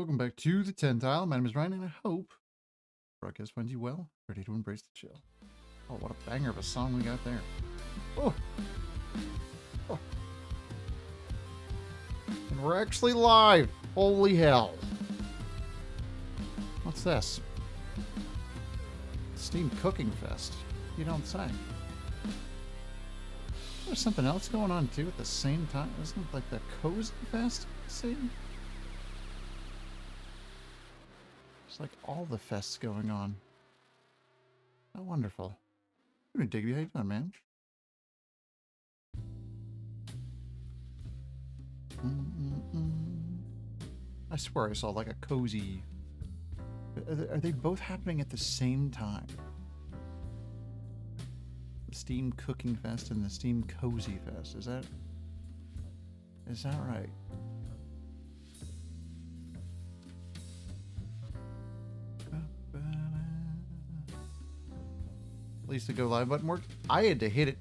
Welcome back to the TENTHisle. My name is Ryan, and I hope broadcast finds you well, ready to embrace the chill. Oh, what a banger of a song we got there. Oh. Oh. And we're actually live. Holy hell. What's this? Steam Cooking Fest. You don't say. There's something else going on too at the same time. Isn't it like the Cozy Fest scene? It's like all the fests going on. How wonderful. Good Digby, how you doing, man? I swear I saw like a cozy... Are they both happening at the same time? The Steam Cooking Fest and the Steam Cozy Fest. Is that right? At least the go live button worked. I had to hit it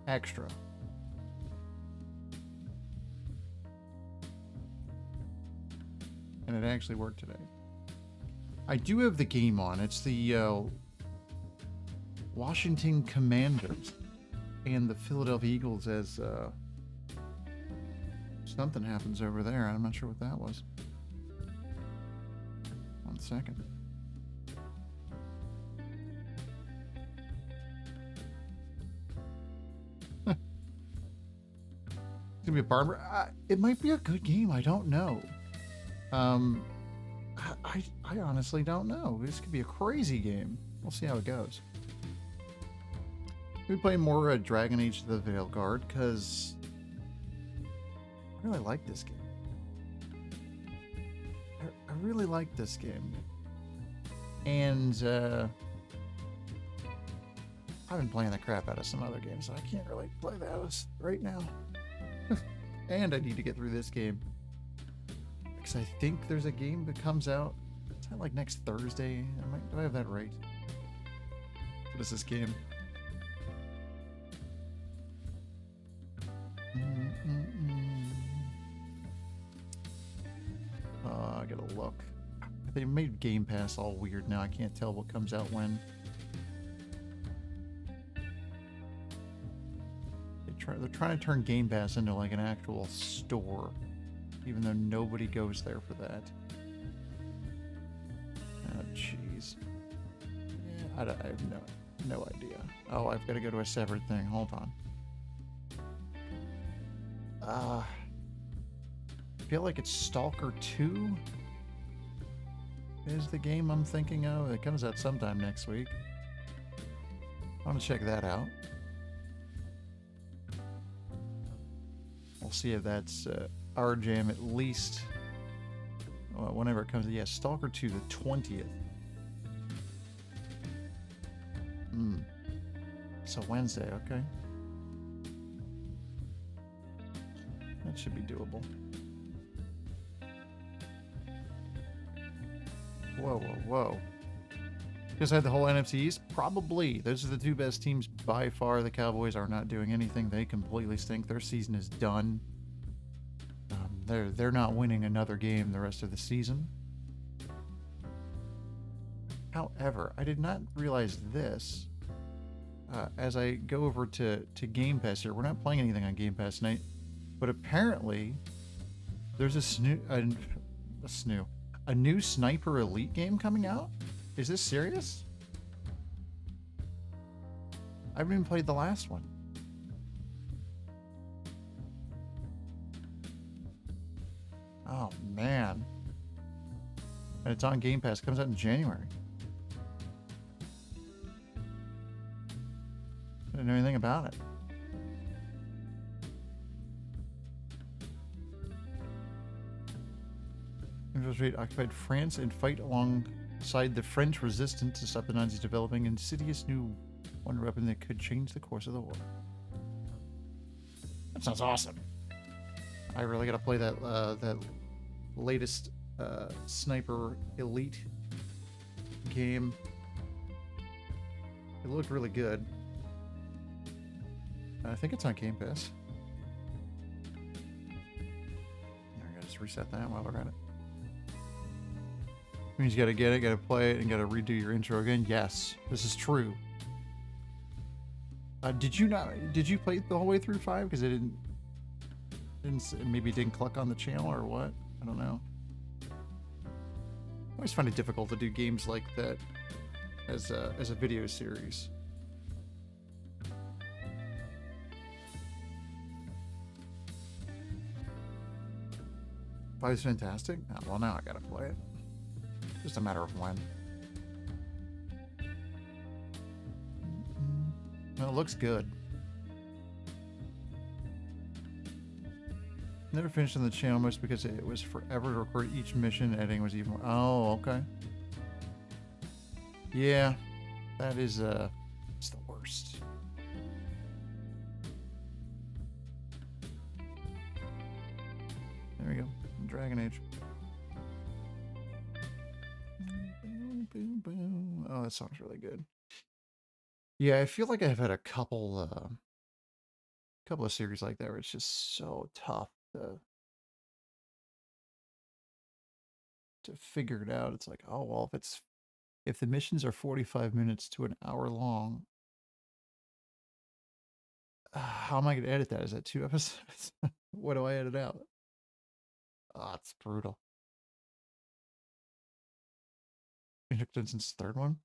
extra. And it actually worked today. I do have the game on. It's the Washington Commanders and the Philadelphia Eagles as something happens over there. I'm not sure what that was. 1 second. It's gonna be a barber. It might be a good game. I don't know. I honestly don't know. This could be a crazy game. We'll see how it goes. We play more Dragon Age the Veilguard because I really like this game. I really like this game. And I've been playing the crap out of some other games, so I can't really play those right now. And I need to get through this game. Because I think there's a game that comes out. Is that like next Thursday? Do I have that right? What is this game? I gotta look. They made Game Pass all weird now. I can't tell what comes out when. They're trying to turn Game Pass into like an actual store, even though nobody goes there for that. Oh, jeez. Yeah, I have no idea. Oh, I've got to go to a separate thing. Hold on. I feel like it's Stalker 2 is the game I'm thinking of. It comes out sometime next week. I want to check that out. We'll see if that's our jam at least whenever it comes. Yeah, Stalker 2, the 20th. So Wednesday, okay. That should be doable. Whoa. Because I had the whole NFC East? Probably. Those are the two best teams by far. The Cowboys are not doing anything. They completely stink. Their season is done. They're not winning another game the rest of the season. However, I did not realize this. As I go over to Game Pass here, we're not playing anything on Game Pass tonight, but apparently there's a new Sniper Elite game coming out. Is this serious? I haven't even played the last one. Oh, man. And it's on Game Pass. It comes out in January. I didn't know anything about it. Infiltrate occupied France and fight alongside the French resistance to stop the Nazis developing an insidious new wonder weapon that could change the course of the war. That sounds awesome. I really gotta play that latest Sniper Elite game. It looked really good. I think it's on Game Pass. I gotta just reset that while we're at it. Means you gotta get it, gotta play it, and gotta redo your intro again. Yes, this is true. Did you play it the whole way through 5? Because it maybe it didn't click on the channel or what? I don't know. I always find it difficult to do games like that as a video series. 5's fantastic. Oh, well, now I gotta play it. Just a matter of when. Well, it looks good. Never finished on the channel, most because it was forever to record each mission. Editing was even more. Oh, okay. Yeah, that is it's the worst. There we go. Dragon Age. Boom, boom, boom. Oh, that song's really good. Yeah, I feel like I've had a couple of series like that where it's just so tough to figure it out. It's like, oh well, if the missions are 45 minutes to an hour long, how am I going to edit that? Is that 2 episodes? What do I edit out? Oh, it's brutal. Since the 3rd one?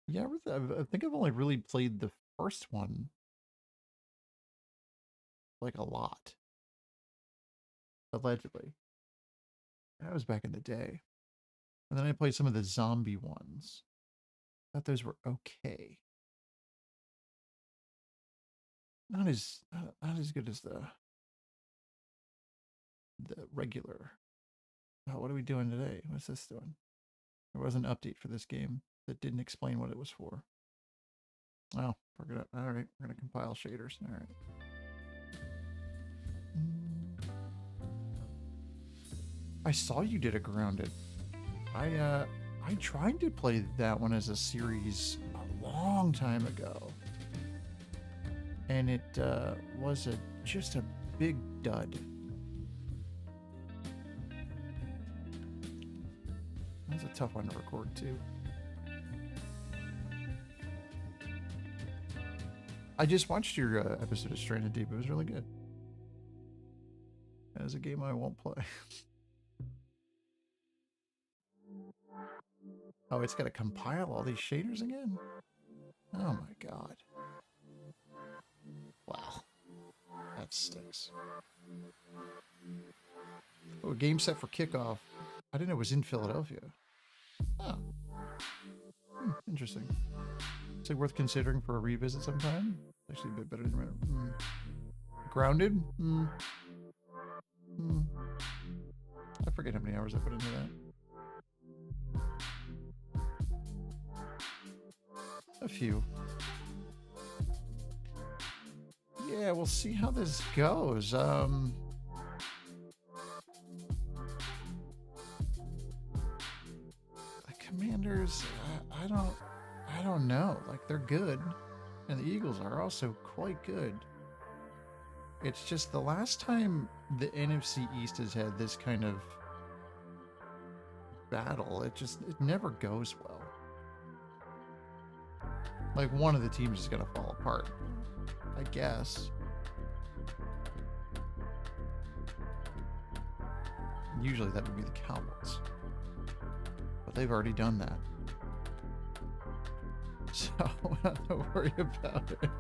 Yeah, I think I've only really played the first one like a lot. Allegedly. That was back in the day. And then I played some of the zombie ones. Thought those were okay. Not as good as the regular. Oh, what are we doing today? What's this doing? There was an update for this game that didn't explain what it was for. Oh, we're gonna compile shaders. All right. I saw you did a Grounded. I tried to play that one as a series a long time ago, and it was just a big dud. That's a tough one to record too. I just watched your episode of Stranded Deep. It was really good. That is a game I won't play. Oh, it's got to compile all these shaders again? Oh my god. Wow. That stinks. Oh, a game set for kickoff. I didn't know it was in Philadelphia. Oh. Interesting. Is it worth considering for a revisit sometime? Actually a bit better than Grounded? I forget how many hours I put into that. A few. Yeah, we'll see how this goes. The Commanders, I don't know. Like, they're good, and the Eagles are also quite good. It's just the last time the NFC East has had this kind of battle, it never goes well. Like, one of the teams is going to fall apart, I guess. Usually that would be the Cowboys. But they've already done that. So, don't worry about it.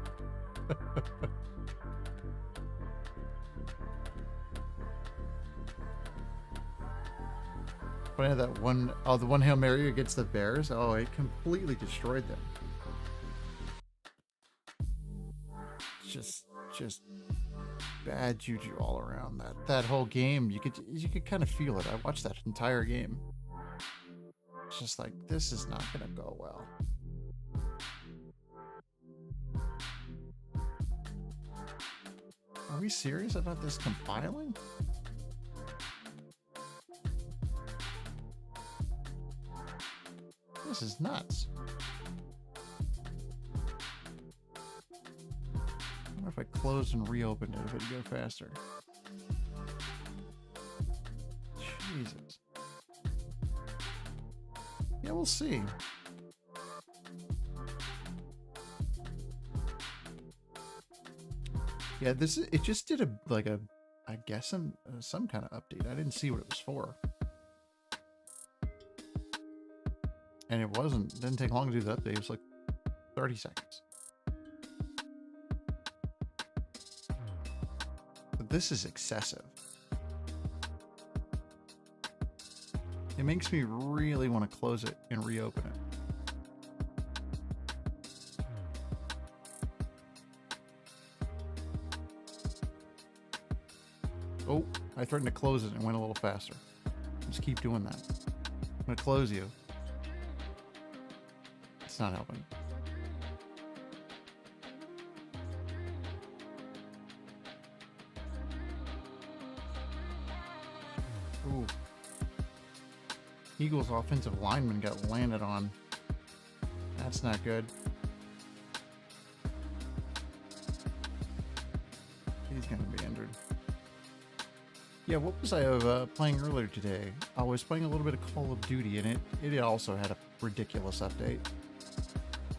But I had that one, the one Hail Mary against the Bears. Oh, it completely destroyed them. Just bad juju all around. That whole game, you could kind of feel it. I watched that entire game. It's just like, this is not gonna go well. Are we serious about this compiling? This is nuts. I wonder if I closed and reopened it, if it'd go faster. Jesus. Yeah, we'll see. Yeah, it just did I guess some kind of update. I didn't see what it was for. And it didn't take long to do the update. It was like 30 seconds. But this is excessive. It makes me really want to close it and reopen it. Oh, I threatened to close it and it went a little faster. Just keep doing that. I'm going to close you. It's not helping. Ooh. Eagles' offensive lineman got landed on. That's not good. He's going to be injured. Yeah, what was I playing earlier today? I was playing a little bit of Call of Duty, and it also had a ridiculous update.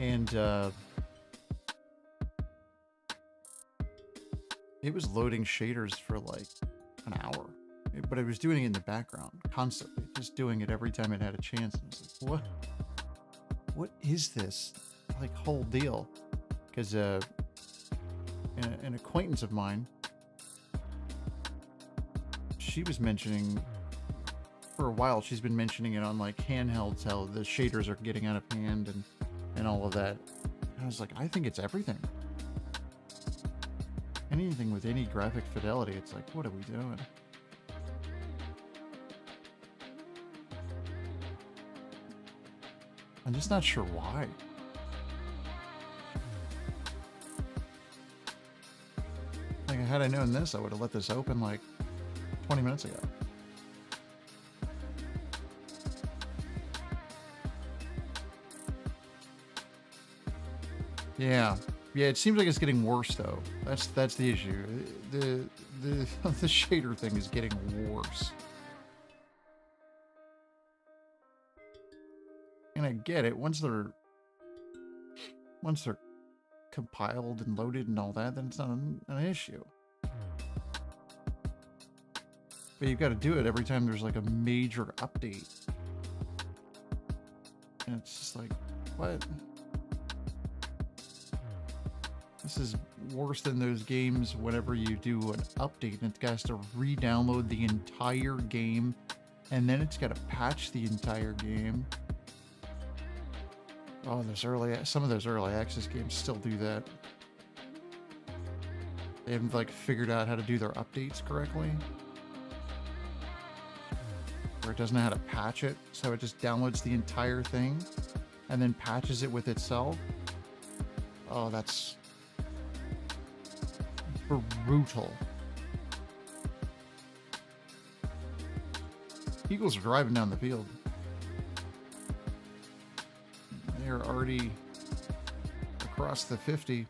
And it was loading shaders for like an hour. But it was doing it in the background constantly, just doing it every time it had a chance. And I was like, what is this like whole deal? Because an acquaintance of mine, she was mentioning for a while, she's been mentioning it on like handhelds, how the shaders are getting out of hand and all of that. And I was like, I think it's everything. Anything with any graphic fidelity, it's like, what are we doing? I'm just not sure why. Like, had I known this, I would have let this open like 20 minutes ago. Yeah. Yeah, it seems like it's getting worse though. That's the issue. The shader thing is getting worse. And I get it, once they're compiled and loaded and all that, then it's not an issue. But you've got to do it every time there's like a major update. And it's just like, what? This is worse than those games whenever you do an update and it has to re-download the entire game and then it's got to patch the entire game. Oh, some of those early access games still do that. They haven't like figured out how to do their updates correctly. Or it doesn't know how to patch it, so it just downloads the entire thing and then patches it with itself. Oh, that's brutal. Eagles are driving down the field. They're already across the 50.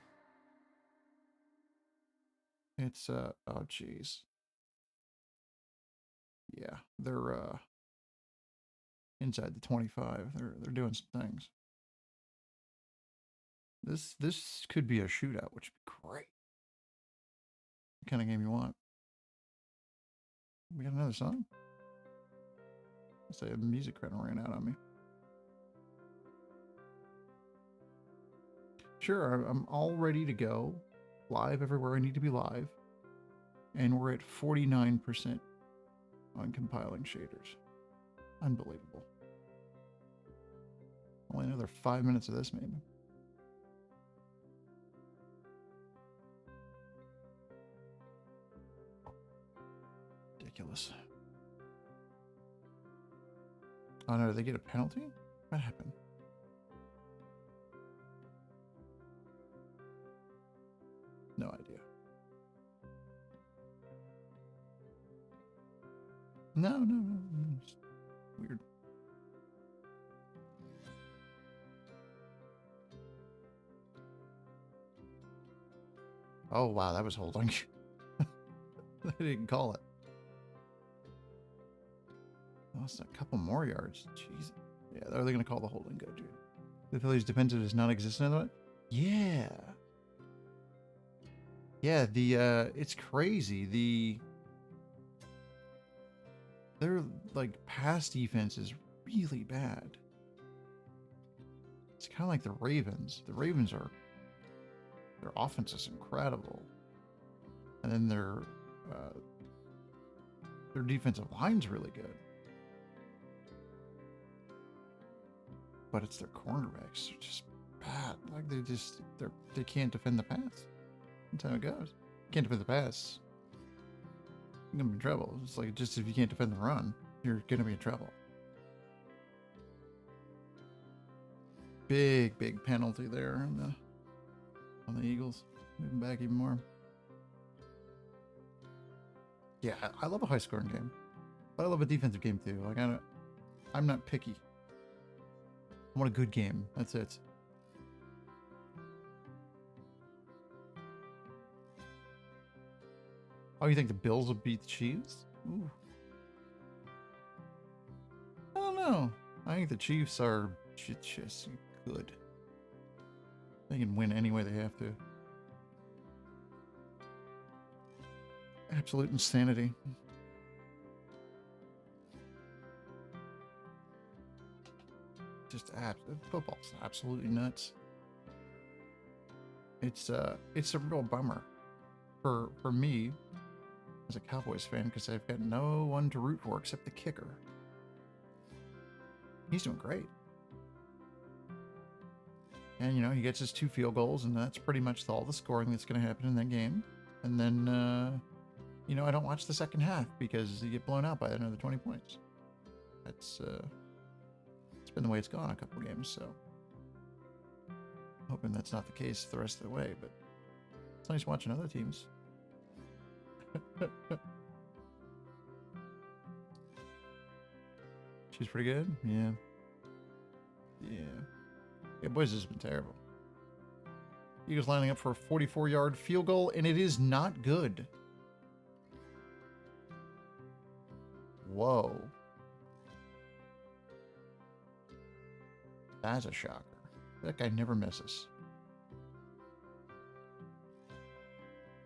It's oh geez. Yeah, they're inside the 25. They're doing some things. This could be a shootout, which would be great. What kind of game you want? We got another song? Let's say the music kind of ran out on me. Sure, I'm all ready to go. Live everywhere I need to be live. And we're at 49% on compiling shaders. Unbelievable. Only another 5 minutes of this, maybe. Ridiculous. Oh no, did they get a penalty? What happened? No idea. No. It's weird. Oh wow, that was holding. I didn't call it. Lost a couple more yards. Jeez. Yeah, are they going to call the holding good, dude? The Phillies' defensive is non-existent in it? Yeah. Yeah, it's crazy. Their, like, pass defense is really bad. It's kind of like the Ravens. The Ravens their offense is incredible. And then their defensive line's really good. But it's their cornerbacks. They're just bad. Like, they can't defend the pass. That's how it goes. Can't defend the pass, you're gonna be in trouble. It's like, just if you can't defend the run, you're gonna be in trouble. Big penalty there on the Eagles. Moving back even more. Yeah, I love a high scoring game, but I love a defensive game too. Like, I'm not picky. I want a good game. That's it. Oh, you think the Bills will beat the Chiefs? Ooh. I don't know. I think the Chiefs are just good. They can win any way they have to. Absolute insanity. Just football's absolutely nuts. It's a real bummer for me as a Cowboys fan, because I've got no one to root for except the kicker. He's doing great. And, you know, he gets his 2 field goals, and that's pretty much all the scoring that's going to happen in that game. And then, you know, I don't watch the second half because you get blown out by another 20 points. That's, it's been the way it's gone a couple games, so hoping that's not the case the rest of the way, but it's nice watching other teams. She's pretty good? Yeah. Yeah, boys, this has been terrible. Eagles lining up for a 44-yard field goal, and it is not good. Whoa. That's a shocker. That guy never misses.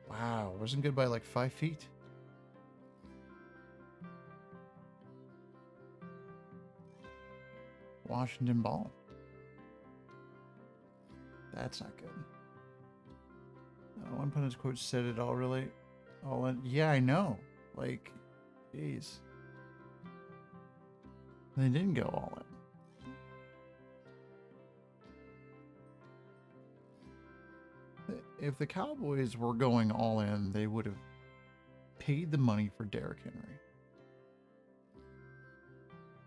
Wow, wasn't good by like 5 feet. Washington ball. That's not good. One pundit's quote said it all really. All in. Yeah, I know. Like, jeez. They didn't go all in. If the Cowboys were going all in, they would have paid the money for Derrick Henry.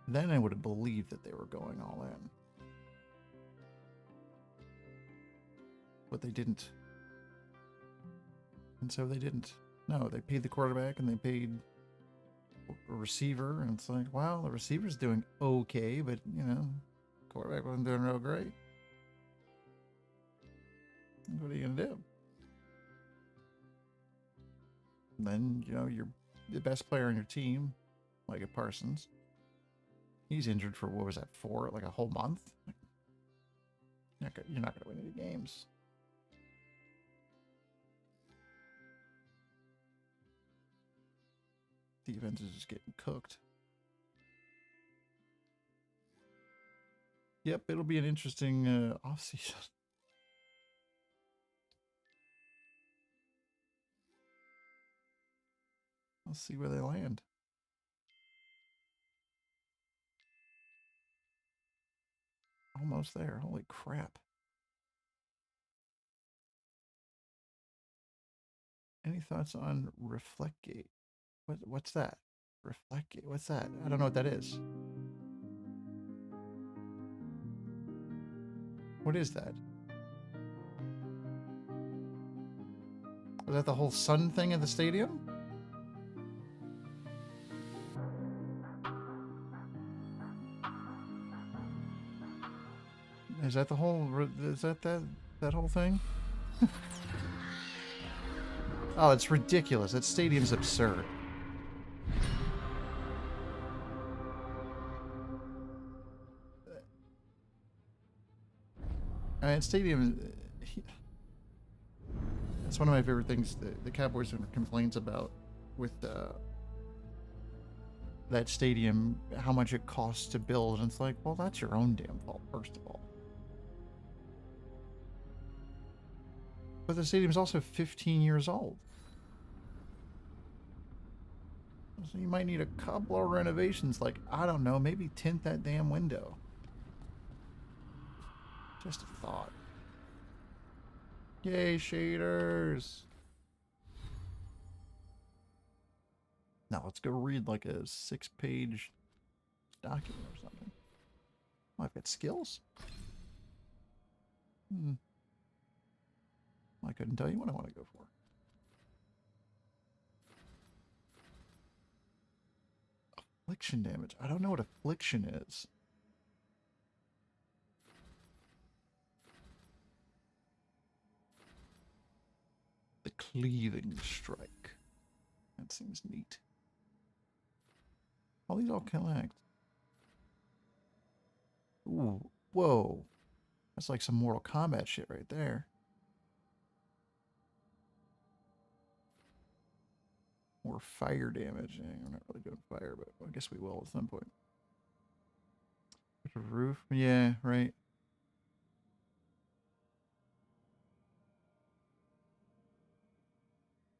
Then I would have believed that they were going all in. But they didn't. And so they didn't. No, they paid the quarterback and they paid a receiver. And it's like, well, the receiver's doing okay, but, you know, quarterback wasn't doing real great. What are you going to do? And then, you know, you're the best player on your team, like a Parsons. He's injured for, what was that, like a whole month? You're not going to win any games. Defense is just getting cooked. Yep, it'll be an interesting offseason. I'll see where they land. Almost there. Holy crap. Any thoughts on Reflectgate? What's that? Reflectgate? What's that? I don't know what that is. What is that? Was that the whole sun thing at the stadium? Is that the whole? Is that whole thing? Oh, it's ridiculous. That stadium's absurd. Stadium. That's one of my favorite things. The Cowboys complains about with that stadium, how much it costs to build, and it's like, well, that's your own damn fault, first of all. But the stadium's also 15 years old. So you might need a couple of renovations, like, I don't know, maybe tint that damn window. Just a thought. Yay, shaders! Now let's go read like a 6-page document or something. Oh, I've got skills? I couldn't tell you what I want to go for. Affliction damage. I don't know what affliction is. The cleaving strike. That seems neat. All these all collect. Ooh, whoa. That's like some Mortal Kombat shit right there. More fire damage. We're not really doing fire, but I guess we will at some point. Roof? Yeah, right.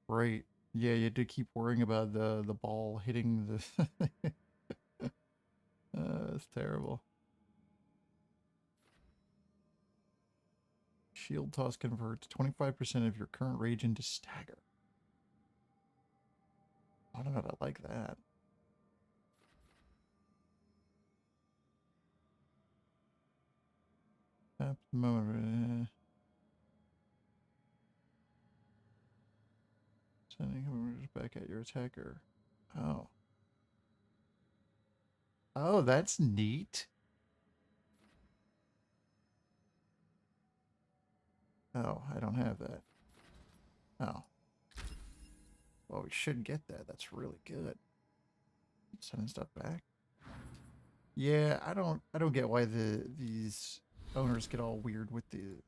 Right. Yeah, you had to keep worrying about the ball hitting the... That's terrible. Shield toss converts 25% of your current rage into stagger. I don't know if I like that. Tap the moment. Sending back at your attacker. Oh. Oh, that's neat. Oh, I don't have that. Oh. Well, we should get that. That's really good. Sending stuff back. Yeah, I don't get why these owners get all weird with the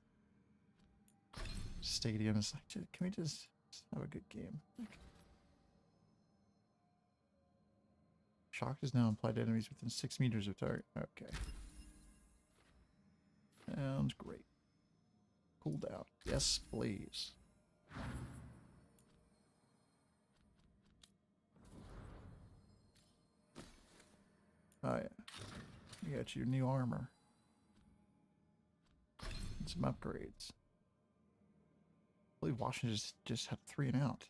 stadiums. Like, can we just have a good game? Like, shock is now applied to enemies within 6 meters of target. Okay. Sounds great. Cool down. Yes, please. Oh yeah. You got your new armor. And some upgrades. I believe Washington just had 3 and out.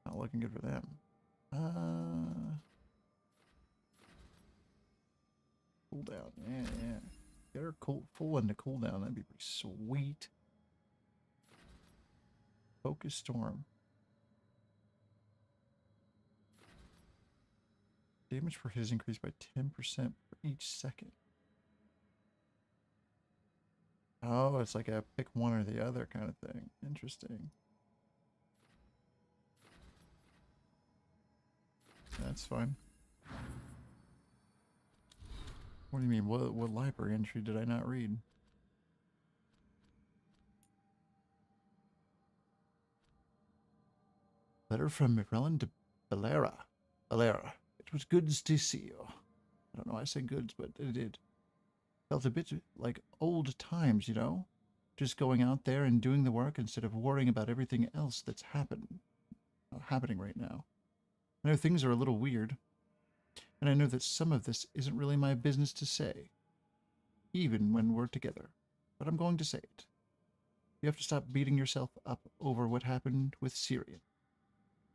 Not looking good for them. Cooldown. Yeah. Get her full into cooldown. That'd be pretty sweet. Focus Storm. Damage for his increased by 10% for each second. Oh, it's like a pick one or the other kind of thing. Interesting. That's fine. What do you mean? What library entry did I not read? Letter from Mirellen to Valera. Valera, it was good to see you. I don't know why I say goods, but it did. Felt a bit like old times, you know? Just going out there and doing the work instead of worrying about everything else that's happening right now. I know things are a little weird, and I know that some of this isn't really my business to say, even when we're together, but I'm going to say it. You have to stop beating yourself up over what happened with Syrian.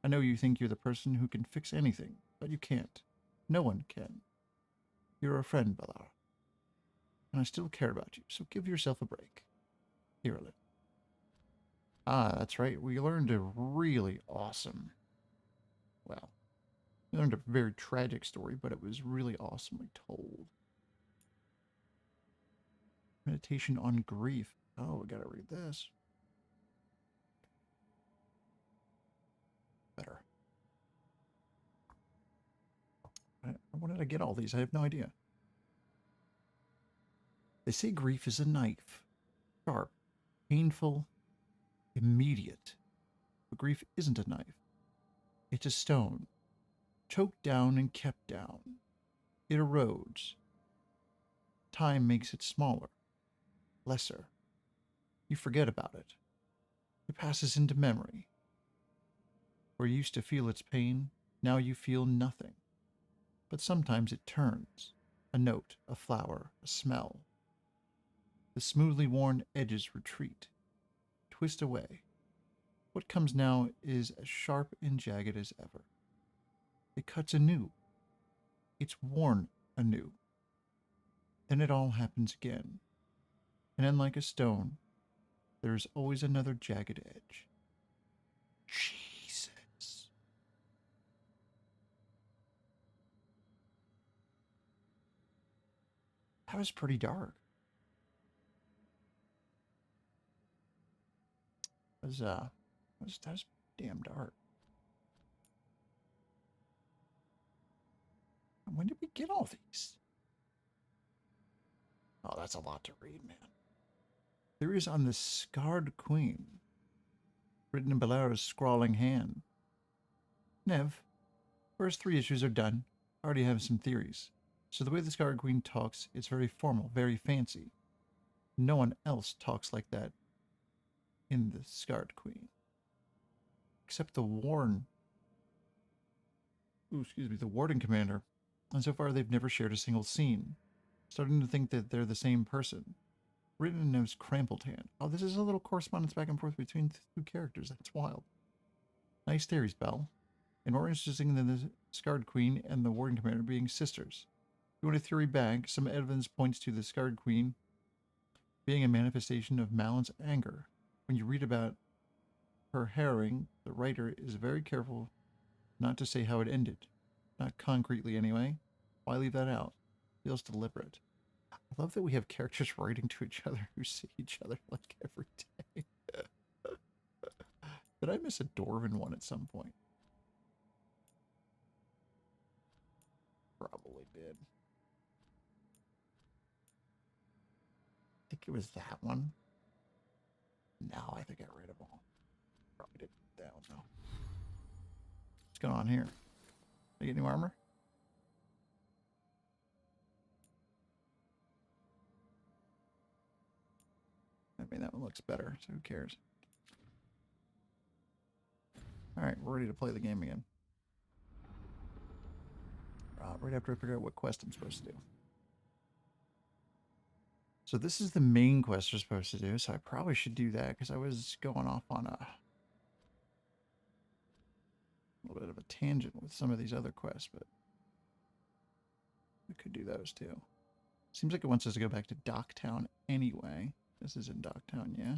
I know you think you're the person who can fix anything, but you can't. No one can. You're a friend, Balar. And I still care about you, so give yourself a break. Irelin. Ah, that's right. We learned a really awesome... Well, we learned a very tragic story, but it was really awesomely told. Meditation on grief. Oh, we gotta read this. Better. When did I get all these? I have no idea. They say grief is a knife. Sharp, painful, immediate. But grief isn't a knife. It's a stone. Choked down and kept down. It erodes. Time makes it smaller. Lesser. You forget about it. It passes into memory. Where you used to feel its pain, now you feel nothing. But sometimes it turns. A note, a flower, a smell. The smoothly worn edges retreat. Twist away. What comes now is as sharp and jagged as ever. It cuts anew. It's worn anew. Then it all happens again. And unlike a stone, there is always another jagged edge. Jesus. That was pretty dark. That was damn dark. When did we get all these? Oh, that's a lot to read, man. There is on the Scarred Queen, written in Belara's scrawling hand. Nev, first 3 issues are done. I already have some theories. So the way the Scarred Queen talks, it's very formal, very fancy. No one else talks like that in the Scarred Queen. Except the Warden Commander. And so far they've never shared a single scene. Starting to think that they're the same person. Written in Nev's crampled hand. Oh, this is a little correspondence back and forth between the 2 characters. That's wild. Nice theories, Belle. And more interesting than the Scarred Queen and the Warden Commander being sisters. If you want a theory back, some evidence points to the Scarred Queen being a manifestation of Malon's anger. When you read about her harrowing, the writer is very careful not to say how it ended. Not concretely, anyway. Why leave that out? Feels deliberate. I love that we have characters writing to each other who see each other like every day. Did I miss a Dwarven one at some point? Probably did. I think it was that one. No, I think I read them all. Probably did that one though. What's going on here? Did I get new armor? I mean, that one looks better, so who cares? Alright, we're ready to play the game again. Right after I figure out what quest I'm supposed to do. So this is the main quest we're supposed to do, so I probably should do that, because I was going off on a little bit of a tangent with some of these other quests, but we could do those too. Seems like it wants us to go back to Docktown anyway. This is in Docktown, yeah.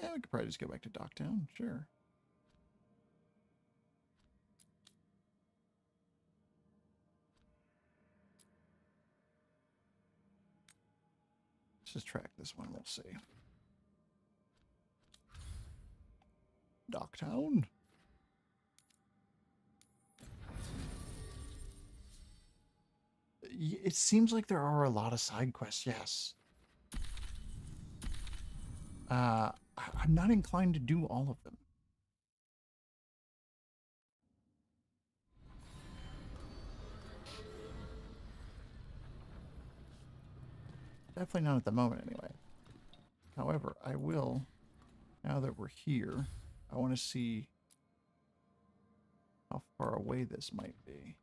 Yeah, we could probably just go back to Docktown, sure. Let's just track this one, we'll see. Docktown. It seems like there are a lot of side quests, yes. I'm not inclined to do all of them. Definitely not at the moment, anyway. However, I will, now that we're here, I want to see how far away this might be.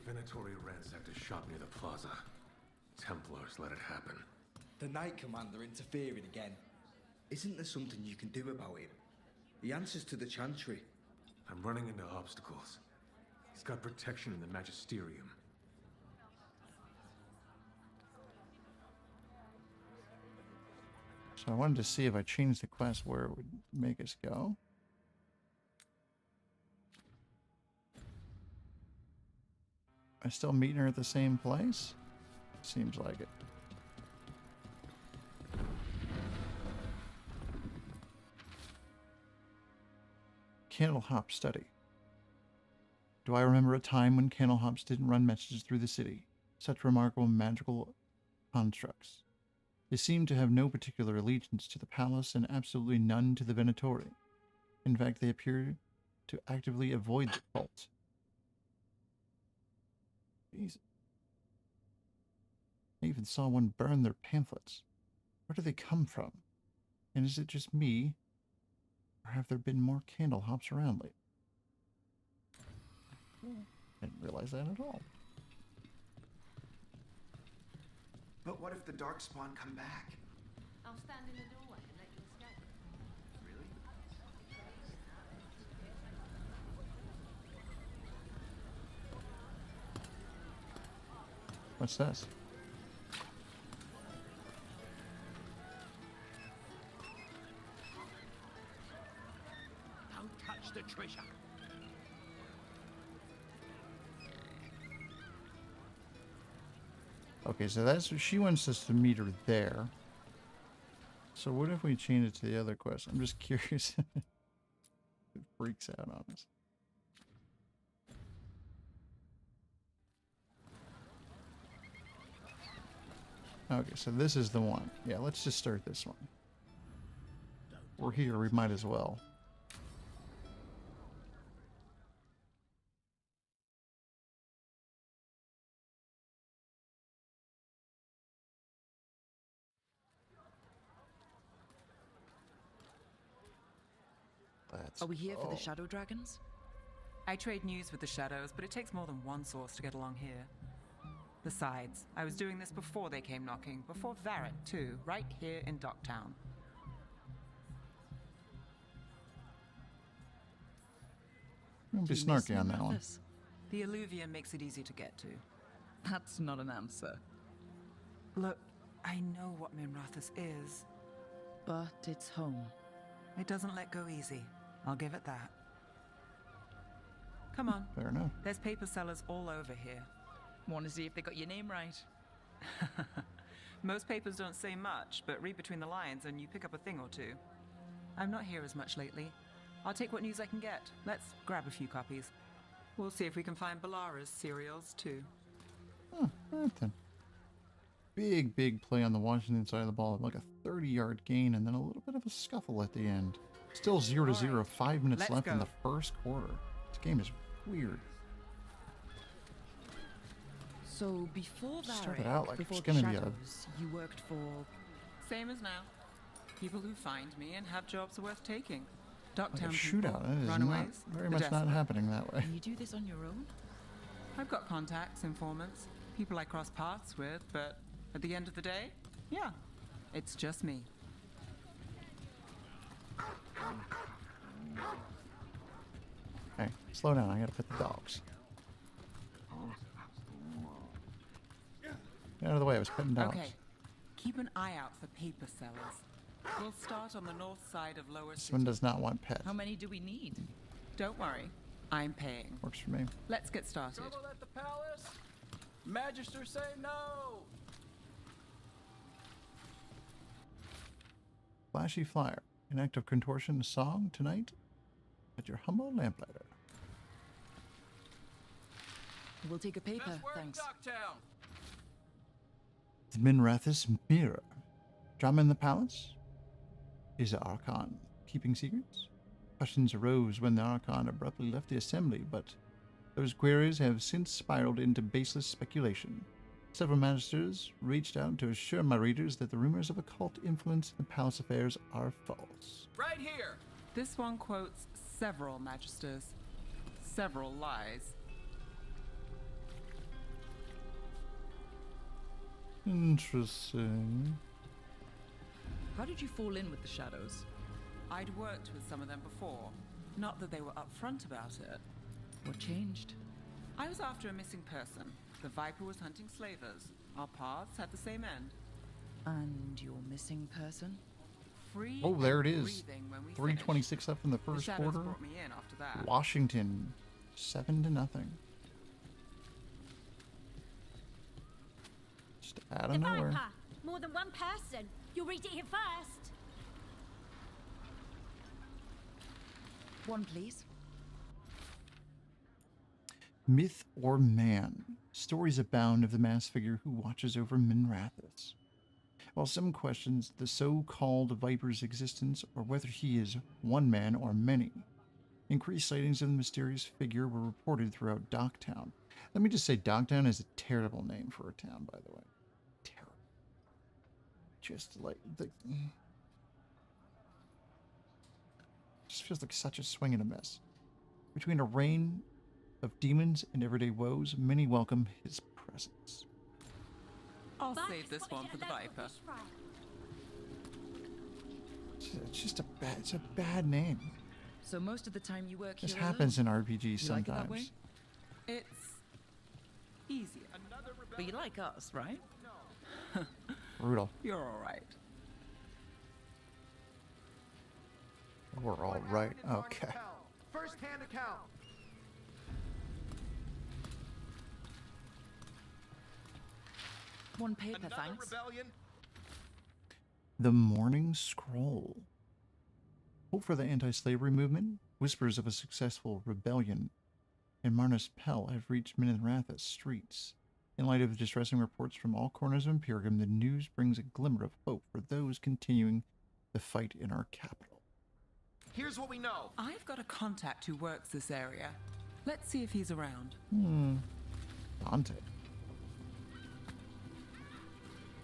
Venatori ransacked a shop near the plaza. Templars let it happen. The Knight Commander interfering again. Isn't there something you can do about it? He answers to the Chantry. I'm running into obstacles. He's got protection in the Magisterium. So I wanted to see if I changed the quest where it would make us go. Am I still meeting her at the same place? Seems like it. Candlehop study. Do I remember a time when candlehops didn't run messages through the city? Such remarkable magical constructs. They seem to have no particular allegiance to the palace and absolutely none to the Venatori. In fact, they appear to actively avoid the cult. Jesus. I even saw one burn their pamphlets. Where do they come from? And is it just me? Or have there been more candle hops around lately? I didn't realize that at all. But what if the Darkspawn come back? I'll stand in the doorway and let you escape. Really? What's this? Don't touch the treasure. Okay, so that's she wants us to meet her there. So what if we change it to the other quest? I'm just curious. It freaks out on us. Okay, so this is the one. Yeah, let's just start this one. We're here, we might as well. Are we here for the Shadow Dragons? I trade news with the Shadows, but it takes more than one source to get along here. Besides, I was doing this before they came knocking, before Varret too, right here in Docktown. Don't be Do you miss snarky on that one. Memphis? The Alluvium makes it easy to get to. That's not an answer. Look, I know what Minrathous is. But it's home. It doesn't let go easy. I'll give it that. Come on. Fair enough. There's paper sellers all over here. Want to see if they got your name right? Most papers don't say much, but read between the lines and you pick up a thing or two. I'm not here as much lately. I'll take what news I can get. Let's grab a few copies. We'll see if we can find Balara's serials too. Huh, alright then. Big play on the Washington side of the ball. Like a 30-yard gain and then a little bit of a scuffle at the end. Still 0-0, right, 5 minutes let's left in go. the first quarter. This game is weird. So before Started Varric, out like before it's the gonna be a- Shadows, you worked for... Same as now. People who find me and have jobs worth taking. Like a Docktown people, shootout. It is not, runaways, very the much not desperate. happening that way. And you do this on your own? I've got contacts, informants, people I cross paths with, but at the end of the day, yeah, it's just me. Hey, slow down. I gotta pet the dogs. Get out of the way. I was petting dogs. Okay, keep an eye out for paper sellers. We'll start on the north side of Lower This City. one does not want pet. How many do we need? Don't worry, I'm paying. Works for me. Let's get started. Trouble at the palace? Magister say no! Flashy flyer. An act of contortion song tonight at your humble lamplighter. We'll take a paper, Best word in thanks. Docktown! The Minrathous mirror. Drama in the palace? Is the Archon keeping secrets? Questions arose when the Archon abruptly left the assembly, but those queries have since spiraled into baseless speculation. Several magisters reached out to assure my readers that the rumors of occult influence in palace affairs are false. Right here! This one quotes several magisters, several lies. Interesting. How did you fall in with the Shadows? I'd worked with some of them before. Not that they were upfront about it. What changed? I was after a missing person. The Viper was hunting slavers. Our paths had the same end. And your missing person? Free Oh, there it and is. breathing when we 3:26 left in the finished. first The Shadows quarter. brought me in after that. Washington, 7-0. Just out The of nowhere. Viper! More than one person! You'll read it here first! One, please. Myth or man? Stories abound of the masked figure who watches over Minrathous. While some questions the so-called Viper's existence or whether he is one man or many, increased sightings of the mysterious figure were reported throughout Docktown. Let me just say, Docktown is a terrible name for a town, by the way. Terrible. Just like the... Just feels like such a swing and a miss. Between a reign of demons and everyday woes, many welcome his presence. I'll Bye. save this one for the Viper. It's just it's a bad name. So most of the time you work This here happens alone. in RPGs You like it that way? sometimes. It's easier. But you like us, right? Brutal. You're all right. We're all right. Okay. First-hand account. One paper, thanks. Rebellion. The Morning Scroll. Hope for the anti-slavery movement, whispers of a successful rebellion in Marnus Pell have reached Minrathous streets. In light of the distressing reports from all corners of Imperium, the news brings a glimmer of hope for those continuing the fight in our capital. Here's what we know. I've got a contact who works this area. Let's see if he's around. Haunted.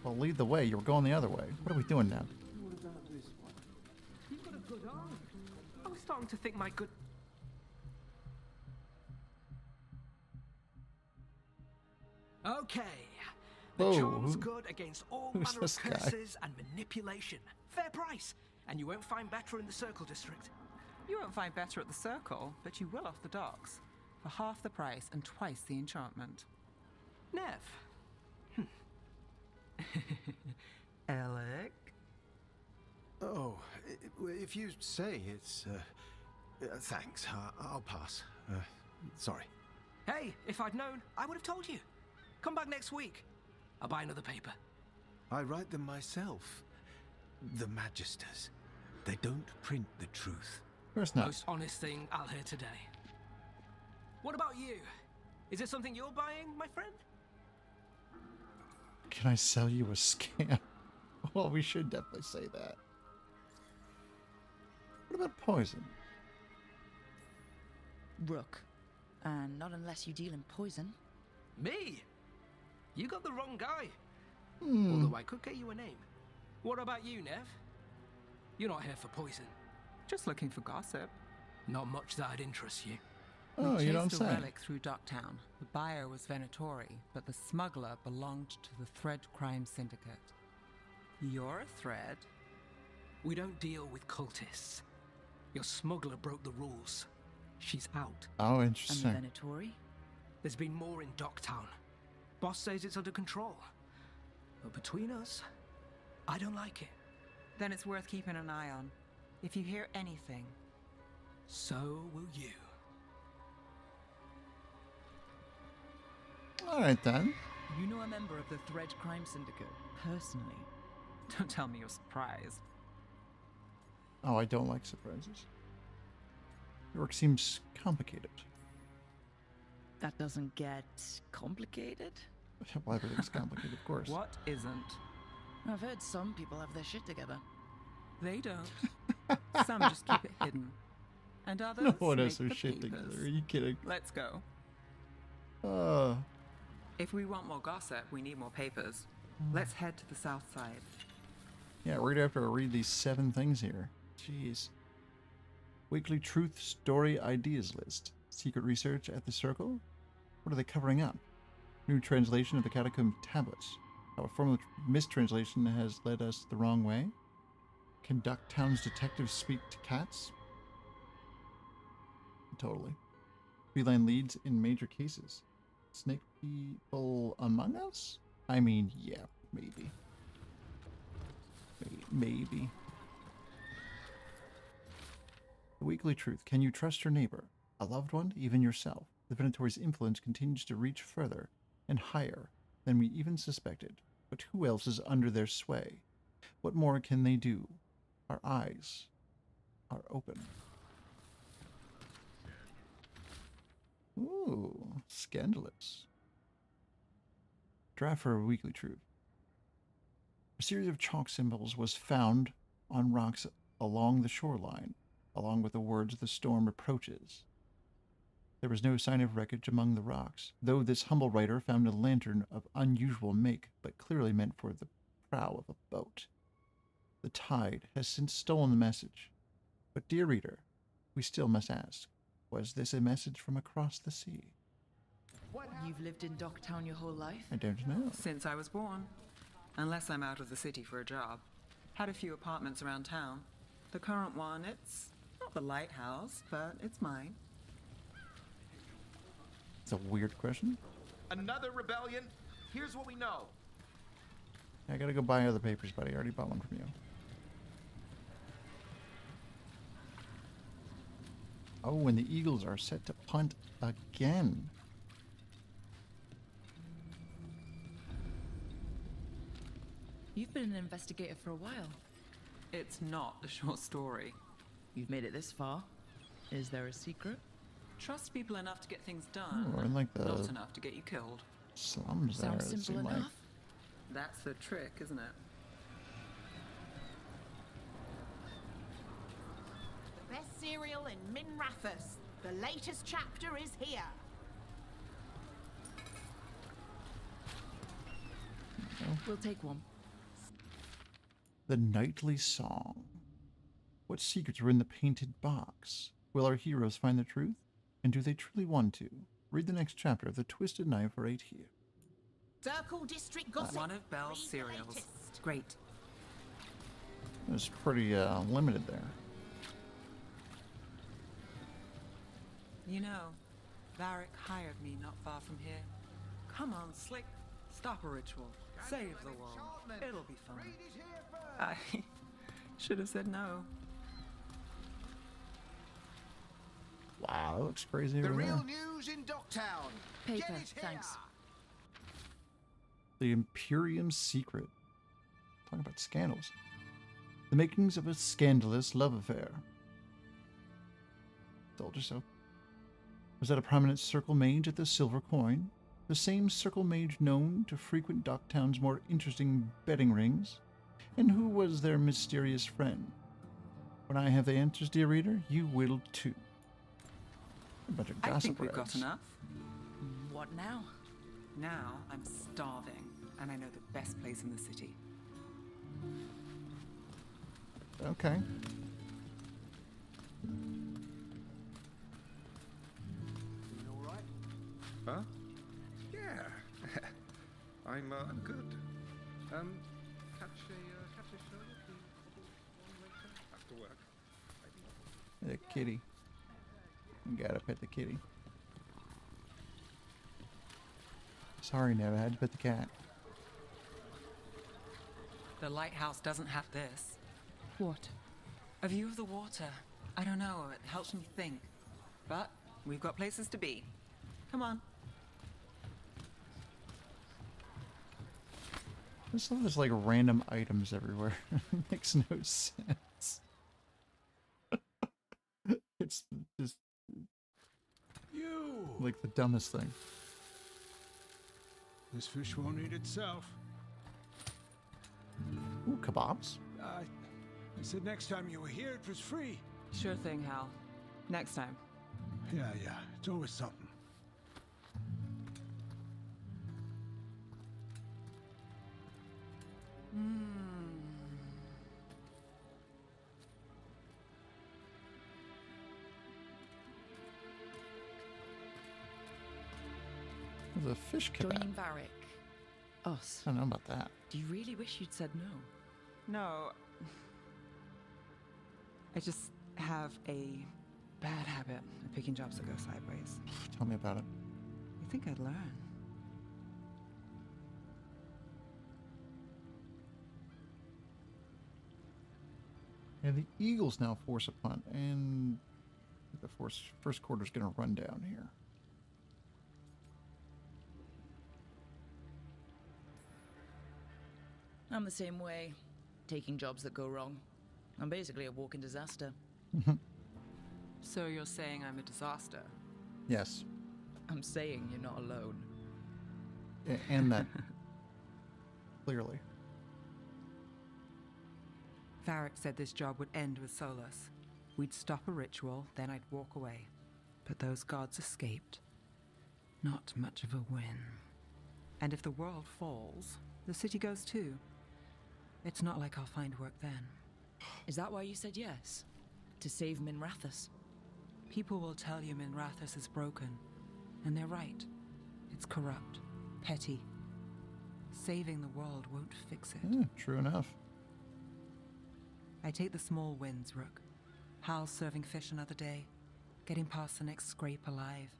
Well, lead the way. You were going the other way. What are we doing now? What about this one? You've got a good arm. I was starting to think my good... Okay. The Whoa, charm's good against all who's manner this of guy? curses and manipulation. Fair price. And you won't find better in the Circle District. You won't find better at the Circle, but you will off the docks. For half the price and twice the enchantment. Nev. Alec? Oh, if you say it's... thanks. I'll pass. Sorry. Hey, if I'd known, I would have told you. Come back next week. I'll buy another paper. I write them myself. The Magisters. They don't print the truth. Of course not. Most honest thing I'll hear today. What about you? Is it something you're buying, my friend? Can I sell you a scam? Well, we should definitely say that. What about poison? Rook. And not unless you deal in poison. Me? You got the wrong guy. Although I could get you a name. What about you, Nev? You're not here for poison. Just looking for gossip. Not much that'd interest you. Oh, you don't chased the say. relic through Docktown. The buyer was Venatori, but the smuggler belonged to the Thread Crime Syndicate. You're a Thread? We don't deal with cultists. Your smuggler broke the rules. She's out. Oh, And interesting. the Venatori? There's been more in Docktown. Boss says it's under control. But between us, I don't like it. Then it's worth keeping an eye on. If you hear anything. So will you. All right, then. You know a member of the Thread Crime Syndicate, personally. Don't tell me you're surprised. Oh, I don't like surprises. Your work seems complicated. That doesn't get complicated? Well, everything's complicated, of course. What isn't? I've heard some people have their shit together. They don't. Some just keep it hidden. And others No one make has their the shit papers. together. Are you kidding? Let's go. If we want more gossip, we need more papers. Let's head to the south side. Yeah, we're gonna have to read these 7 things here. Jeez. Weekly Truth Story Ideas List. Secret research at the Circle? What are they covering up? New translation of the Catacomb Tablets. How a formal mistranslation has led us the wrong way. Can Ducktown's detectives speak to cats? Totally. Feline leads in major cases. Snake people among us? I mean, yeah, maybe. Maybe. The Weekly Truth. Can you trust your neighbor? A loved one? Even yourself? The Venatori's influence continues to reach further and higher than we even suspected. But who else is under their sway? What more can they do? Our eyes are open. Ooh, scandalous. Draft for a weekly truth. A series of chalk symbols was found on rocks along the shoreline, along with the words "the storm approaches." There was no sign of wreckage among the rocks, though this humble writer found a lantern of unusual make, but clearly meant for the prow of a boat. The tide has since stolen the message. But, dear reader, we still must ask, was this a message from across the sea? You've lived in Docktown your whole life? I don't know. Since I was born. Unless I'm out of the city for a job. Had a few apartments around town. The current one, it's not the lighthouse, but it's mine. It's a weird question. Another rebellion? Here's what we know. I gotta go buy other papers, buddy. I already bought one from you. Oh, and the Eagles are set to punt again. You've been an investigator for a while. It's not a short story. You've made it this far. Is there a secret? Trust people enough to get things done. Oh, I like the Not enough to get you killed. slums there. Sounds It simple seemed enough. like. That's the trick, isn't it? The best cereal in Min Rathus. The latest chapter is here. We'll take one. The Nightly Song. What secrets were in the painted box? Will our heroes find the truth? And do they truly want to? Read the next chapter of The Twisted Knife right here. Circle District Gossip. One of Belle's Read the cereals. latest. Great. It was pretty limited there. You know, Varric hired me not far from here. Come on, Slick. Stop a ritual. Save the world. It'll be fun. I should have said no. Wow, that looks crazy The over real there. news in Docktown. Paper, Get it here. thanks. The Imperium Secret. Talking about scandals. The makings of a scandalous love affair. Told you so. Was that a prominent circle mage at the Silver Coin? The same circle mage known to frequent Docktown's more interesting betting rings? And who was their mysterious friend? When I have the answers, dear reader, you will too. A bunch of I gossip think we've got threads. enough. What now? Now I'm starving, and I know the best place in the city. Okay. You all right? Huh? Yeah. I'm good. Catch a show later after work. The kitty. You gotta pet the kitty. Sorry, Nev, I had to pet the cat. The lighthouse doesn't have this. What? A view of the water. I don't know, it helps me think. But we've got places to be. Come on. There's all this like random items everywhere. Makes no sense. It's just You! like the dumbest thing. This fish won't eat itself. Ooh, kebabs. I said next time you were here it was free. Sure thing, Hal. Next time. Yeah, it's always something. There's a fish kebab. Joining Varric. Us. I don't know about that. Do you really wish you'd said no? No. I just have a bad habit of picking jobs that go sideways. Tell me about it. You think I'd learn? And the Eagles now force a punt, and the first quarter's going to run down here. I'm the same way. Taking jobs that go wrong. I'm basically a walking disaster. So you're saying I'm a disaster? Yes. I'm saying you're not alone. And that. Clearly. Varric said this job would end with Solus. We'd stop a ritual, then I'd walk away. But those gods escaped. Not much of a win. And if the world falls, the city goes too. It's not like I'll find work then. Is that why you said yes? To save Minrathous? People will tell you Minrathous is broken. And they're right. It's corrupt. Petty. Saving the world won't fix it. True enough. I take the small wins, Rook. Hal's serving fish another day. Getting past the next scrape alive.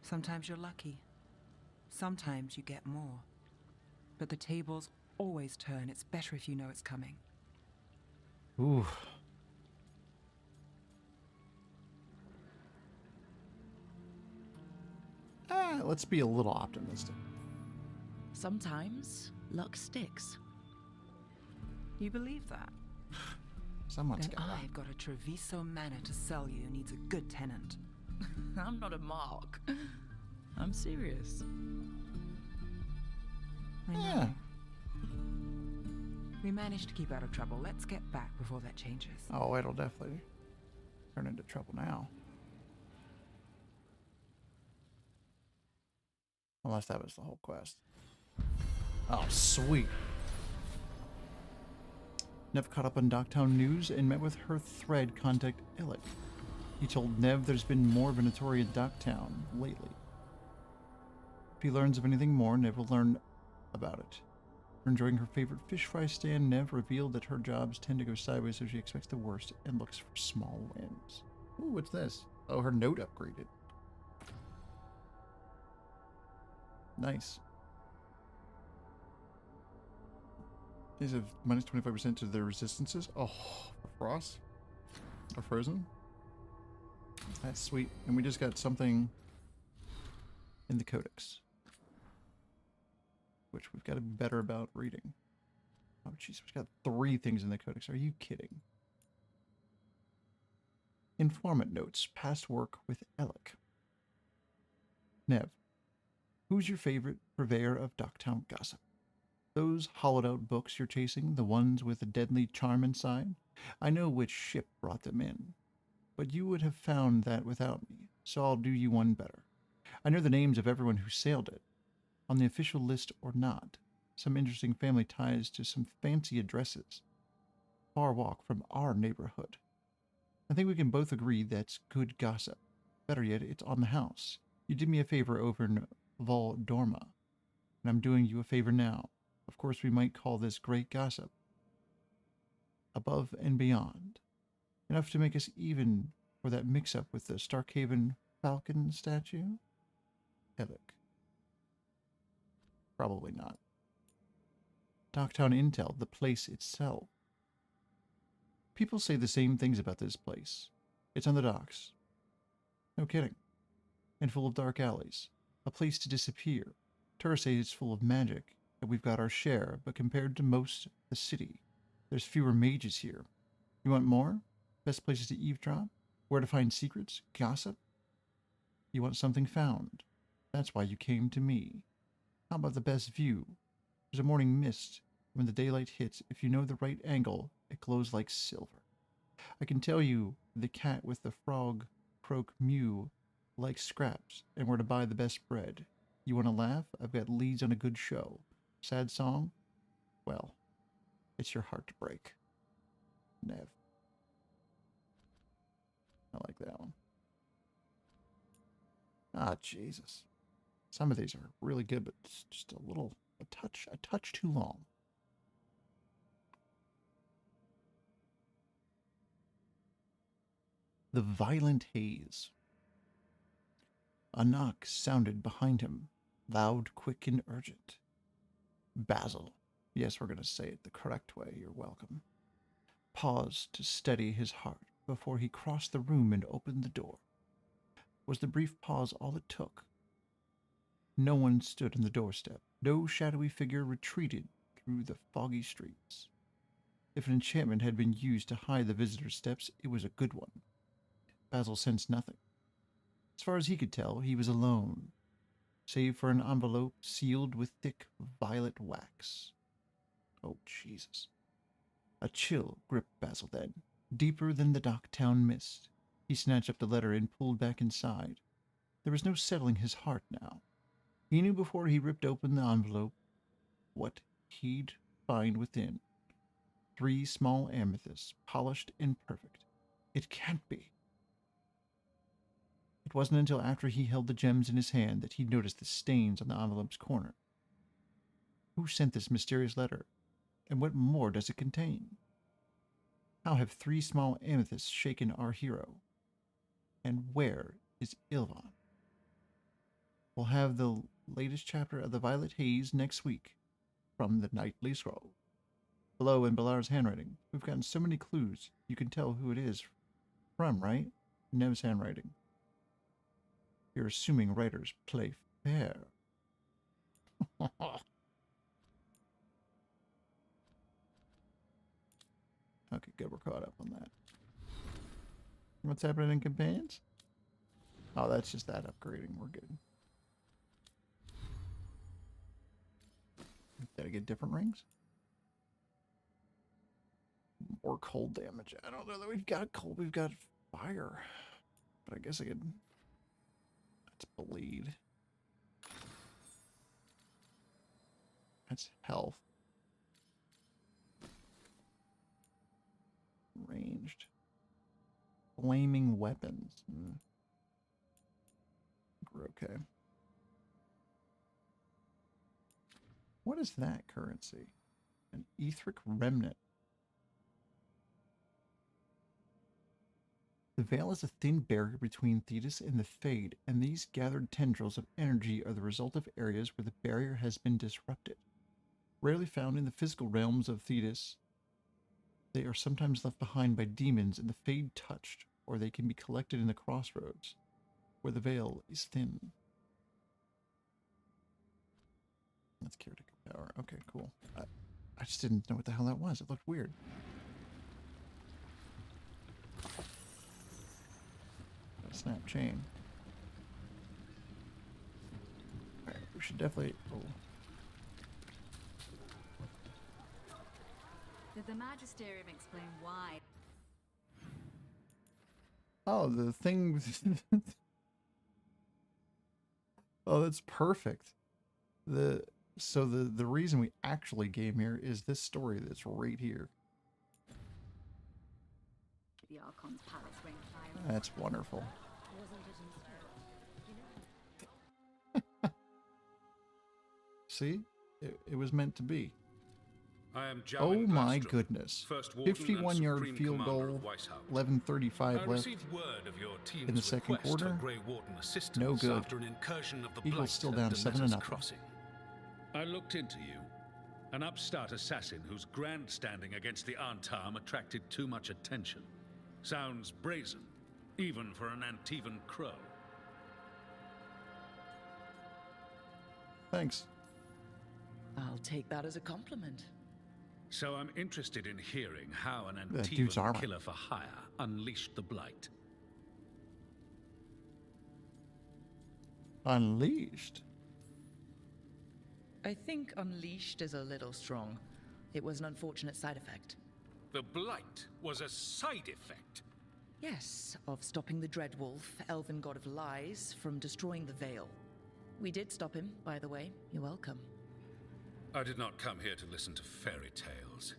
Sometimes you're lucky. Sometimes you get more. But the tables always turn. It's better if you know it's coming. Ooh. Let's be a little optimistic. Sometimes luck sticks. You believe that? Someone's Then got I've got a Treviso manor to sell you who needs a good tenant. I'm not a mark. I'm serious. I know. Yeah. We managed to keep out of trouble. Let's get back before that changes. Oh, it'll definitely turn into trouble now. Unless that was the whole quest. Oh, sweet. Nev caught up on Docktown news and met with her thread contact Illic. He told Nev there's been more of a Notori in Docktown lately. If he learns of anything more, Nev will learn about it. After enjoying her favorite fish fry stand, Nev revealed that her jobs tend to go sideways, so she expects the worst and looks for small wins. Ooh, what's this? Oh, her note upgraded. Nice. These have minus 25% to their resistances. Oh, for frost? Or frozen? That's sweet. And we just got something in the codex, which we've got to be better about reading. Oh, jeez, we've got 3 things in the codex. Are you kidding? Informant notes. Past work with Alec. Nev. Who's your favorite purveyor of Docktown gossip? Those hollowed-out books you're chasing, the ones with a deadly charm inside? I know which ship brought them in, but you would have found that without me, so I'll do you one better. I know the names of everyone who sailed it, on the official list or not. Some interesting family ties to some fancy addresses. Far walk from our neighborhood. I think we can both agree that's good gossip. Better yet, it's on the house. You did me a favor over in Vol Dorma, and I'm doing you a favor now. Of course, we might call this great gossip. Above and beyond. Enough to make us even for that mix-up with the Starkhaven Falcon statue? Epic. Probably not. Docktown Intel, the place itself. People say the same things about this place. It's on the docks. No kidding. And full of dark alleys. A place to disappear. Tourists say it's full of magic, and we've got our share, but compared to most of the city, there's fewer mages here. You want more? Best places to eavesdrop? Where to find secrets? Gossip? You want something found. That's why you came to me. How about the best view? There's a morning mist. When the daylight hits, if you know the right angle, it glows like silver. I can tell you the cat with the frog croak mew like scraps, and where to buy the best bread. You want to laugh? I've got leads on a good show. Sad song? Well, it's your heart to break. Nev. I like that one. Ah, Jesus. Some of these are really good, but it's just a touch too long. The Violent Haze. A knock sounded behind him, loud, quick, and urgent. Basil. Yes, we're going to say it the correct way. You're welcome. Paused to steady his heart before he crossed the room and opened the door. Was the brief pause all it took? No one stood on the doorstep. No shadowy figure retreated through the foggy streets. If an enchantment had been used to hide the visitor's steps, it was a good one. Basil sensed nothing. As far as he could tell, he was alone. save for an envelope sealed with thick violet wax. Oh, Jesus. A chill gripped Basil then, deeper than the Docktown mist. He snatched up the letter and pulled back inside. There was no settling his heart now. He knew before he ripped open the envelope what he'd find within. 3 small amethysts, polished and perfect. It can't be. It wasn't until after he held the gems in his hand that he noticed the stains on the envelope's corner. Who sent this mysterious letter? And what more does it contain? How have 3 small amethysts shaken our hero? And where is Ilvan? We'll have the latest chapter of The Violet Haze next week from the Nightly Scroll. Below in Balar's handwriting, we've gotten so many clues you can tell who it is from, right? Nev's handwriting. You're assuming writers play fair. Okay, good. We're caught up on that. What's happening in Companions? Oh, that's just that upgrading. We're good. Gotta get different rings. More cold damage. I don't know that we've got cold. We've got fire. But I guess I could... That's bleed. That's health. Ranged. Flaming weapons. We're okay. What is that currency? An etheric remnant. The veil is a thin barrier between Thetis and the Fade, and these gathered tendrils of energy are the result of areas where the barrier has been disrupted. Rarely found in the physical realms of Thetis, they are sometimes left behind by demons in the Fade touched, or they can be collected in the crossroads, where the veil is thin. That's caretaker power. Okay, cool. I just didn't know what the hell that was. It looked weird. Snap chain. Alright, we should definitely... Oh. Did the Magisterium explain why? Oh, the thing... Oh, that's perfect. So the reason we actually came here is this story that's right here. The Archon's palace ring fire. That's wonderful. See? It was meant to be. I am Oh Jowan my Gladstrom, goodness. First Warden and 51-yard Supreme field Commander goal, of Weishaupt. 11:35 I left. received word of your team's in the second request quarter. for Grey Warden assistance No good. after an incursion of the Eagles Blight still at down Demeter's 7-0. Crossing. I looked into you. An upstart assassin whose grandstanding against the Antam attracted too much attention. Sounds brazen, even for an Antivan crow. Thanks. I'll take that as a compliment. So I'm interested in hearing how an That dude's Antivan armor. killer for hire unleashed the Blight. Unleashed? I think unleashed is a little strong. It was an unfortunate side effect. The Blight was a side effect. Yes, of stopping the Dreadwolf, elven god of lies, from destroying the Veil. We did stop him, by the way. You're welcome. I did not come here to listen to fairy tales.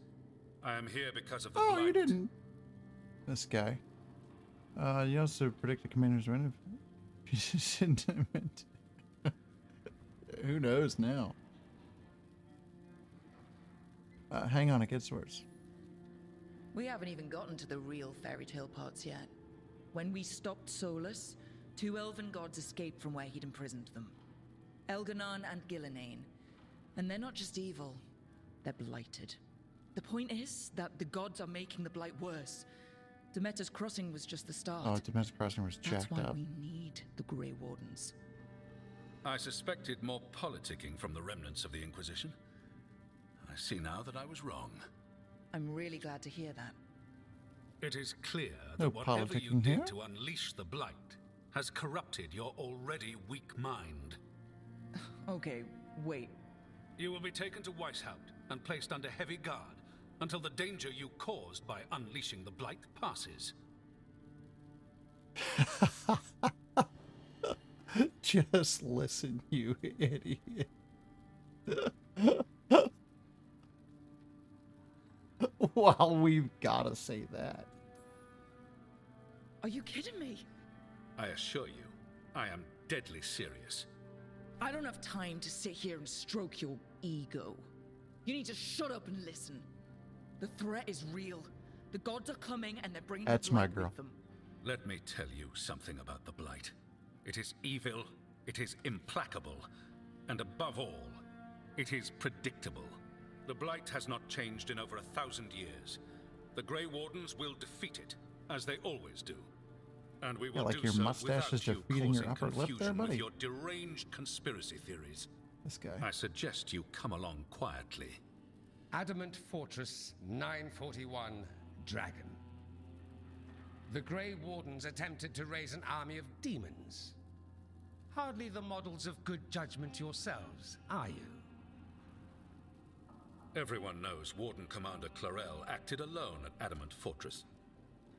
I am here because of the Oh, Blight. you didn't. This guy. You also predicted Commander's win. Who knows now? Hang on, it gets worse. We haven't even gotten to the real fairy tale parts yet. When we stopped Solus, 2 elven gods escaped from where he'd imprisoned them. Elganon and Gillenane. And they're not just evil, they're blighted. The point is that the gods are making the Blight worse. Demeter's Crossing was just the start. Oh, Demeter's Crossing was That's jacked why up. we need the Grey Wardens. I suspected more politicking from the remnants of the Inquisition. I see now that I was wrong. I'm really glad to hear that. It is clear No that whatever you politicking did here. to unleash the Blight has corrupted your already weak mind. Okay, wait. You will be taken to Weishaupt and placed under heavy guard until the danger you caused by unleashing the Blight passes. Just listen, you idiot. Wow, we've gotta say that. Are you kidding me? I assure you, I am deadly serious. I don't have time to sit here and stroke your ego. You need to shut up and listen. The threat is real. The gods are coming and they're bringing That's the my Blight girl. with them. Let me tell you something about the Blight. It is evil, it is implacable, and above all, it is predictable. The Blight has not changed in over 1,000 years. The Grey Wardens will defeat it, as they always do. And we will like do your so mustache is without you defeating your causing upper lip there, confusion with buddy. your deranged conspiracy theories. This guy. I suggest you come along quietly. Adamant Fortress 941 Dragon. The Grey Wardens attempted to raise an army of demons. Hardly the models of good judgment yourselves, are you? Everyone knows Warden Commander Clarel acted alone at Adamant Fortress.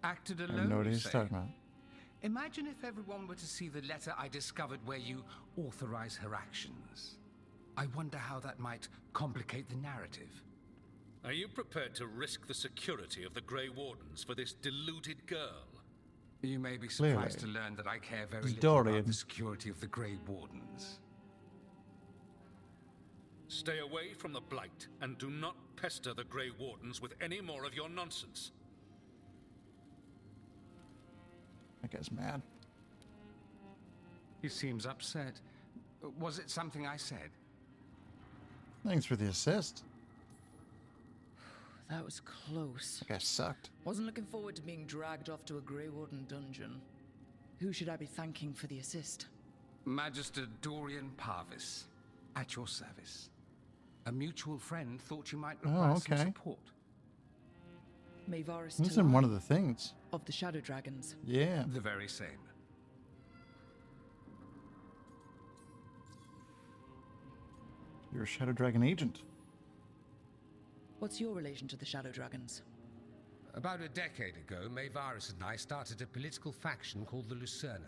Acted I alone, have no idea you what he's say? talking about. Imagine if everyone were to see the letter I discovered where you authorize her actions. I wonder how that might complicate the narrative. Are you prepared to risk the security of the Grey Wardens for this deluded girl? You may be Clearly. surprised to learn that I care very It's little Dorian. about the security of the Grey Wardens. Stay away from the Blight and do not pester the Grey Wardens with any more of your nonsense. That guy's mad. He seems upset. Was it something I said? Thanks for the assist. That was close. That guy sucked. Wasn't looking forward to being dragged off to a Grey Warden dungeon. Who should I be thanking for the assist? Magister Dorian Parvis, at your service. A mutual friend thought you might require some okay. support. Mayvaris This is one of the things. of the Shadow Dragons. Yeah. The very same. You're a Shadow Dragon agent. What's your relation to the Shadow Dragons? About a decade ago, Mayvaris and I started a political faction called the Lucerni.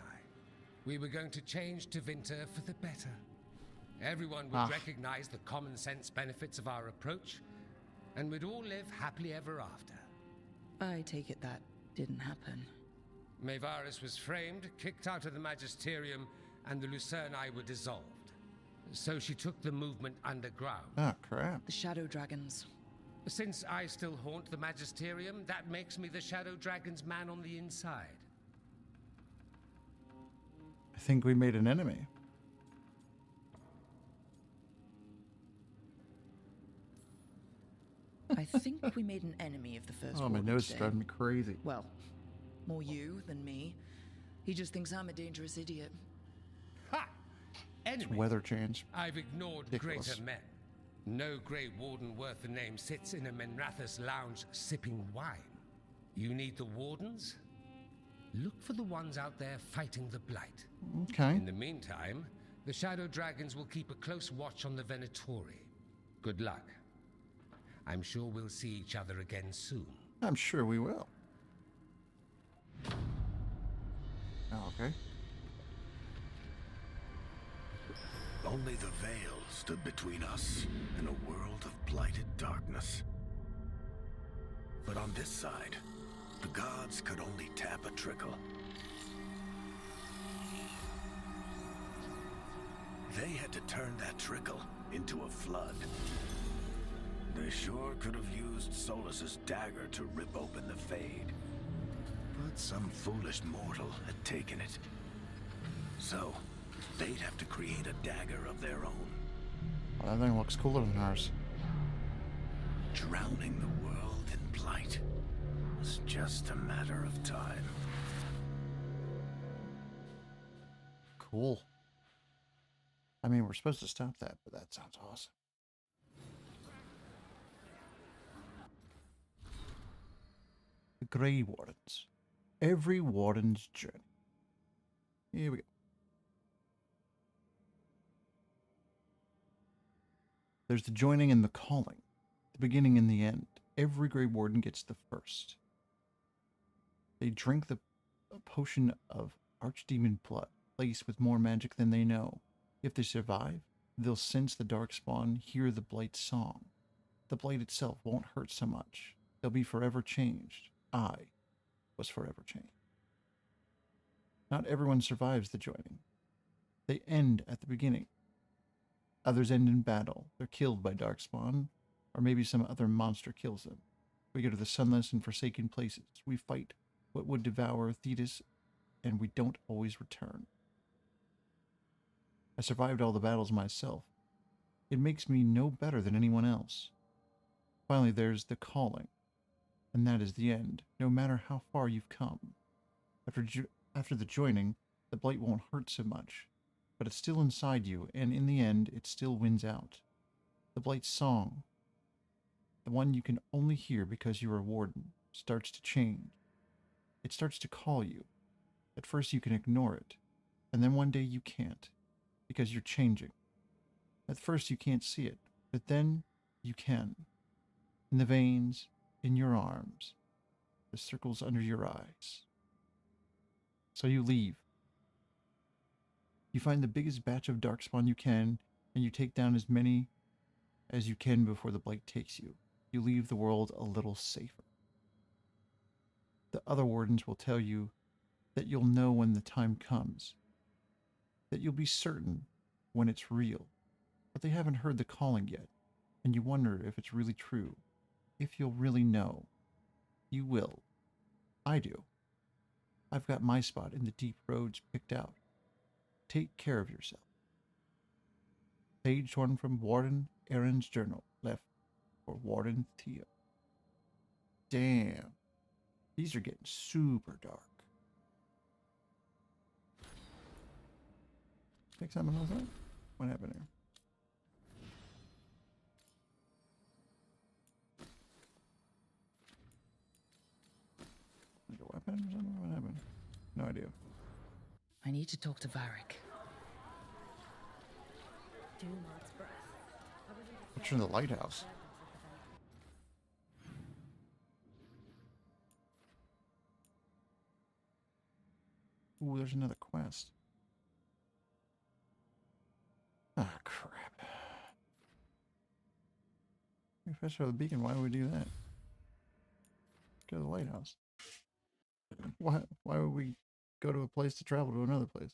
We were going to change Tevinter for the better. Everyone would recognize the common sense benefits of our approach, and we'd all live happily ever after. I take it that didn't happen. Mayvaris was framed, kicked out of the Magisterium, and the Lucerni were dissolved. So she took the movement underground. Oh, crap. The Shadow Dragons. Since I still haunt the Magisterium, that makes me the Shadow Dragon's man on the inside. I think we made an enemy. I think we made an enemy of the first Oh, my Warden nose is today. driving me crazy. Well, more you than me. He just thinks I'm a dangerous idiot. Ha! It's Enemy? weather change. I've ignored Ridiculous. greater men. No Grey Warden worth the name sits in a Menrathus lounge sipping wine. You need the Wardens? Look for the ones out there fighting the Blight. Okay. In the meantime, the Shadow Dragons will keep a close watch on the Venatori. Good luck. I'm sure we'll see each other again soon. I'm sure we will. Oh, okay. Only the veil stood between us and a world of blighted darkness. But on this side, the gods could only tap a trickle. They had to turn that trickle into a flood. They sure could have used Solus's dagger to rip open the Fade. But some foolish mortal had taken it. So, they'd have to create a dagger of their own. Well, that thing looks cooler than ours. Drowning the world in blight was just a matter of time. Cool. I mean, we're supposed to stop that, but that sounds awesome. The Grey Wardens. Every Warden's journey. Here we go. There's the joining and the calling, the beginning and the end. Every Grey Warden gets the first. They drink the potion of Archdemon blood, laced with more magic than they know. If they survive, they'll sense the Darkspawn, hear the Blight's song. The Blight itself won't hurt so much. They'll be forever changed. I was forever changed. Not everyone survives the joining. They end at the beginning. Others end in battle. They're killed by Darkspawn, or maybe some other monster kills them. We go to the sunless and forsaken places. We fight what would devour TENTHisle, and we don't always return. I survived all the battles myself. It makes me no better than anyone else. Finally, there's the calling, and that is the end, no matter how far you've come. After the joining, the Blight won't hurt so much, but it's still inside you, and in the end, it still wins out. The Blight's song, the one you can only hear because you're a warden, starts to change. It starts to call you. At first you can ignore it, and then one day you can't, because you're changing. At first you can't see it, but then you can. In the veins, in your arms, the circles under your eyes. So you leave. You find the biggest batch of Darkspawn you can, and you take down as many as you can before the Blight takes you. You leave the world a little safer. The other wardens will tell you that you'll know when the time comes, that you'll be certain when it's real, but they haven't heard the calling yet, and you wonder if it's really true, if you'll really know. You will. I do. I've got my spot in the deep roads picked out. Take care of yourself. Page torn from Warden Aaron's journal, left for Warden Theo. Damn. These are getting super dark. Pick something else up? What happened here? Like a weapon or something? What happened? No idea. I need to talk to Varric. What's in the lighthouse? Ooh, there's another quest. Ah, crap. We fetch out the beacon. Why would we do that? Go to the lighthouse. Why would we go to a place to travel to another place?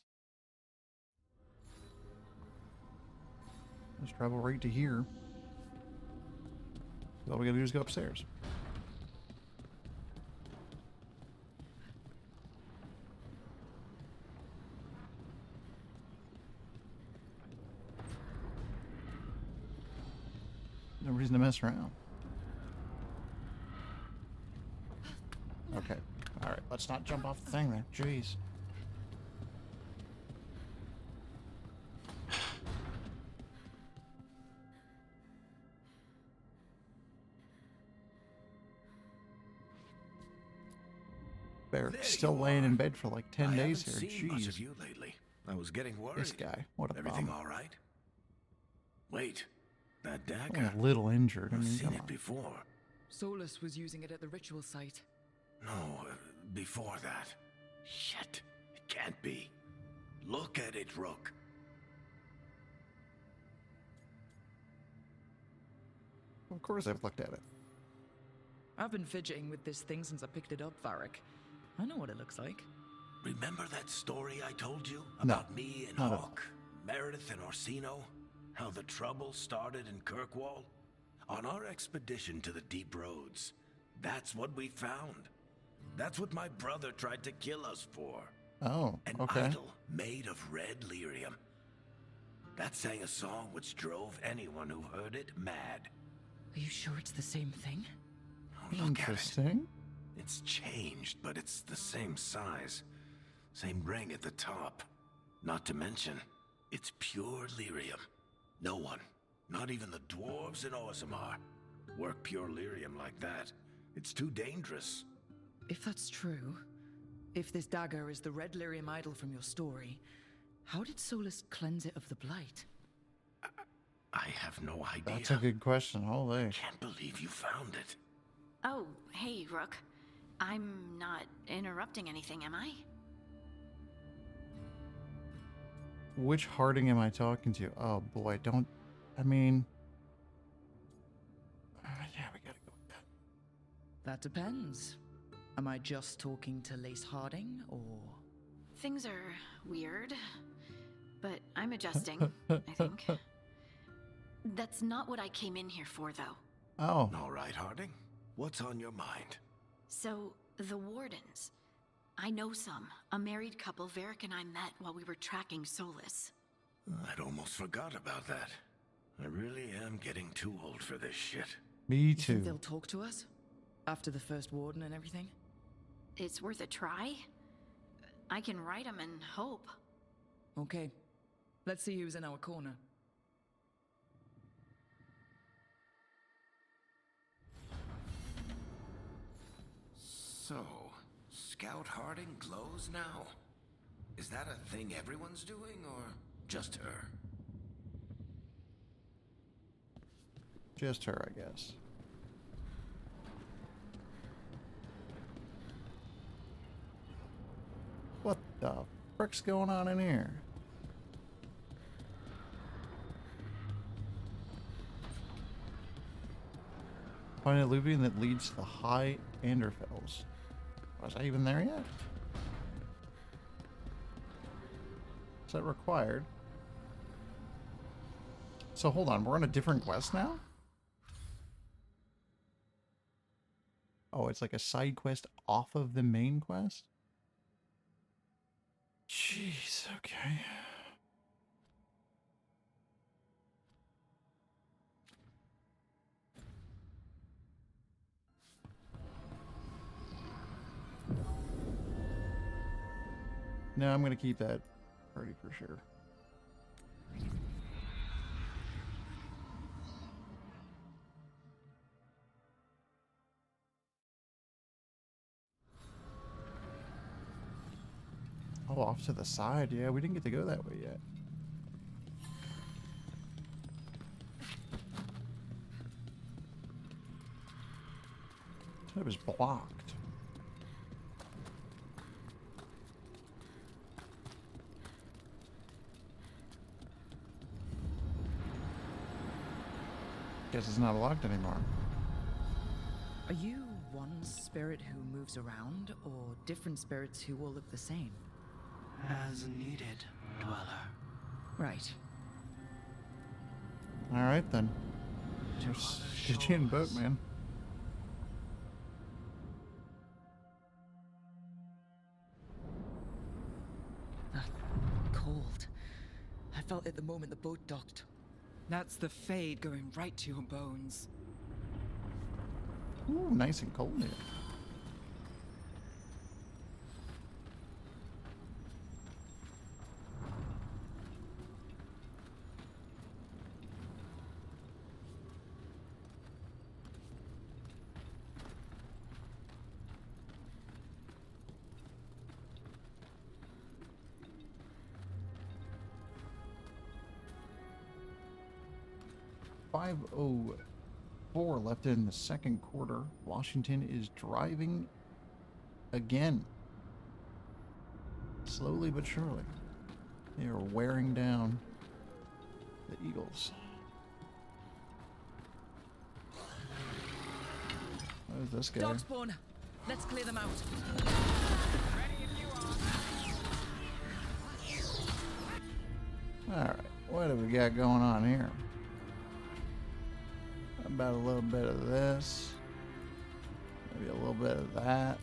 Let's travel right to here. All we gotta do is go upstairs. No reason to mess around. Okay. Alright, let's not jump off the thing there. Jeez. Barrett's still laying in bed for like 10 days here. Seen much of Jeez. you lately. I was getting worried. This guy. What a Everything bum. all right? Wait, that Only dagger. a little injured. I I've mean, seen come it on. before. Solus was using it at the ritual site. No, before that. Shit, it can't be. Look at it, Rook. Of course I've looked at it. I've been fidgeting with this thing since I picked it up, Varric. I know what it looks like. Remember that story I told you No, about me and not at Hawk, Meredith and Orsino? How the trouble started in Kirkwall? On our expedition to the deep roads, that's what we found. That's what my brother tried to kill us for. Oh, An okay. idol made of red lyrium. That sang a song which drove anyone who heard it mad. Are you sure it's the same thing? Oh, look at it. Interesting. It's changed, but it's the same size. Same ring at the top. Not to mention, it's pure lyrium. No one, not even the dwarves in Orzammar, work pure lyrium like that. It's too dangerous. If that's true, if this dagger is the red lyrium idol from your story, how did Solus cleanse it of the blight? I have no idea. That's a good question. Holy. Can't believe you found it. Oh, hey, Rook. I'm not interrupting anything, am I? Which Harding am I talking to? Oh boy, don't. I mean. Yeah, we gotta go with that. That depends. Am I just talking to Lace Harding, or...? Things are weird, but I'm adjusting, I think. That's not what I came in here for, though. Oh. All right, Harding. What's on your mind? So, the Wardens. I know some. A married couple Varric and I met while we were tracking Solus. I'd almost forgot about that. I really am getting too old for this shit. Me You too. think they'll talk to us? After the first Warden and everything? It's worth a try. I can write them and hope. Okay. Let's see who's in our corner. So, Scout Harding glows now? Is that a thing everyone's doing, or just her? Just her, I guess. What the frick's going on in here? Find a looping that leads to the High Anderfells. Was I even there yet? Is that required? So hold on, we're on a different quest now? Oh, it's like a side quest off of the main quest? Jeez, okay. No, I'm gonna keep that party for sure. Oh, off to the side. Yeah, we didn't get to go that way yet. It was blocked. Guess it's not locked anymore. Are you one spirit who moves around, or different spirits who all look the same? As needed, Dweller. Right. Alright then. Just get you in the boat, man. Cold. I felt it the moment the boat docked. That's the Fade going right to your bones. Ooh, nice and cold here. .504 left in the second quarter. Washington is driving again. Slowly but surely. They are wearing down the Eagles. Where's this guy? Dog spawn. Let's clear them out. Alright, what have we got going on here? About a little bit of this. Maybe a little bit of that.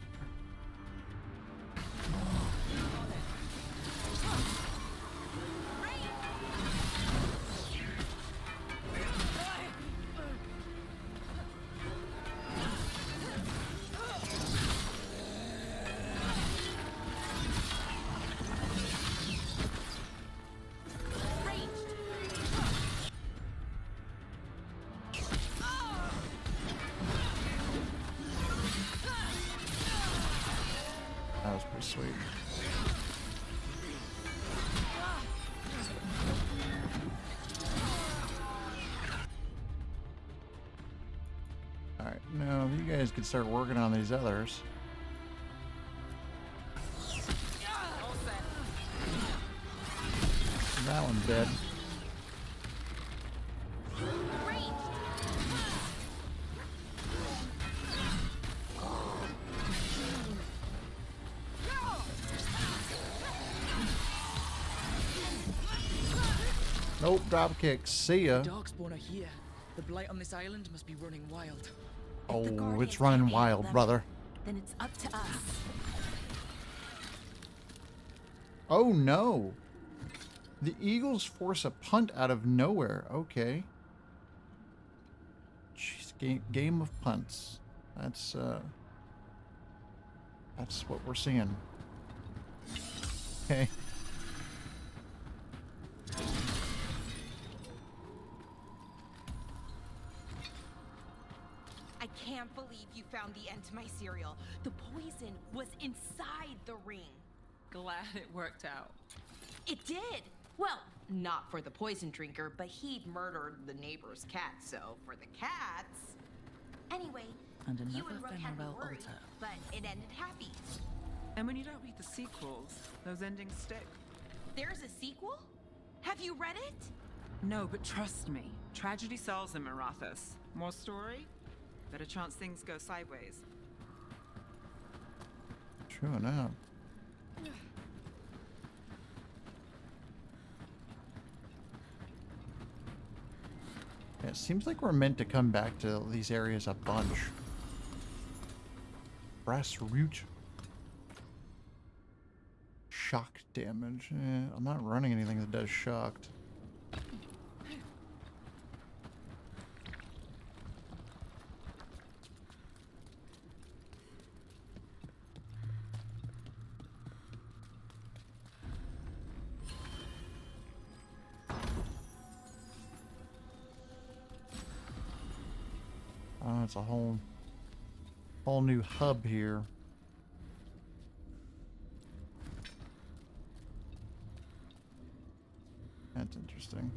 That was pretty sweet. guys can start working on these others. That one's dead. Nope, drop kick. See ya. The darkspawn are here. The blight on this island must be running wild. Oh, it's running wild, brother. Then it's up to us. Oh no. The Eagles force a punt out of nowhere. Okay. Jeez, game of punts. That's what we're seeing. Okay. I can't believe you found the end to my cereal. The poison was inside the ring. Glad it worked out. It did. Well, not for the poison drinker, but he'd murdered the neighbor's cat, so for the cats. Anyway, And you another and Rook had me Fenerel worried, altar. but it ended happy. And when you don't read the sequels, those endings stick. There's a sequel? Have you read it? No, but trust me. Tragedy sells in Marathas. More story? Better chance things go sideways. True enough. Yeah, it seems like we're meant to come back to these areas a bunch. Brass root. Shock damage. I'm not running anything that does shocked. Oh, it's a whole new hub here. That's interesting.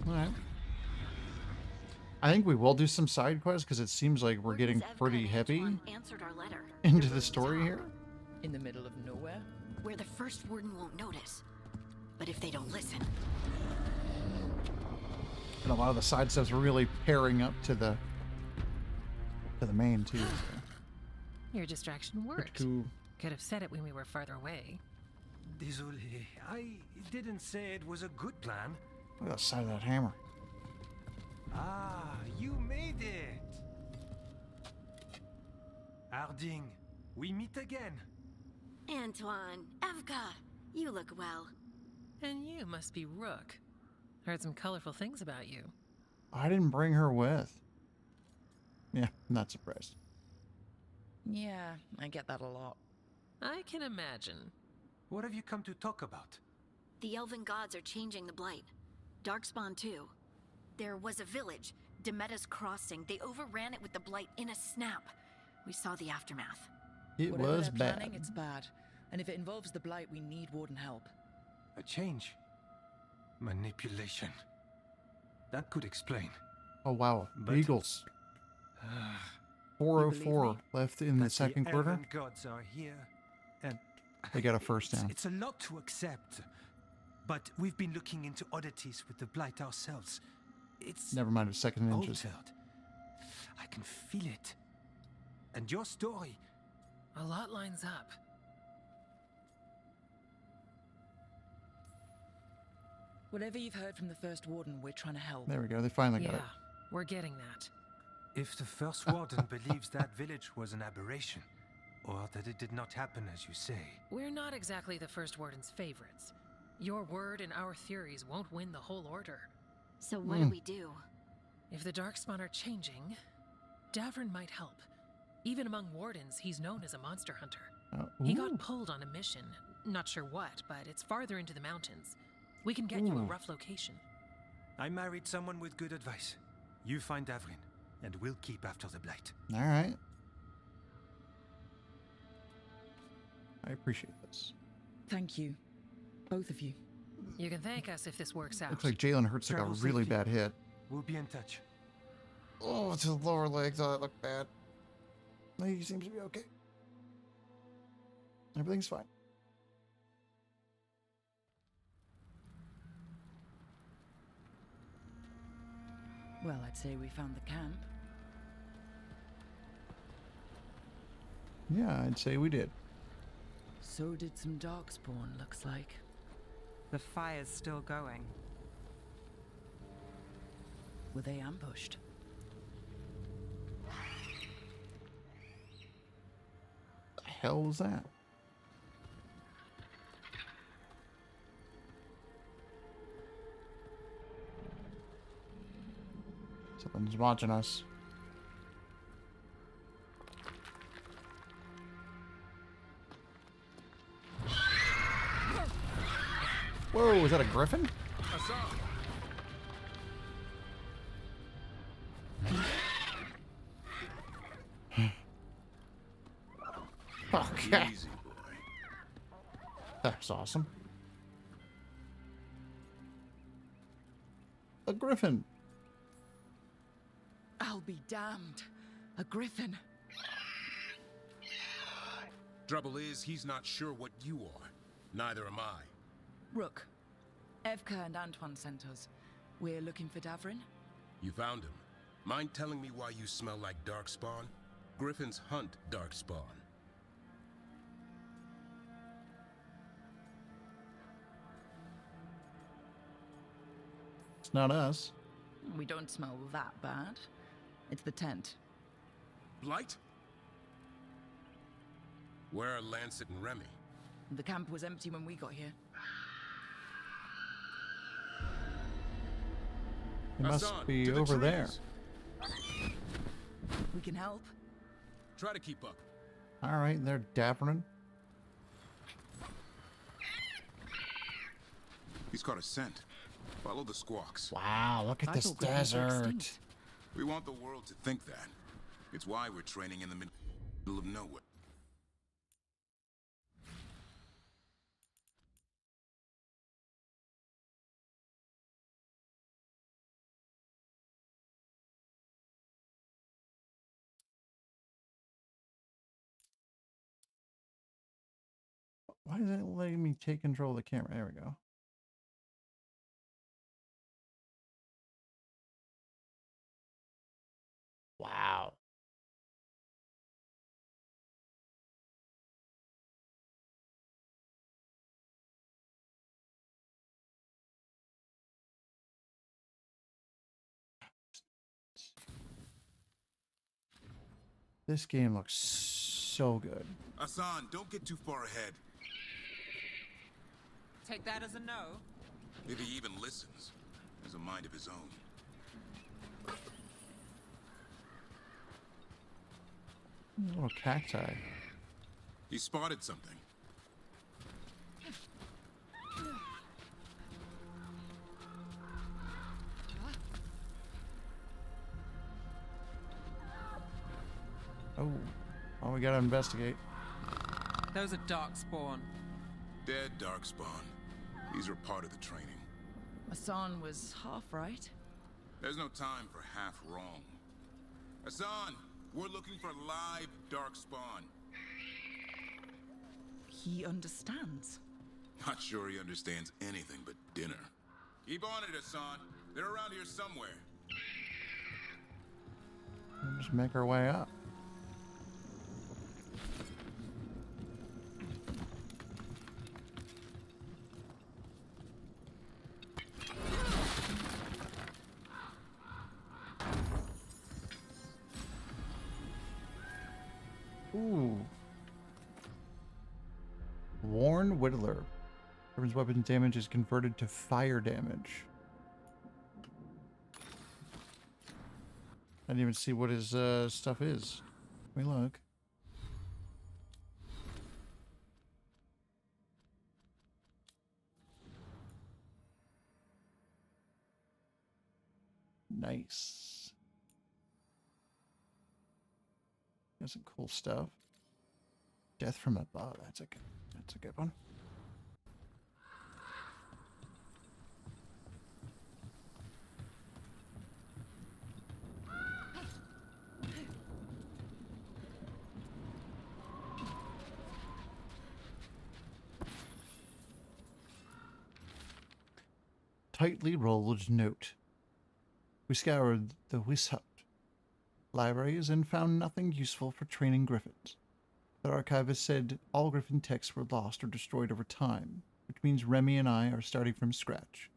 All right. I think we will do some side quests because it seems like we're getting pretty heavy Answered our letter. into the story here. In the middle of nowhere? Where the first warden won't notice. But if they don't listen. And a lot of the side stuff's really pairing up to the main too. So. Your distraction worked. Cool. Could have said it when we were farther away. Désolé, I didn't say it was a good plan. Look at the side of that hammer. Ah, you made it! Harding, we meet again. Antoine, Evka, you look well. And you must be Rook. Heard some colorful things about you. I didn't bring her with. Yeah, not surprised. Yeah, I get that a lot. I can imagine. What have you come to talk about? The elven gods are changing the blight. Darkspawn too. There was a village, Demetta's Crossing. They overran it with the blight in a snap. We saw the aftermath. It Whatever was they're bad. planning, it's bad. And if it involves the blight, we need warden help. A change. Manipulation. That could explain. Oh wow, But- Eagles. You 404 believe me? left in the That second quarter. elven gods are here, and They got a first down. It's a lot to accept, but we've been looking into oddities with the blight ourselves. It's Never mind, a second inches. altered. I can feel it. And your story. A lot lines up. Whatever you've heard from the first warden, we're trying to help. There we go. They finally got Yeah, it. we're getting that. If the first warden believes that village was an aberration, or that it did not happen as you say, We're not exactly the First Warden's favorites. Your word and our theories won't win the whole order. So what do we do? If the Darkspawn are changing, Davrin might help. Even among wardens, he's known as a monster hunter. He got pulled on a mission. Not sure what, but it's farther into the mountains. We can get you a rough location. I married someone with good advice. You find Davrin, and we'll keep after the blight. All right. I appreciate this. Thank you. Both of you. You can thank us if this works out. Looks like Jalen Hurts took a Travel really safely. bad hit. We'll be in touch. Oh, it's his lower legs. Oh, that looked bad. He seems to be okay. Everything's fine. Well, I'd say we found the camp. Yeah, I'd say we did. So did some darkspawn, looks like. The fire's still going. Were they ambushed? The hell was that? Something's watching us. Whoa, is that a griffin? Okay. Easy, boy. That's awesome. A griffin. I'll be damned. A griffin. Trouble is, he's not sure what you are. Neither am I. Rook. Evka and Antoine sent us. We're looking for Davrin. You found him. Mind telling me why you smell like darkspawn? Griffins hunt darkspawn. It's not us. We don't smell that bad. It's the tent. Blight? Where are Lancet and Remy? The camp was empty when we got here. It must Hassan, be to the over there. trees. We can help. Try to keep up. All right, they're dappering. He's caught a scent. Follow the squawks. Wow, look at I this thought griffins were desert. extinct. We want the world to think that. It's why we're training in the middle of nowhere. Why isn't it letting me take control of the camera? There we go. Wow. This game looks so good. Hassan, don't get too far ahead. Take that as a no. If he even listens, has a mind of his own. Little cacti. He spotted something. Oh, we gotta investigate. Those are darkspawn. Dead darkspawn. These are part of the training. Hassan was half right. There's no time for half wrong. Hassan, we're looking for live darkspawn. He understands. Not sure he understands anything but dinner. Keep on it, Hassan. They're around here somewhere. We'll just make our way up. Ooh. Worn Whittler. Weapons weapon damage is converted to fire damage. I didn't even see what his stuff is. Let me look. Nice. Got some cool stuff. Death from above. That's a good one. Tightly rolled note. We scoured the Wishut libraries and found nothing useful for training griffins. The archivist said all griffin texts were lost or destroyed over time, which means Remy and I are starting from scratch.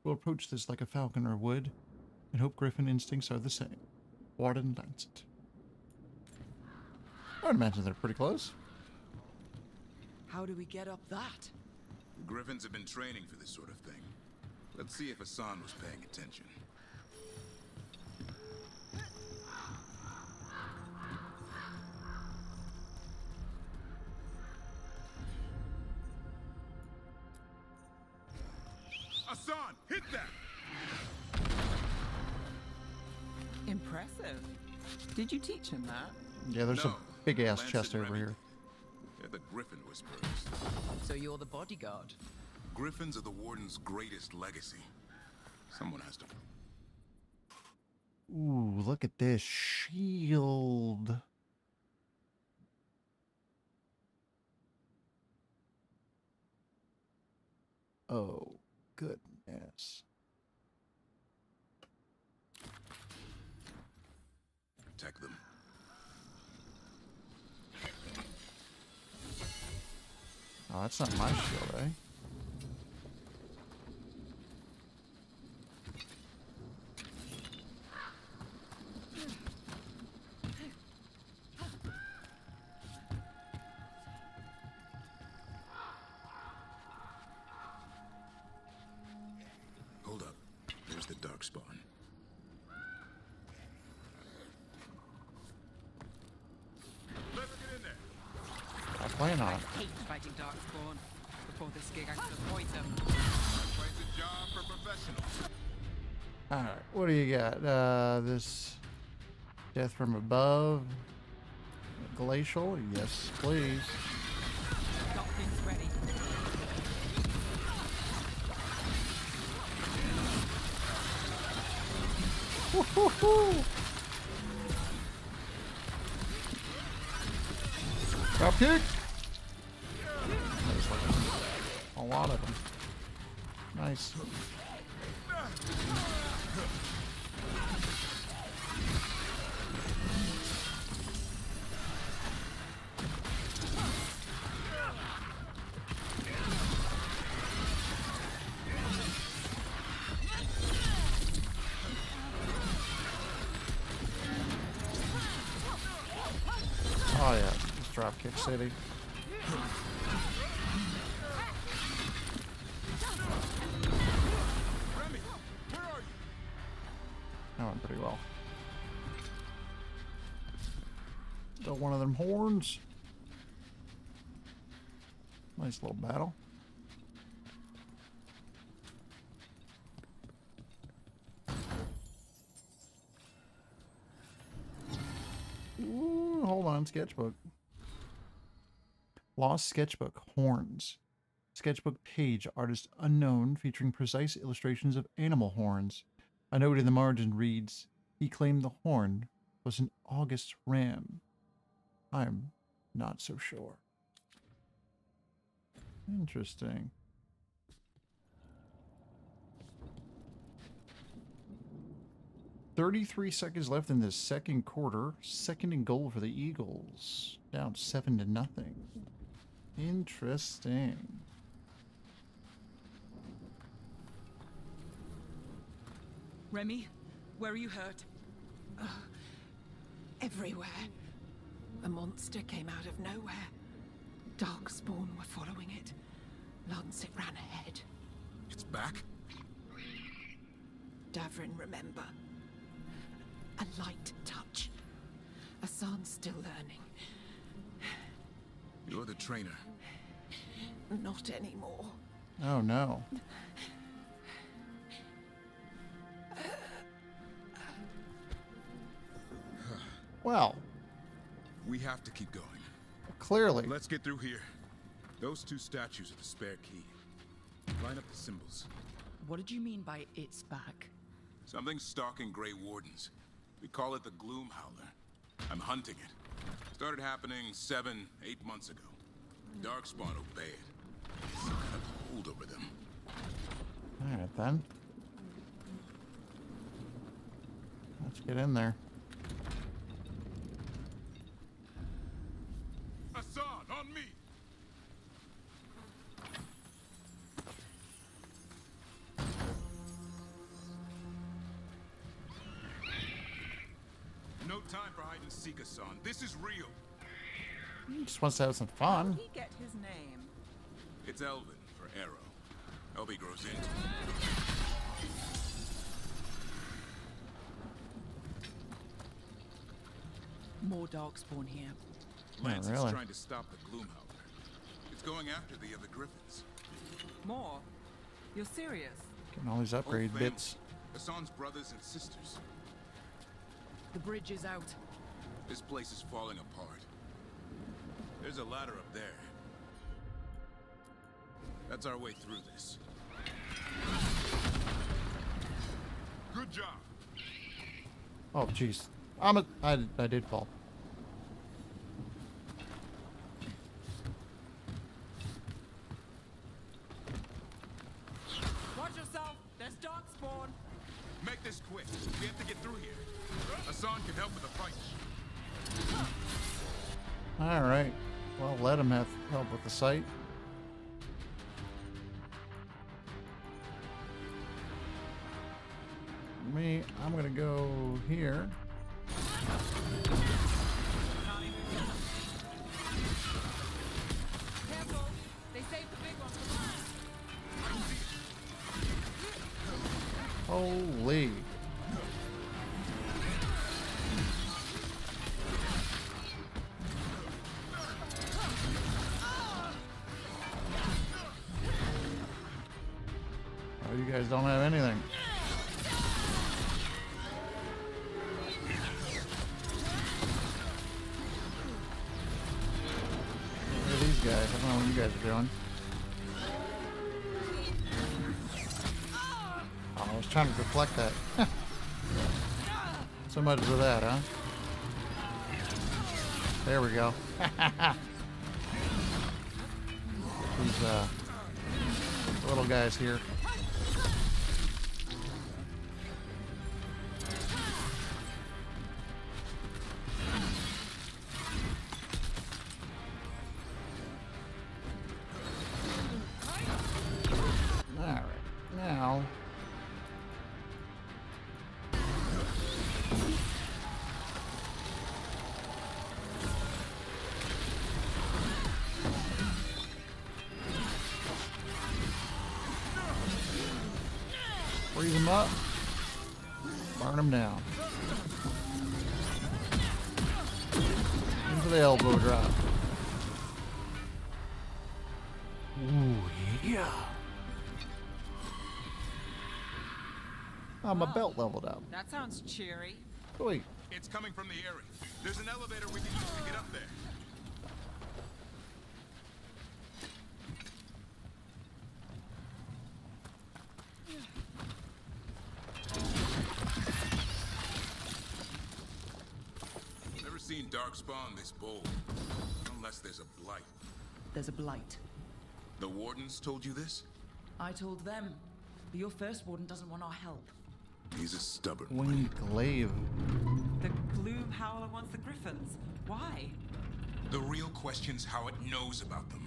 We'll approach this like a falconer would, and hope griffin instincts are the same. Warden Lancet. I would imagine they're pretty close. How do we get up that? Griffins have been training for this sort of thing. Let's see if Hassan was paying attention. Hassan, hit that! Impressive. Did you teach him that? Yeah, there's a big ass chest over here. They're the Griffin Whisperers. So you're the bodyguard. Griffins are the Warden's greatest legacy. Someone has to. Ooh, look at this shield. Oh, goodness. Protect them. Oh, that's not my shield, eh? Hold up. There's the Darkspawn. Let's get in there. I plan on it. I hate fighting Darkspawn. Before this gig, I could avoid them. Quite a job for professionals. Alright, what do you got? This death from above. Glacial? Yes, please. Got things ready. Woo-hoo-hoo. Drop kick! There's like a lot of them. Nice. Oh yeah, it's Dropkick City. Remy, where are you? That went pretty well. Still one of them horns. Nice little battle. Ooh, hold on, sketchbook. Lost sketchbook, horns. Sketchbook page, artist unknown, featuring precise illustrations of animal horns. A note in the margin reads, he claimed the horn was an August ram. I'm not so sure. Interesting. "33 seconds left in the second quarter. Second and goal for the Eagles. Down 7-0. Interesting. Remy, where are you hurt? Everywhere. A monster came out of nowhere. Darkspawn were following it. Lancet ran ahead. It's back? Davrin, remember. A light touch. Hassan's still learning. You're the trainer. Not anymore. Oh no. Well. We have to keep going. Clearly. Let's get through here. Those two statues are the spare key. Line up the symbols. What did you mean by it's back? Something stalking Grey Wardens. We call it the Gloom Howler. I'm hunting it. Started happening 7-8 months ago. Darkspawn obey it. Some kind of hold over them. Alright then. Let's get in there. Hassan, on me! No time for hide and seek, Hassan. This is real. He just wants to have some fun. How did he get his name? It's Elvin for Arrow. Hope he grows into it. More darkspawn here. Lance really? is trying to stop the Gloomhowler. It's going after the other Griffins. More? You're serious? Getting all these upgrade Whole family. bits. Hassan's brothers and sisters. The bridge is out. This place is falling apart. There's a ladder up there. That's our way through this. Good job. Oh, jeez. I did fall. Watch yourself. There's darkspawn. Make this quick. We have to get through here. Hassan can help with the fight. Alright. Well, let him have help with the site. Me, I'm gonna go here. Careful. They saved the big one for Holy. Oh, you guys don't have anything. Look at these guys. I don't know what you guys are doing. Oh, I was trying to deflect that. So much for that, huh? There we go. These little guys here. Alright, now freeze them up, burn them down. Into the elbow drop. Ooh, yeah. Oh, my belt leveled up. That sounds cheery. Wait. It's coming from the area. There's an elevator we can use to get up there. Never seen Darkspawn this bold. Unless there's a blight. There's a blight. The Wardens told you this? I told them. But your first warden doesn't want our help. He's a stubborn Winged glaive. The Gloom Howler wants the Griffins. Why? The real question's how it knows about them.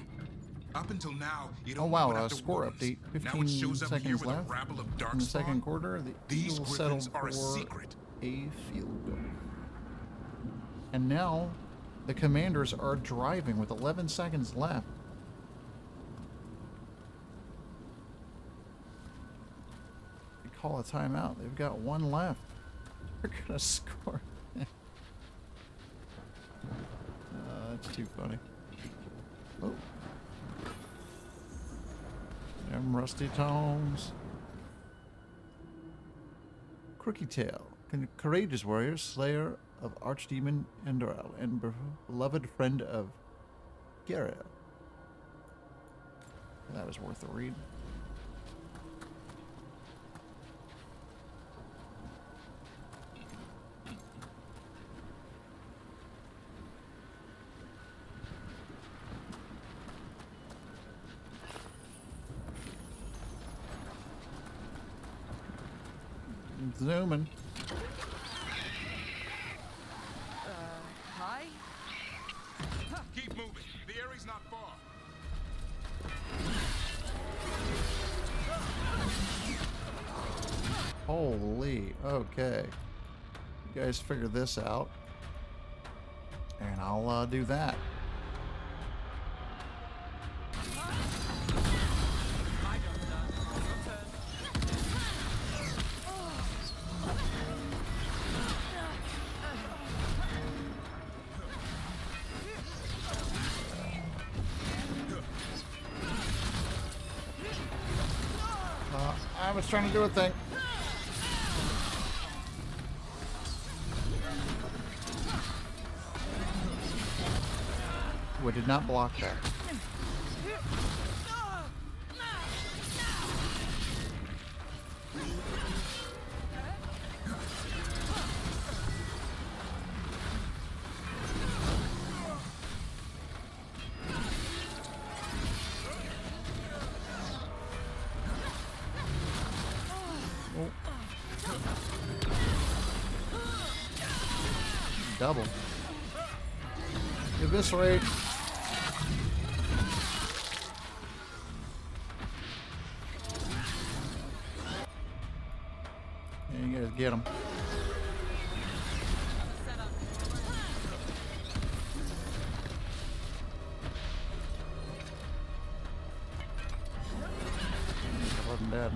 Up until now, it Oh only wow, went after score Wardens. update. Now 15 it shows up here seconds with a left. rabble of In the Darkspawn. second quarter, the These Eagles Griffins settled are a for secret. a field goal. And now, the Commanders are driving with 11 seconds left. They call a timeout. They've got one left. They're gonna score. That's too funny. Oh. Them rusty tomes. Crooked Tail, courageous warrior, slayer of Archdemon Endorel, and beloved friend of Guerrero. That was worth a read. Zooming. Hi? Keep moving. The area's not far. Holy, okay. You guys figure this out. And I'll do that. I was trying to do a thing. We did not block that. Double. Eviscerate. Yeah, you guys get him. I wasn't dead.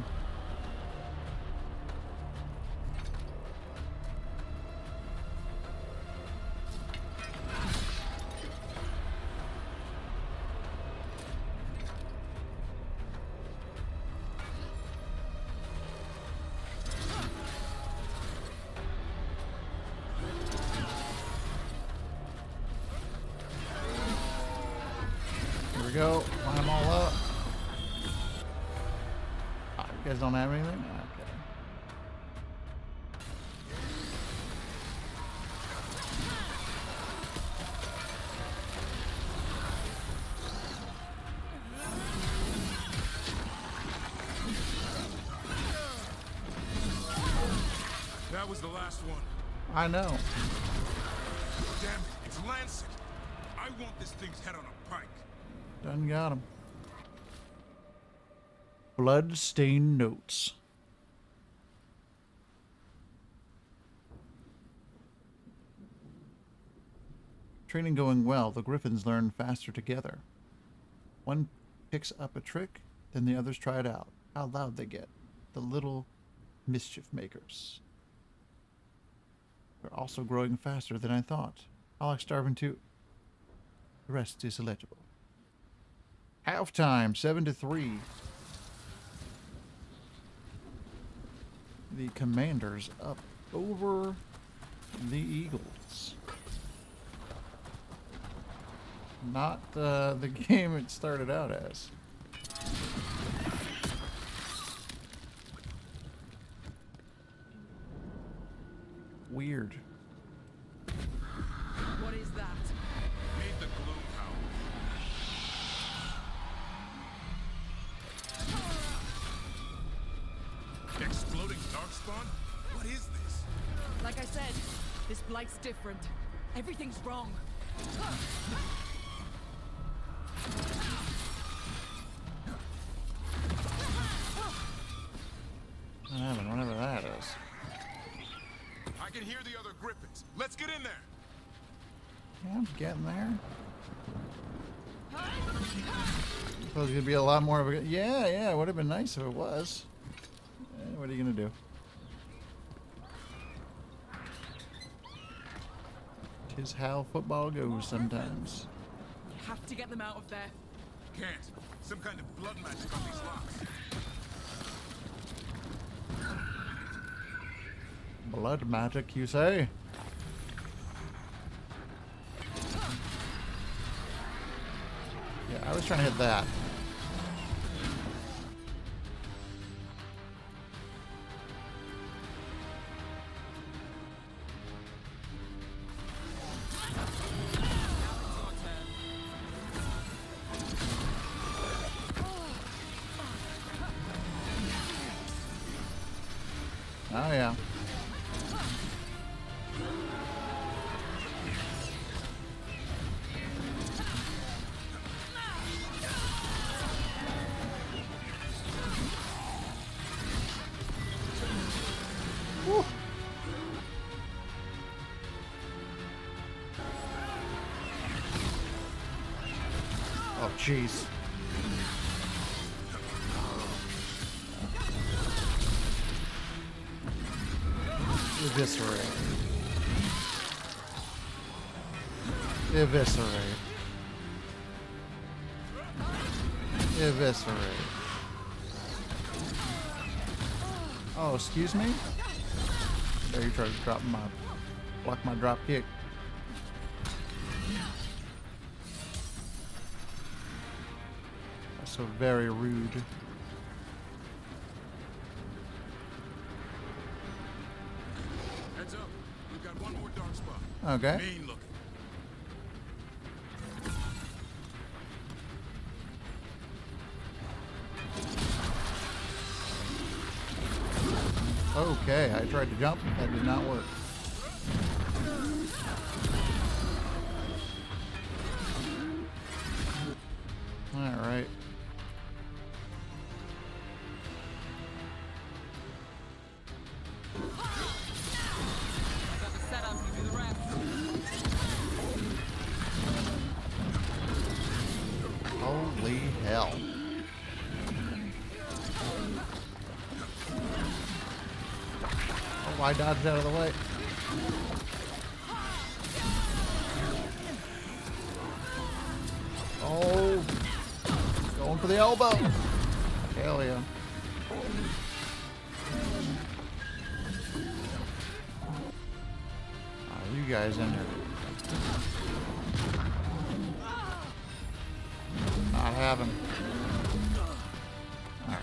Go, line them all up. Oh, you guys don't have anything? Okay. That was the last one. I know. Damn it, it's Lancet. I want this thing's head on a pike. Done got him. Blood-stained notes. Training going well, the Griffins learn faster together. One picks up a trick, then the others try it out. How loud they get. The little mischief makers. They're also growing faster than I thought. Alex starving too. The rest is illegible. Halftime, 7-3. The Commanders up over the Eagles. Not the game it started out as. Weird. What is that? Made the gloom howl. Exploding darkspawn? What is this? Like I said, this blight's different. Everything's wrong. Whatever that is. I can hear the other Griffins. Let's get in there. Yeah, I'm getting there. Suppose it could be a lot more of a... Yeah, it would have been nice if it was. What are you gonna do? Tis how football goes sometimes. You have to get them out of there. Can't. Some kind of blood magic on these locks. Blood magic, you say? I was trying to hit that. Oh, yeah. Woo. Oh, jeez. Eviscerate. Eviscerate. Eviscerate. Oh, excuse me? There you try to drop my... block my drop kick. That's so very rude. Heads up. We've got one more dark spot. Okay. Mean looking. Okay, I tried to jump. That did not work. All right. Holy hell. Oh, I dodged out of the way. Oh, going for the elbow. Hell yeah. Oh, you guys in here. Not having. All right.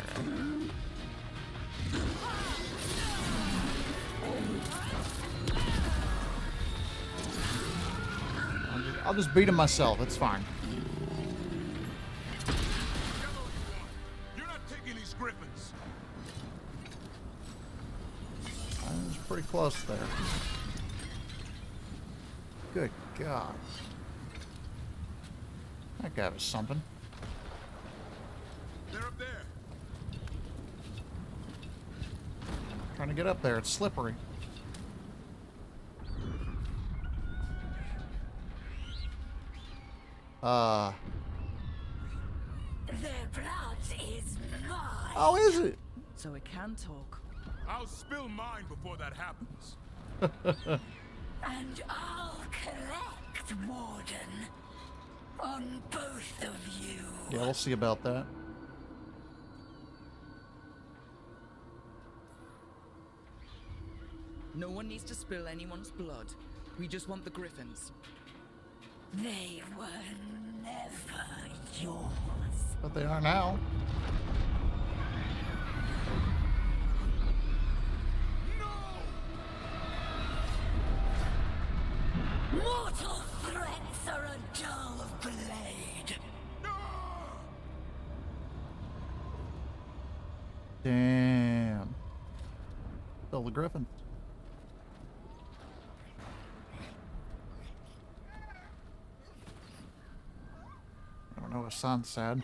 I'll just beat him myself. It's fine. You're not taking these griffins. I was pretty close there. Good God. That guy was something. They're up there. Trying to get up there. It's slippery. Their blood is mine. Oh, is it? So it can talk. I'll spill mine before that happens. And I'll collect, Warden. On both of you. Yeah, we'll see about that. No one needs to spill anyone's blood. We just want the griffins. They were never yours. But they are now. Mortal threats are a dull blade. Damn. Kill the griffin. I don't know what San said.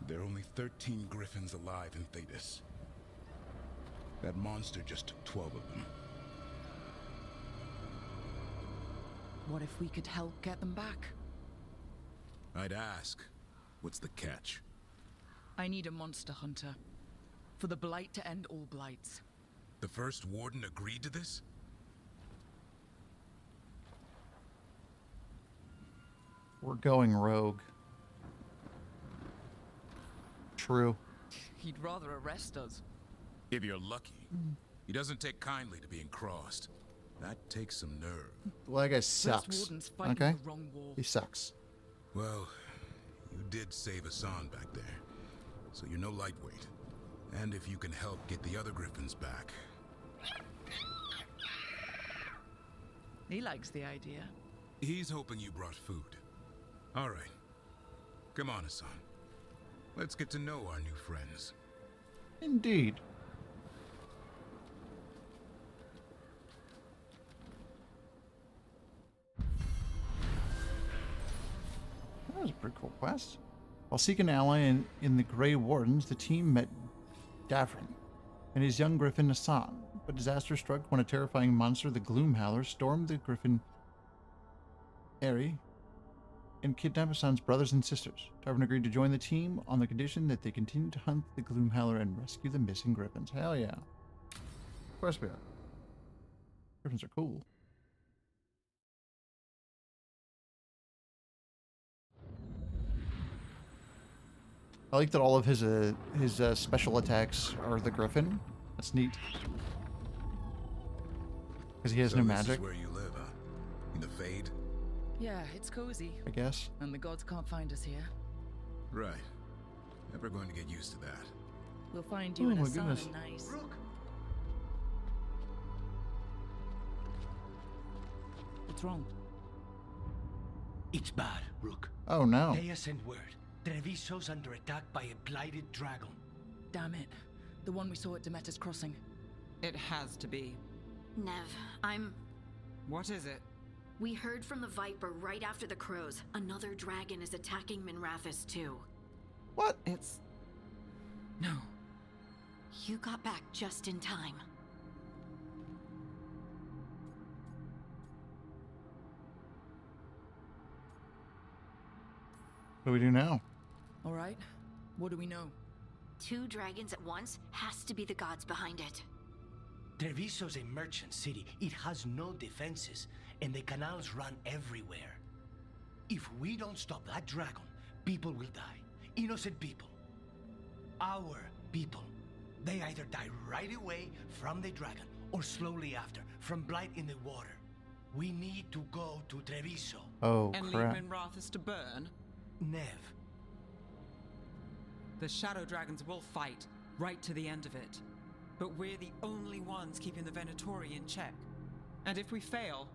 There are only 13 griffins alive in TENTHISLE. That monster just took 12 of them. What if we could help get them back? I'd ask, what's the catch? I need a monster hunter. For the Blight to end all blights. The first warden agreed to this? We're going rogue. True. He'd rather arrest us. If you're lucky. He doesn't take kindly to being crossed. That takes some nerve. Well, that guy sucks. Warden's fighting Okay? the wrong war. He sucks. Well, you did save Hassan back there, so you're no lightweight. And if you can help get the other Griffins back... He likes the idea. He's hoping you brought food. All right. Come on, Hassan. Let's get to know our new friends. Indeed. That was a pretty cool quest. While seeking an ally in the Grey Wardens, the team met Davrin and his young griffin Hassan. But disaster struck when a terrifying monster, the Gloomhowler, stormed the griffin Eyrie and kidnapped Hassan's brothers and sisters. Davrin agreed to join the team on the condition that they continue to hunt the Gloomhowler and rescue the missing griffins. Hell yeah. Of course we are. Griffins are cool. I like that all of his special attacks are the griffin. That's neat. Because he has no magic. This is where you live, huh? In the Fade? Yeah, it's cozy. I guess. And the gods can't find us here. Right. Never going to get used to that. We'll find you in a sun and nice. What's wrong? It's bad, Rook. Oh no. They sent word. Treviso's under attack by a blighted dragon. Damn it. The one we saw at Demeter's Crossing. It has to be. Nev, What is it? We heard from the Viper right after the crows. Another dragon is attacking Minrathous too. What? No. You got back just in time. What do we do now? All right. What do we know? 2 dragons at once has to be the gods behind it. Treviso's a merchant city. It has no defenses, and the canals run everywhere. If we don't stop that dragon, people will die. Innocent people. Our people. They either die right away from the dragon, or slowly after, from blight in the water. We need to go to Treviso. Oh, and crap. leave Minrathous to burn? Nev. The Shadow Dragons will fight, right to the end of it. But we're the only ones keeping the Venatori in check. And if we fail,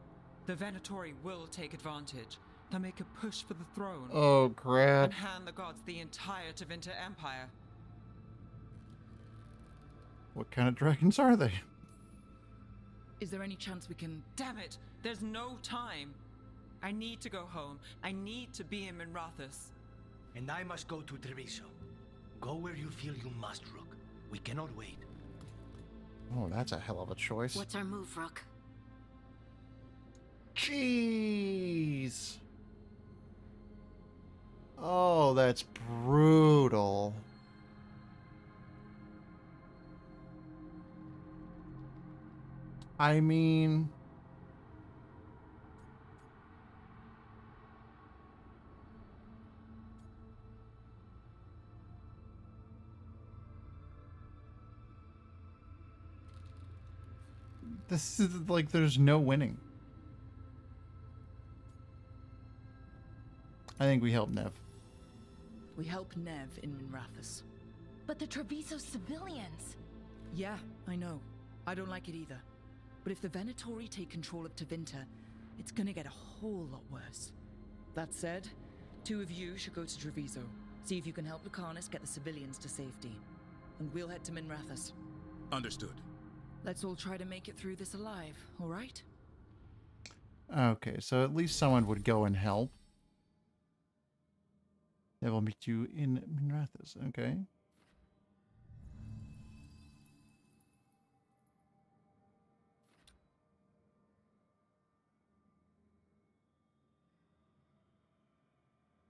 the Venatori will take advantage. They'll make a push for the throne. Oh, crap. And hand the gods the entire Tevinter Empire. What kind of dragons are they? Is there any chance we can... Damn it! There's no time! I need to go home. I need to be in Minrathous. And I must go to Treviso. Go where you feel you must, Rook. We cannot wait. Oh, that's a hell of a choice. What's our move, Rook? Jeez. Oh, that's brutal. I mean... This is like, there's no winning. I think we help Nev. We help Nev in Minrathous. But the Treviso civilians... Yeah, I know. I don't like it either. But if the Venatori take control of Tevinter, it's gonna get a whole lot worse. That said, 2 of you should go to Treviso. See if you can help Lucanus get the civilians to safety. And we'll head to Minrathous. Understood. Let's all try to make it through this alive, all right? Okay, so at least someone would go and help. They will meet you in Minrathous, okay?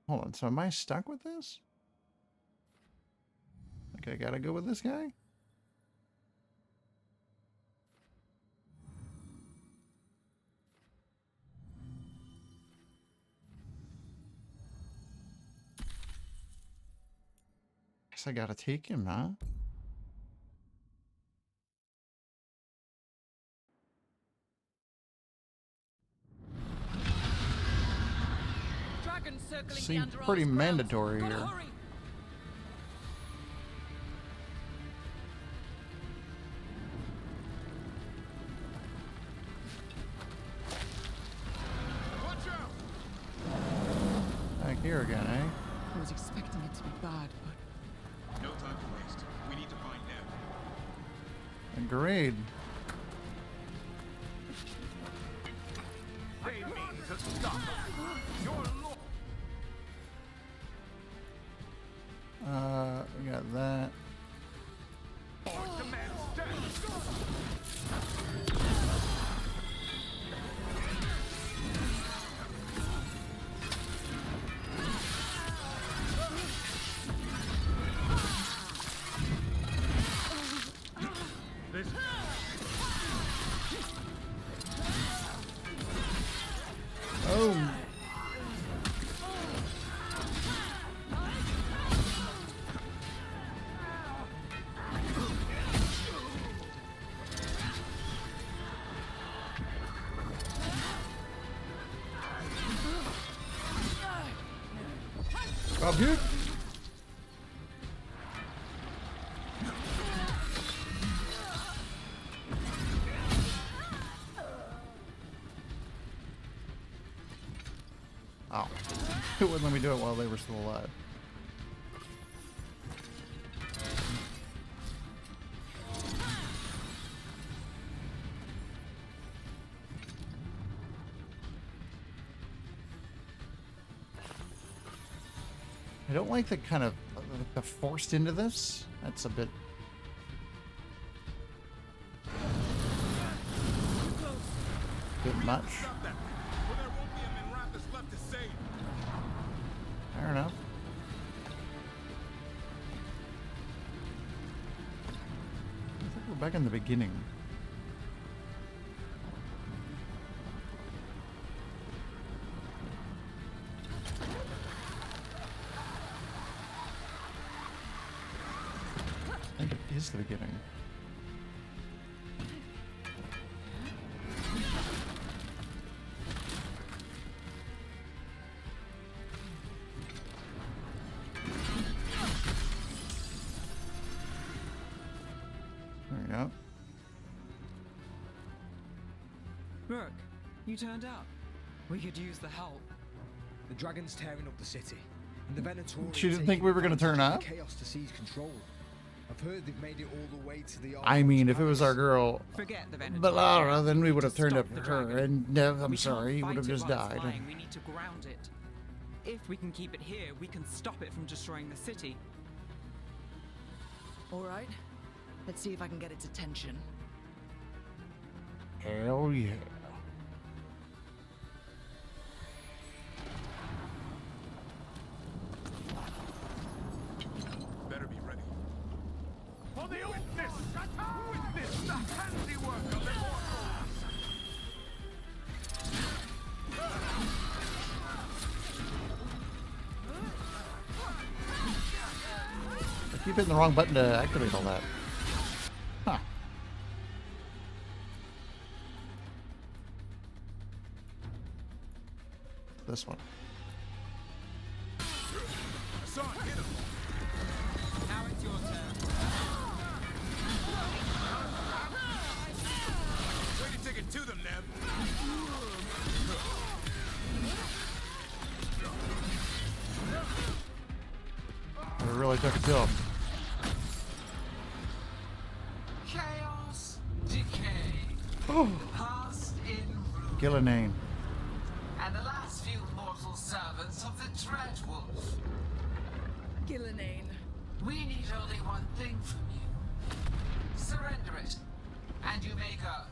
Hold on, so am I stuck with this? Okay, I gotta go with this guy? Guess I gotta take him, huh? dragons circling Seems the Underarm's pretty grounds. mandatory Gotta here. hurry. Back here again, eh? I was expecting it to be bad, but No time to waste. We need to find Neb. Agreed. They mean to stop us. Your law. We got that. Demands death. This. Oh. Up here. Oh, it wouldn't let me do it while they were still alive. I don't like the kind of the forced into this. That's a bit. Bit much. Fair enough. I think we're back in the beginning. I think it is the beginning. There we go. Rook, you turned up. We could use the help. The dragon's tearing up the city, and the Venatori. She didn't think we were gonna turn up? Chaos to seize control. I've heard they've made it all the way to the. I mean, if it was our girl, Forget the Venatori. Balara, then we would have turned Stop up the for her, dragon. and Nev, I'm We can't sorry, he would fight have it just while it's died. flying. We need to ground it. If we can keep it here, we can stop it from destroying the city. All right. Let's see if I can get its attention. Hell yeah. Better be ready. For the witness! Witness the handiwork of immortals! I keep hitting the wrong button to activate all that. Huh. This one. Son, hit him. Now it's your turn. Way to take it to them, Neb. I really took it to him. Chaos, decay, Oh. past in ruin, Gillinane. and the last few mortal servants of the Dreadwolf. Gillinane. We need only one thing from you. Surrender it, and you may go.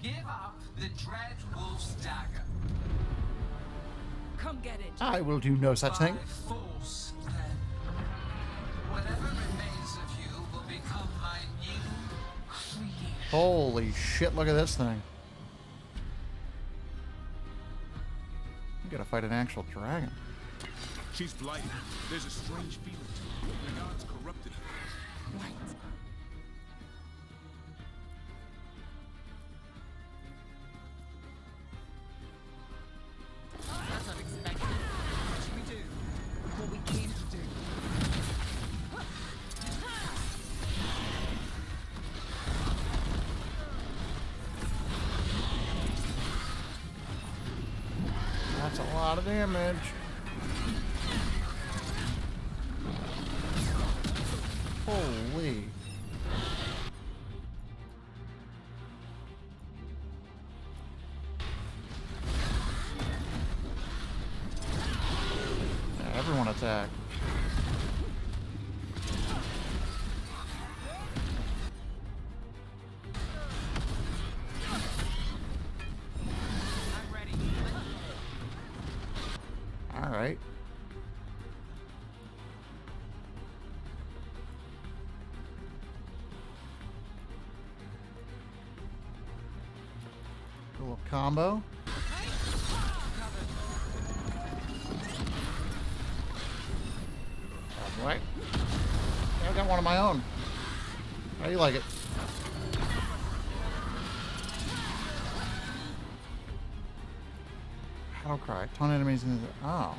Give up the Dreadwolf's dagger. Come get it. I will do no such thing. By force, then. Whatever remains of you will become my new creation. Holy shit, look at this thing. You gotta fight an actual dragon. She's blighted. There's a strange feeling to her. The gods corrupted her. right. That's unexpected. That's a lot of damage. Holy. Yeah, everyone attack. All right. A little combo. All right. I got one of my own. How do you like it? Battle cry. Ton of enemies in the... Oh.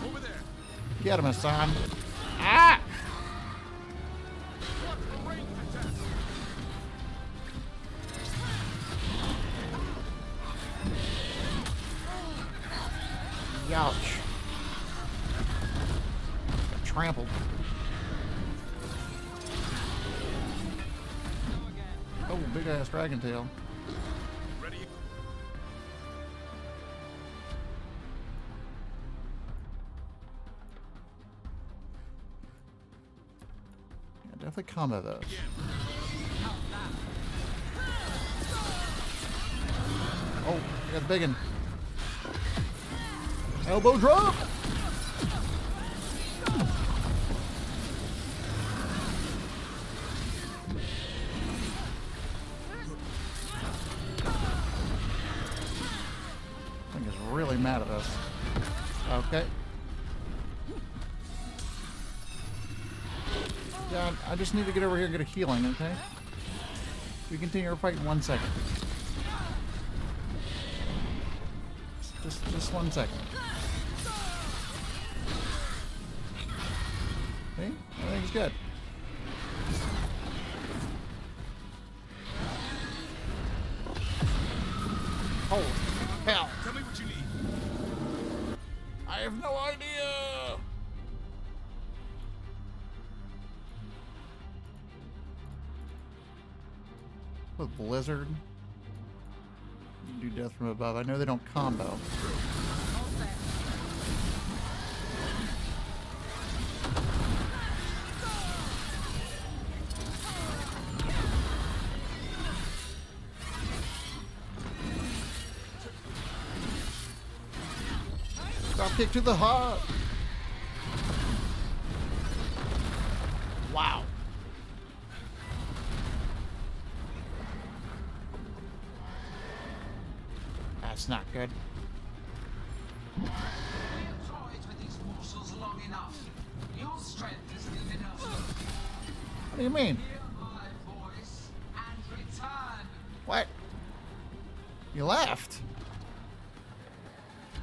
Over there. Get him, Hassan. Ah! Ouch. Got trampled. Oh, big ass dragon tail. Ready? Yeah, definitely combo those. Oh, I got the big one. Elbow drop! I think he's really mad at us. Okay. Yeah, I just need to get over here and get a healing, okay? We continue our fight in 1 second. Just 1 second. See? Everything's good. Holy hell. Tell me what you need. I have no idea. With Blizzard. You do death from above. I know they don't combo. Drop kick to the heart. Wow. That's not good. Toyed with these morsels long enough. Your strength is good enough. What do you mean? Hear my voice and return. What? You left?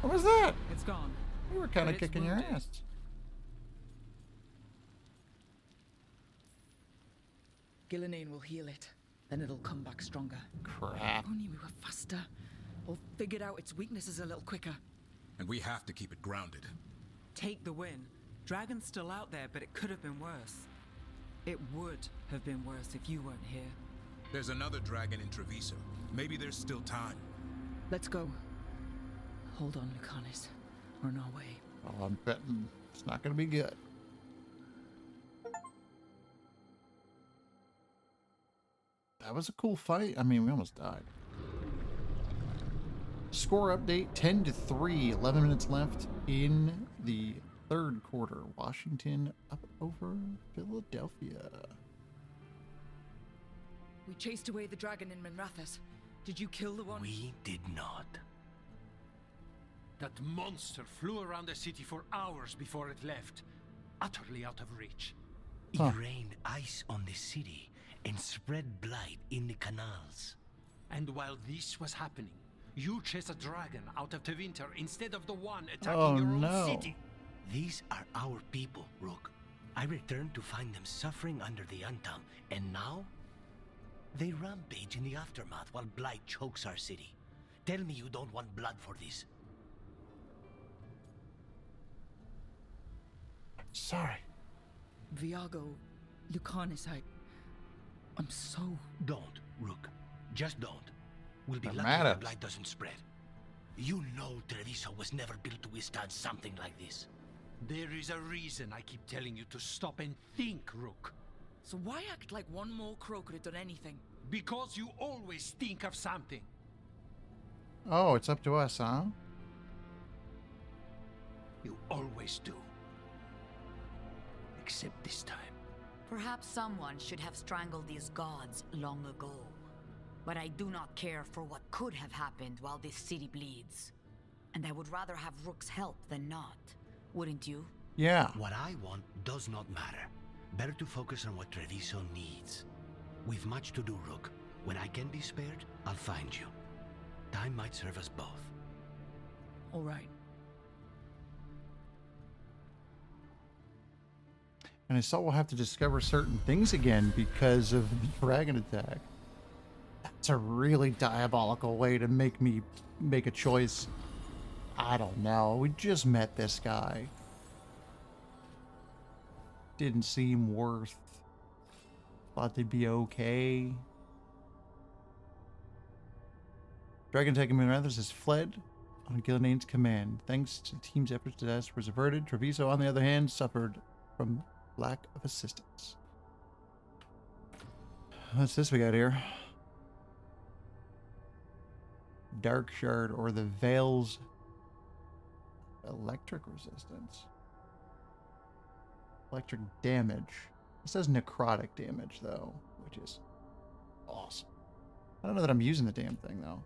What was that? It's gone. You were kind of But it's kicking your wounded. ass. Gillenane will heal it. Then it'll come back stronger. Crap. If only we were faster. Or figured out its weaknesses a little quicker. And we have to keep it grounded. Take the win. Dragon's still out there, but it could have been worse. It would have been worse if you weren't here. There's another dragon in Treviso. Maybe there's still time. Let's go. Hold on, Lucanis. We're on our way. Well, I'm betting it's not going to be good. That was a cool fight. I mean, we almost died. Score update 10-3. 11 minutes left in the third quarter. Washington up over Philadelphia. We chased away the dragon in Manrathas. Did you kill the one? We did not. That monster flew around the city for hours before it left, utterly out of reach. It rained ice on the city and spread blight in the canals. And while this was happening, you chased a dragon out of Tevinter instead of the one attacking Oh, your own no. city. These are our people, Rook. I returned to find them suffering under the Untom, and now They rampage in the aftermath while blight chokes our city. Tell me you don't want blood for this. Sorry. Viago, Lucanis, I'm so... Don't, Rook. Just don't. We'll be I'm lucky mad if at the blight doesn't spread. You know TENTHisle was never built to withstand something like this. There is a reason I keep telling you to stop and think, Rook. So why act like one more crow could have done anything? Because you always think of something. Oh, it's up to us, huh? You always do. Except this time. Perhaps someone should have strangled these gods long ago. But I do not care for what could have happened while this city bleeds. And I would rather have Rook's help than not. Wouldn't you? Yeah. What I want does not matter. Better to focus on what TENTHisle needs. We've much to do, Rook. When I can be spared, I'll find you. Time might serve us both. All right. And I saw we'll have to discover certain things again because of the dragon attack. That's a really diabolical way to make me make a choice. I don't know. We just met this guy. Didn't seem worth. Thought they'd be okay. Dragon attacking Moonrathers has fled on Gilnean's command. Thanks to the team's efforts, the disaster was averted. TENTHisle, on the other hand, suffered from lack of assistance. What's this we got here? Dark Shard, or the Veil's electric resistance. Electric damage. It says necrotic damage, though, which is awesome. I don't know that I'm using the damn thing, though.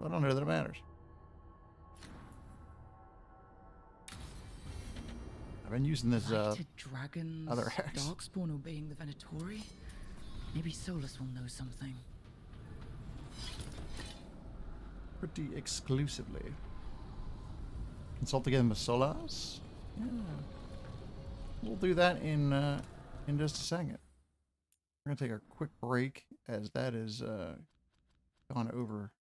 I don't know that it matters. I've been using this dragons, other axe. Darkspawn obeying the Venatori? Maybe Solus will know something. Pretty exclusively. Consult again with Solus? Yeah. We'll do that in just a second. We're gonna take a quick break as that is gone over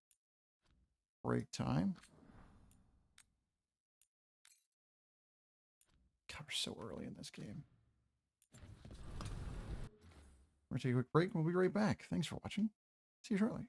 break time. God, we're so early in this game. We're gonna take a quick break and we'll be right back. Thanks for watching. See you shortly.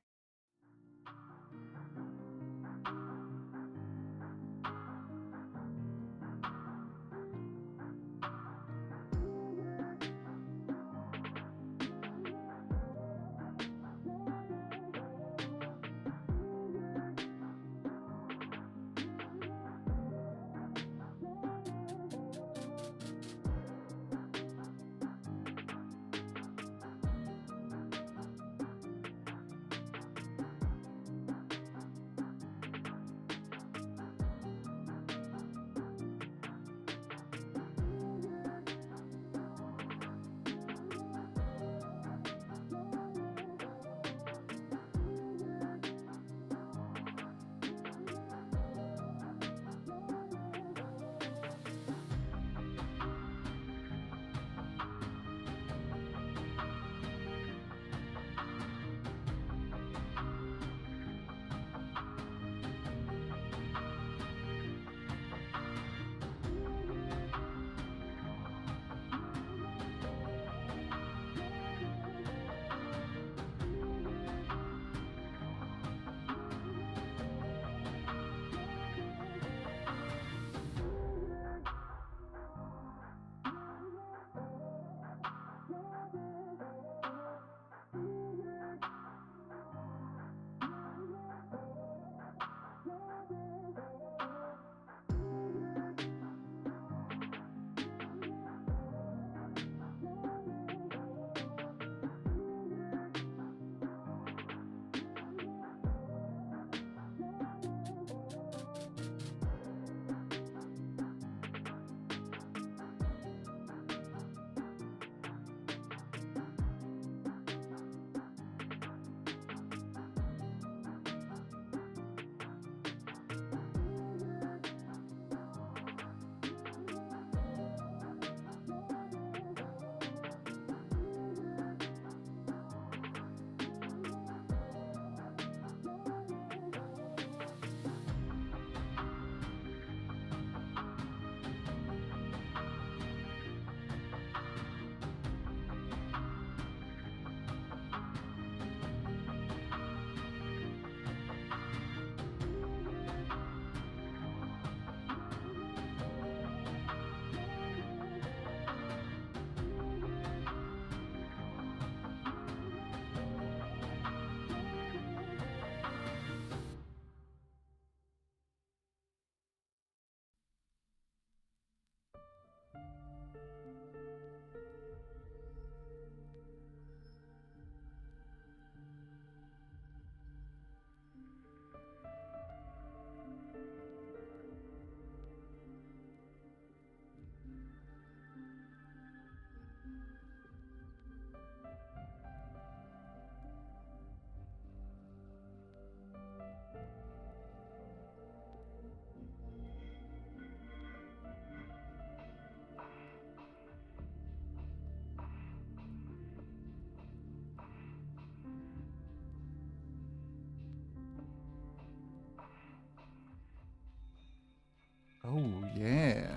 Oh, yeah.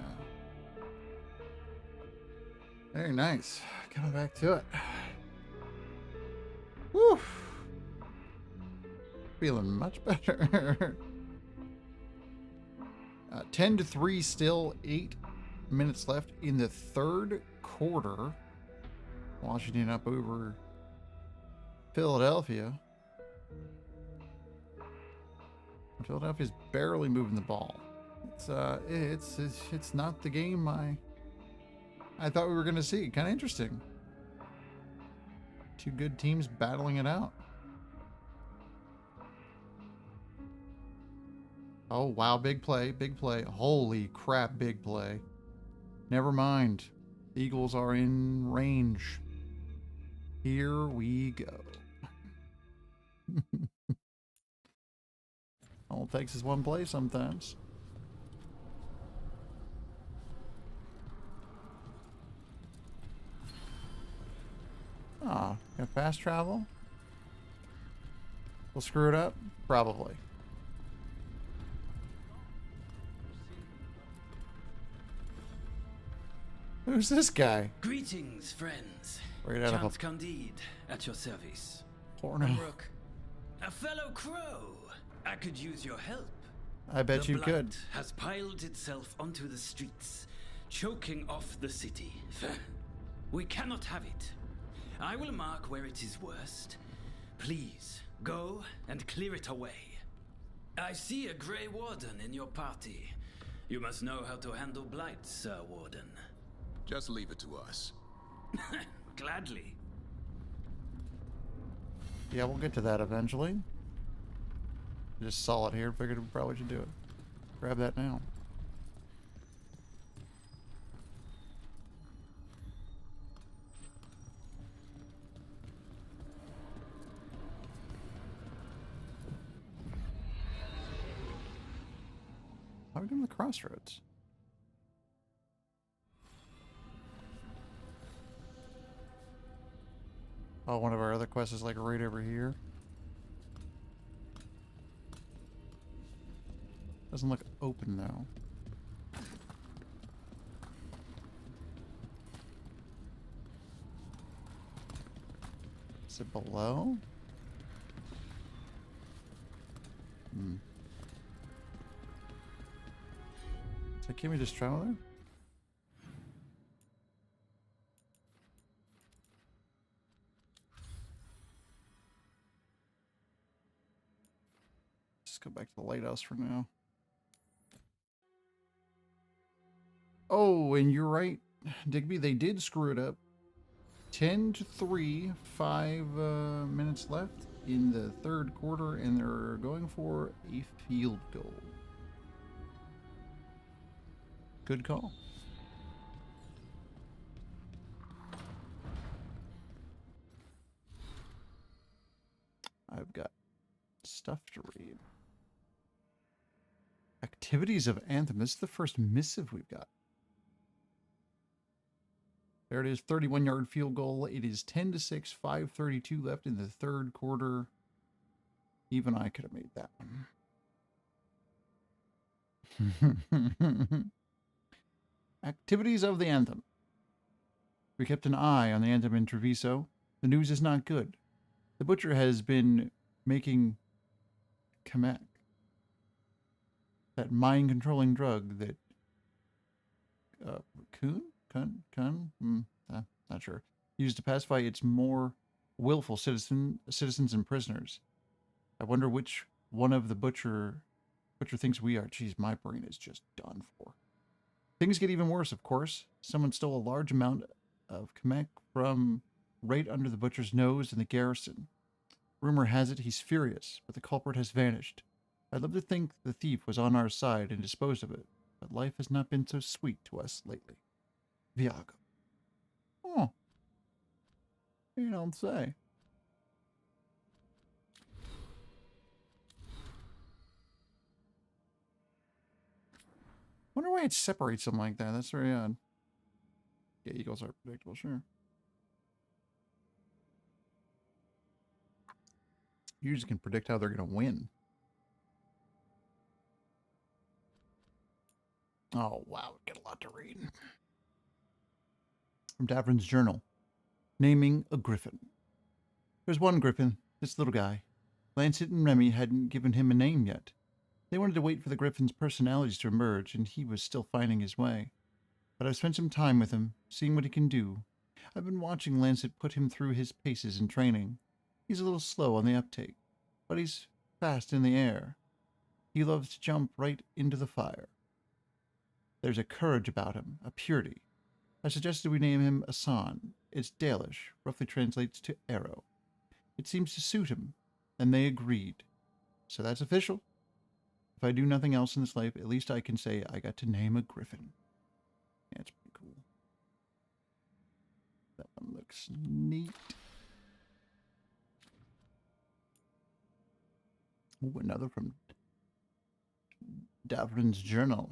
Very nice. Coming back to it. Woo! Feeling much better. 10-3 still. 8 minutes left in the third quarter. Washington up over Philadelphia. Philadelphia's barely moving the ball. It's not the game I thought we were going to see. Kind of interesting. Two good teams battling it out. Oh, wow. Big play. Big play. Holy crap. Big play. Never mind. The Eagles are in range. Here we go. All it takes is one play sometimes. Ah, got fast travel? We'll screw it up? Probably. Who's this guy? Greetings, friends. Right out Chance of Candide at your service. porno. Rook, a fellow crow. I could use your help. I bet The you blight could. has piled itself onto the streets, choking off the city. We cannot have it. I will mark where it is worst. Please, go and clear it away. I see a Grey Warden in your party. You must know how to handle blight, Sir Warden. Just leave it to us. Gladly. Yeah, we'll get to that eventually. Just saw it here. Figured we probably should do it. Grab that now. How are we doing the crossroads? Oh, one of our other quests is like right over here. Doesn't look open though. Is it below? Hmm. So can we just travel there? Just go back to the lighthouse for now. Oh, and you're right, Digby. They did screw it up. 10-3, 5 minutes left in the third quarter, and they're going for a field goal. Good call. I've got stuff to read. Activities of Anthem. This is the first missive we've got. There it is, 31-yard field goal. It is 10-6, 5:32 left in the third quarter. Even I could have made that one. Activities of the Anthem. We kept an eye on the Anthem in Treviso. The news is not good. The Butcher has been making Kamek, that mind-controlling drug that not sure, used to pacify its more willful citizens and prisoners. I wonder which one of the Butcher thinks we are. Geez, my brain is just done for. Things get even worse, of course. Someone stole a large amount of Kamek from right under the butcher's nose in the garrison. Rumor has it he's furious, but the culprit has vanished. I'd love to think the thief was on our side and disposed of it, but life has not been so sweet to us lately. Viago. Oh. You don't say. Wonder why it separates them like that. That's very odd. Yeah, eagles are predictable, sure. You just can predict how they're going to win. Oh, wow. We've got a lot to read. From Davrin's journal. Naming a griffin. There's one griffin, this little guy. Lancet and Remy hadn't given him a name yet. They wanted to wait for the griffin's personalities to emerge, and he was still finding his way. But I've spent some time with him, seeing what he can do. I've been watching Lancet put him through his paces in training. He's a little slow on the uptake, but he's fast in the air. He loves to jump right into the fire. There's a courage about him, a purity. I suggested we name him Asan. It's Dalish, roughly translates to arrow. It seems to suit him, and they agreed. So that's official. If I do nothing else in this life, at least I can say I got to name a griffin. Yeah, it's pretty cool. That one looks neat. Ooh, another from Davrin's journal.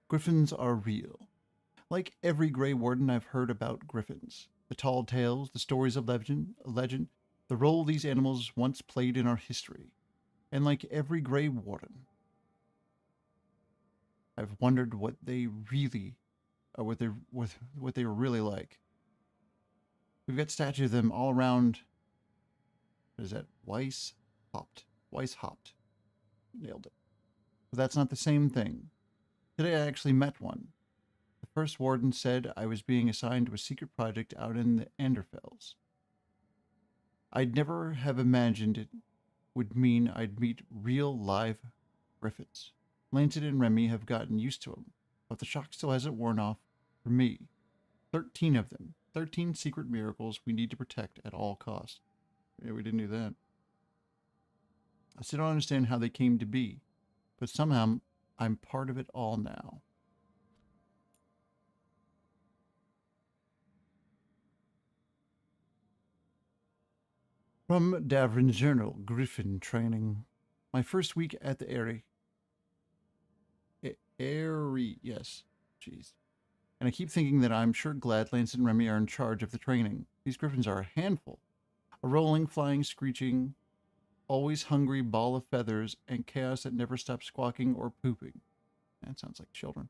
Griffins are real. Like every Grey Warden, I've heard about griffins. The tall tales, the stories of legend, the role these animals once played in our history. And like every Grey Warden, I've wondered what they really, or what they were really like. We've got statues of them all around. What is that? Weishaupt. Nailed it. But that's not the same thing. Today I actually met one. The first warden said I was being assigned to a secret project out in the Anderfells. I'd never have imagined it would mean I'd meet real live griffins. Lancet and Remy have gotten used to them, but the shock still hasn't worn off for me. 13 of them. 13 secret miracles we need to protect at all costs. Yeah, we didn't do that. I still don't understand how they came to be, but somehow I'm part of it all now. From Davrin's journal, Griffin training. My first week at the Eyrie. Yes. Jeez. And I keep thinking that I'm sure glad Lance and Remy are in charge of the training. These griffins are a handful. A rolling, flying, screeching, always hungry ball of feathers and chaos that never stops squawking or pooping. That sounds like children.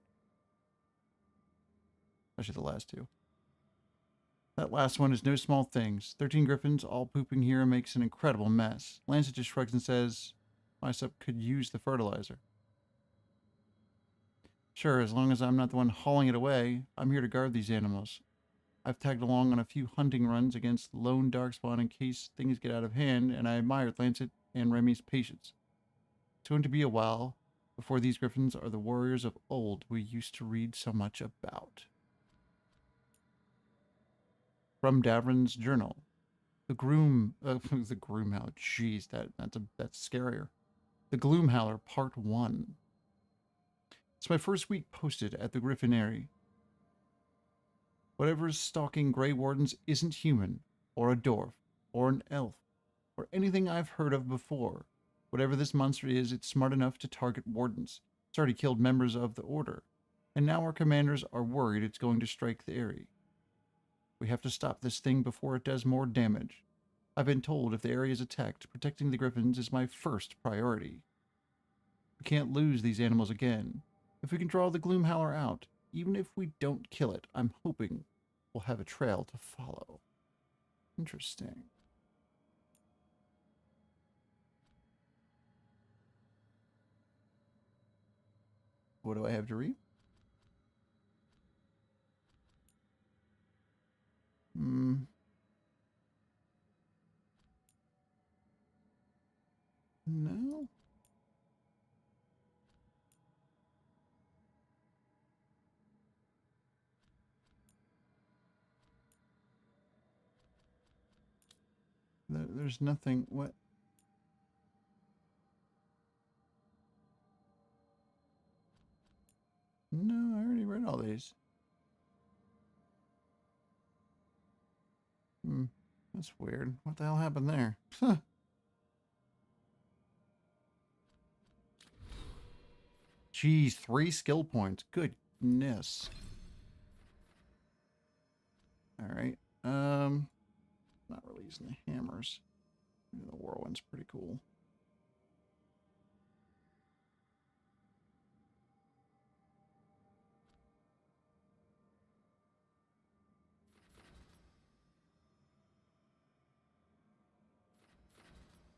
Especially the last two. That last one is no small things. 13 griffins all pooping here makes an incredible mess. Lancet just shrugs and says, my sub could use the fertilizer. Sure, as long as I'm not the one hauling it away, I'm here to guard these animals. I've tagged along on a few hunting runs against the lone darkspawn in case things get out of hand, and I admired Lancet and Remy's patience. It's going to be a while before these griffins are the warriors of old we used to read so much about. From Davrin's journal. The Gloomhowler, jeez, that's scarier. The Gloomhowler, Part 1. It's my first week posted at the Griffin Eyrie. Whatever's stalking Grey Wardens isn't human, or a dwarf, or an elf, or anything I've heard of before. Whatever this monster is, it's smart enough to target Wardens. It's already killed members of the Order, and now our commanders are worried it's going to strike the Eyrie. We have to stop this thing before it does more damage. I've been told if the area is attacked, protecting the griffins is my first priority. We can't lose these animals again. If we can draw the Gloomhowler out, even if we don't kill it, I'm hoping we'll have a trail to follow. Interesting. What do I have to read? No. There's nothing. What? No, I already read all these. That's weird. What the hell happened there? Huh. Geez, 3 skill points. Goodness. Alright. Not really using the hammers. Maybe the whirlwind's pretty cool.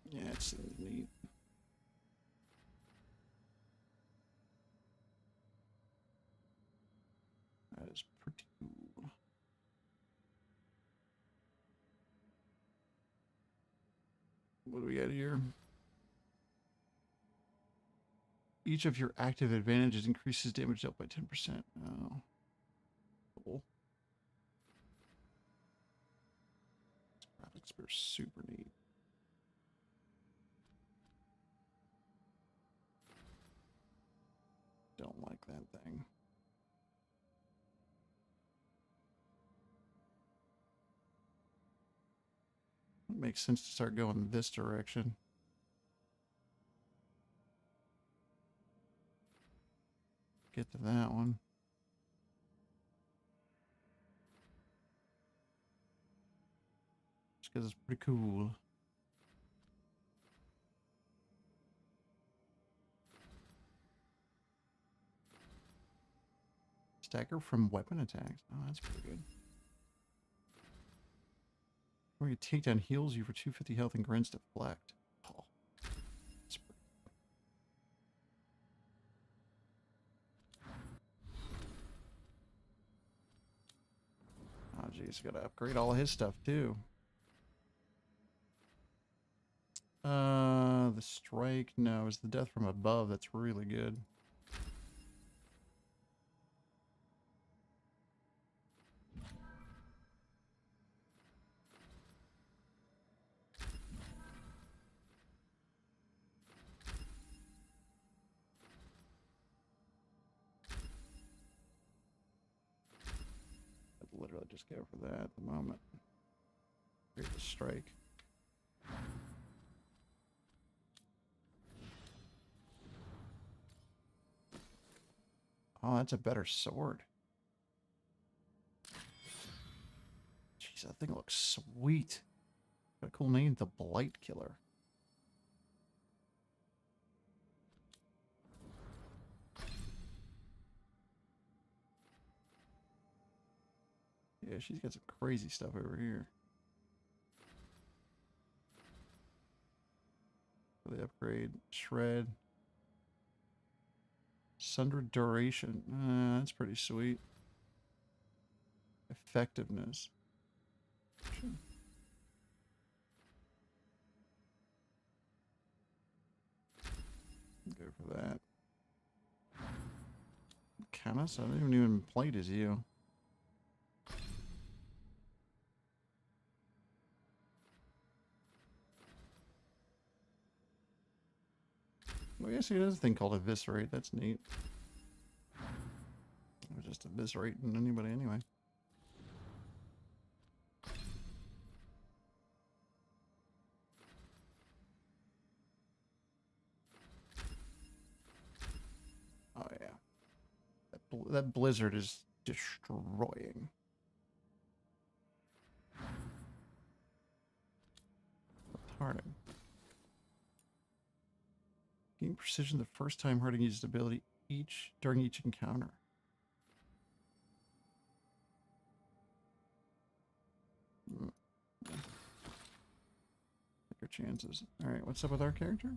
Yeah, it seems neat. That is pretty cool. What do we got here? Each of your active advantages increases damage dealt by 10%. Oh. Cool. Graphics are super neat. Don't like that thing. It makes sense to start going this direction. Get to that one. Just because it's pretty cool. Stagger from weapon attacks. Oh, that's pretty good. Where you take down heals you for 250 health and grants deflect. Oh, that's pretty. Oh, geez, gotta upgrade all of his stuff too. The strike. No, it's the death from above. That's really good. I'd literally just go for that at the moment. Here's the strike. Oh, that's a better sword. Jeez, that thing looks sweet. Got a cool name, the Blight Killer. Yeah, she's got some crazy stuff over here. For the upgrade, shred. Sundered duration. That's pretty sweet. Effectiveness. Go for that. Canis? I didn't even play it as you. Well, I guess he has a thing called Eviscerate. That's neat. Or just eviscerating anybody anyway. Oh yeah. That blizzard is destroying. Retarding. Gain precision the first time hurting uses ability during each encounter. Take your chances. Alright, what's up with our character?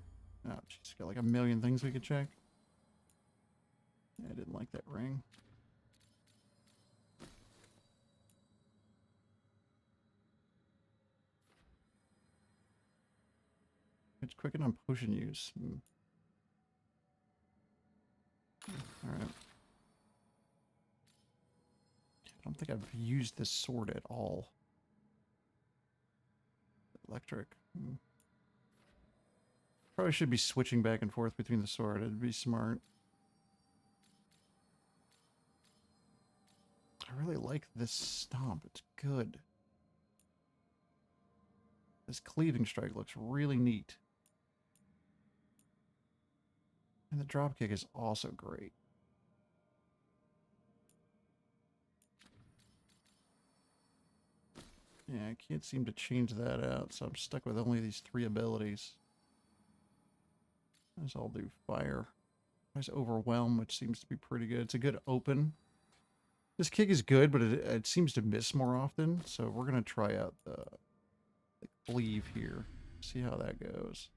Oh, she's got like a million things we could check. Yeah, I didn't like that ring. It's quicken on potion use. Alright. I don't think I've used this sword at all. Electric. Probably should be switching back and forth between the sword. It'd be smart. I really like this stomp. It's good. This cleaving strike looks really neat. And the dropkick is also great. Yeah, I can't seem to change that out, so I'm stuck with only these 3 abilities. Let's all do fire. There's overwhelm, which seems to be pretty good. It's a good open. This kick is good, but it seems to miss more often, so we're going to try out the cleave here. See how that goes.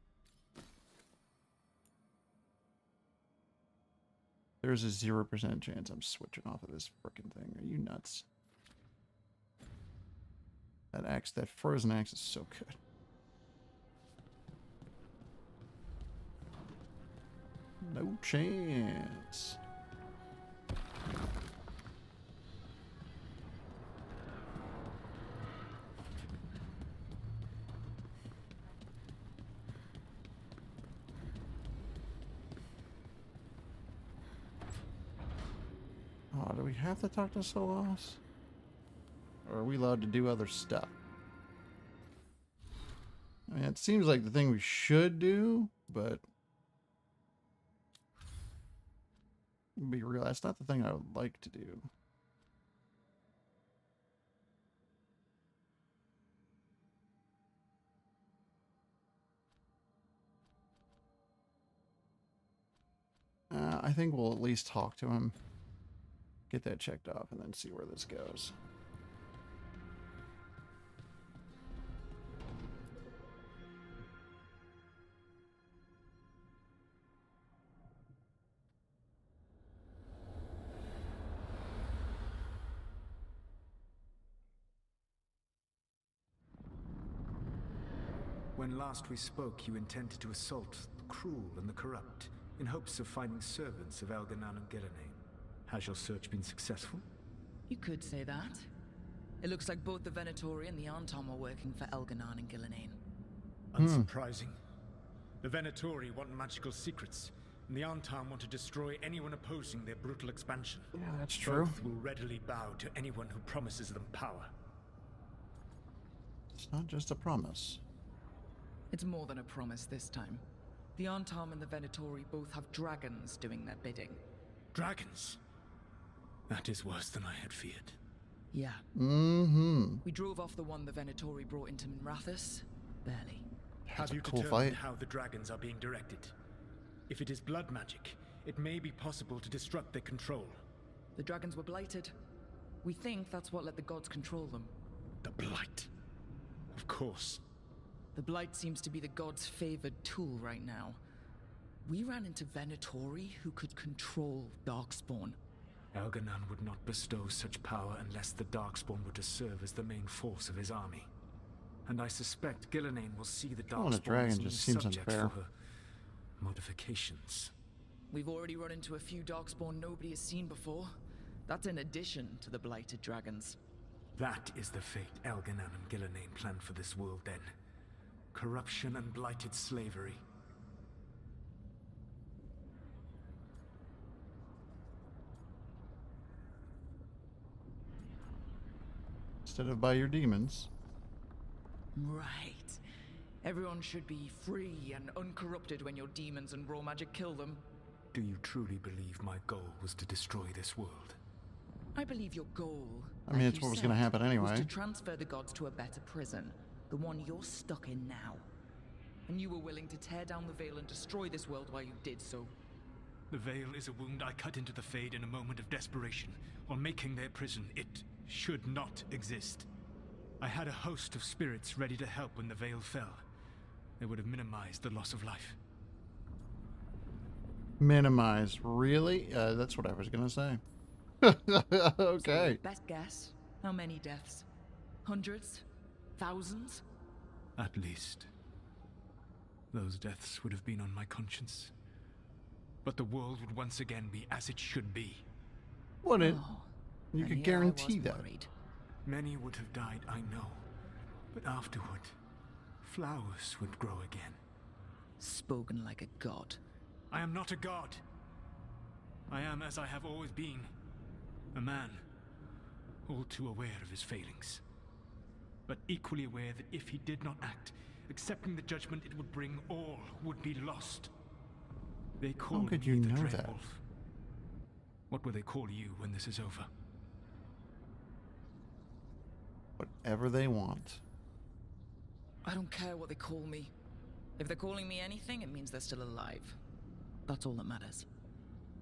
There's a 0% chance I'm switching off of this frickin' thing. Are you nuts? That axe, that frozen axe is so good. No chance. Oh, do we have to talk to Solos? Or are we allowed to do other stuff? I mean, it seems like the thing we should do, but be real, that's not the thing I would like to do. I think we'll at least talk to him, get that checked off, and then see where this goes. When last we spoke, you intended to assault the cruel and the corrupt, in hopes of finding servants of Elganan and Gillenane. Has your search been successful? You could say that. It looks like both the Venatori and the Anton are working for Elganan and Gillenane. Unsurprising. The Venatori want magical secrets, and the Anton want to destroy anyone opposing their brutal expansion. Yeah, that's true. Both will readily bow to anyone who promises them power. It's not just a promise. It's more than a promise this time. The Antam and the Venatori both have dragons doing their bidding. Dragons? That is worse than I had feared. Yeah. Mm-hmm. We drove off the one the Venatori brought into Minrathous. Barely. Have you determined how the dragons are being directed? If it is blood magic, it may be possible to disrupt their control. The dragons were blighted. We think that's what let the gods control them. The blight. Of course. The blight seems to be the gods' favored tool right now. We ran into Venatori who could control Darkspawn. Elganan would not bestow such power unless the Darkspawn were to serve as the main force of his army. And I suspect Gillenane will see the Darkspawn as new subject for her modifications. We've already run into a few Darkspawn nobody has seen before. That's in addition to the blighted dragons. That is the fate Elganan and Gillenane planned for this world then. Corruption and blighted slavery. Instead of by your demons. Right. Everyone should be free and uncorrupted when your demons and raw magic kill them. Do you truly believe my goal was to destroy this world? I believe your goal, I mean, it's what was going to happen anyway. was to transfer the gods to a better prison. The one you're stuck in now. And you were willing to tear down the Veil and destroy this world while you did so. The Veil is a wound I cut into the Fade in a moment of desperation, while making their prison. It should not exist. I had a host of spirits ready to help when the Veil fell. They would have minimized the loss of life. Minimize? Really? That's what I was going to say. Okay. So best guess, how many deaths? Hundreds? Thousands? At least. Those deaths would have been on my conscience. But the world would once again be as it should be. Wouldn't? You could guarantee that. Many would have died, I know. But afterward, flowers would grow again. Spoken like a god. I am not a god. I am as I have always been. A man, all too aware of his failings. But equally aware that if he did not act, accepting the judgment it would bring, all would be lost. They called could me you the know Dread that? Wolf. What will they call you when this is over? Whatever they want. I don't care what they call me. If they're calling me anything, it means they're still alive. That's all that matters.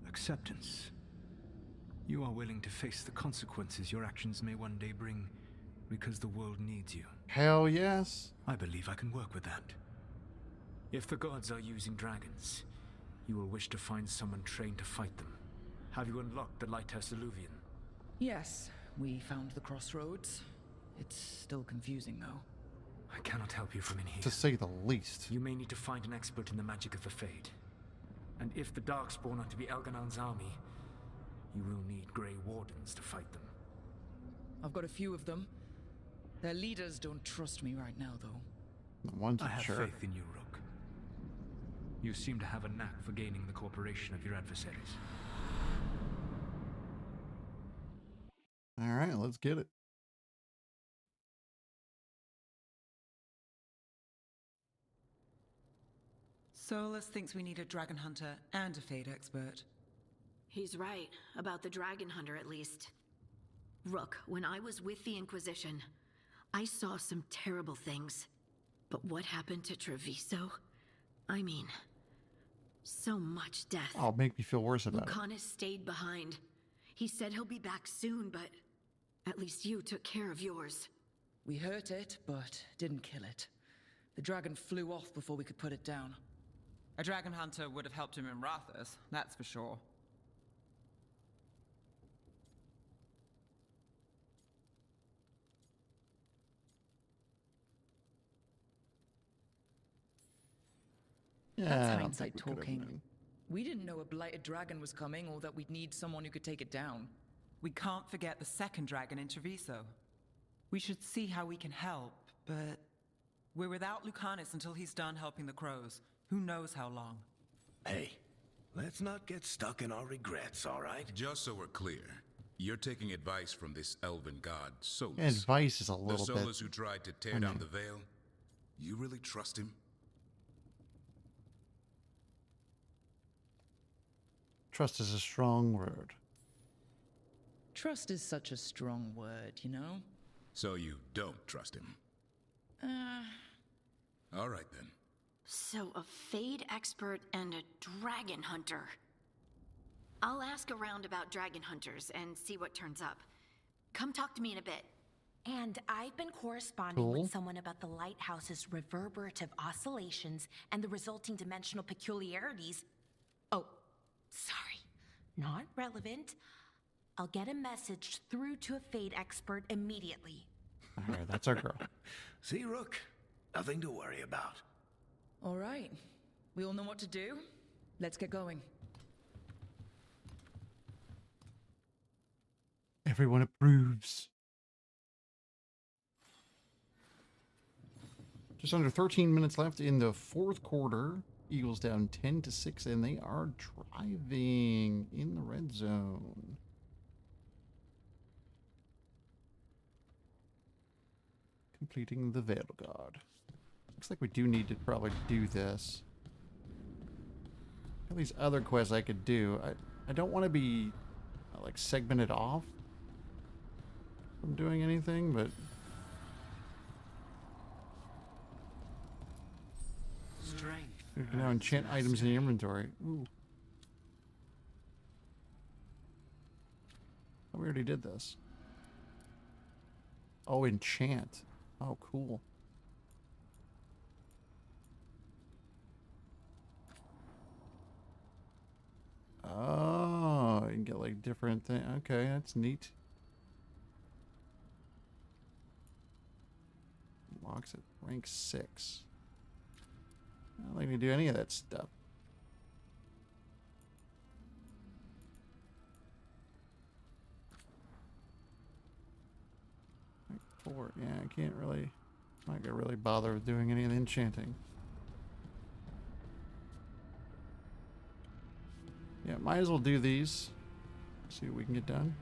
Acceptance. You are willing to face the consequences your actions may one day bring because the world needs you. Hell yes. I believe I can work with that. If the gods are using dragons, you will wish to find someone trained to fight them. Have you unlocked the Lighthouse Illuvian? Yes, we found the crossroads. It's still confusing, though. I cannot help you from in here. To say the least. You may need to find an expert in the magic of the Fade. And if the Darkspawn are to be Elganon's army, you will need Grey Wardens to fight them. I've got a few of them. Their leaders don't trust me right now, though. One's I have sure. faith in you, Rook. You seem to have a knack for gaining the cooperation of your adversaries. All right, let's get it. Solus thinks we need a dragon hunter and a Fade expert. He's right, about the dragon hunter at least. Rook, when I was with the Inquisition, I saw some terrible things. But what happened to Treviso? I mean, so much death. Oh, make me feel worse about it. Lucanus stayed behind. He said he'll be back soon, but at least you took care of yours. We hurt it, but didn't kill it. The dragon flew off before we could put it down. A dragon hunter would have helped him in Rathus, that's for sure. Yeah, That's I don't hindsight think we could have talking. known. We didn't know a blighted dragon was coming or that we'd need someone who could take it down. We can't forget the second dragon in Treviso. We should see how we can help, but we're without Lucanus until he's done helping the crows. Who knows how long? Hey, let's not get stuck in our regrets, all right? Just so we're clear, you're taking advice from this elven god, Solus. Advice is a little the bit. Solus who tried to tear down the Veil. You really trust him? Trust is a strong word. Trust is such a strong word, you know? So you don't trust him? All right then. So a Fade expert and a dragon hunter. I'll ask around about dragon hunters and see what turns up. Come talk to me in a bit. And I've been corresponding Cool. with someone about the lighthouse's reverberative oscillations and the resulting dimensional peculiarities. Oh, sorry, not relevant. I'll get a message through to a Fade expert immediately. All right, that's our girl. See, Rook? Nothing to worry about. All right. We all know what to do. Let's get going. Everyone approves. Just under 13 minutes left in the fourth quarter. Eagles down 10-6, and they are driving in the red zone. Completing the Veilguard. Looks like we do need to probably do this. All these other quests I could do. I don't want to be like segmented off from doing anything, but Strength. you can now enchant items in the inventory. Ooh. Oh, we already did this. Oh, enchant. Oh, cool. Oh, you can get like different things. Okay, that's neat. Locks at rank 6. I don't think we do any of that stuff. Rank 4. Yeah, I can't really. Not gonna really bother with doing any of the enchanting. Yeah, might as well do these. See what we can get done.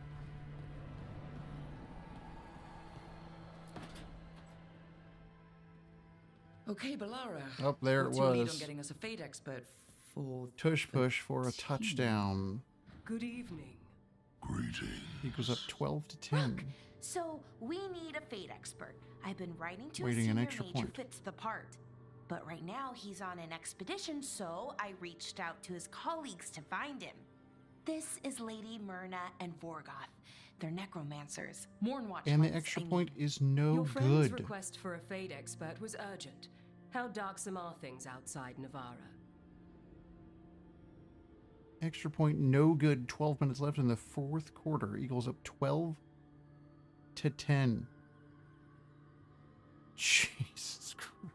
Okay, Balara. Oh, there What's it your lead was. on getting us a fade expert for Tush push for a touchdown. Good evening. Equals up 12 to 10. So we need a fate expert. I've been writing to Waiting a an senior extra mage point. who fits the part. But right now he's on an expedition, so I reached out to his colleagues to find him. This is Lady Myrna and Vorgoth. They're necromancers. Mournwatch And the ones, extra I mean. point is no Your friend's good. request for a fade expert was urgent. How darksome are things outside Navarra? Extra point no good. 12 minutes left in the fourth quarter. Equals up 12 to 10. Jesus Christ.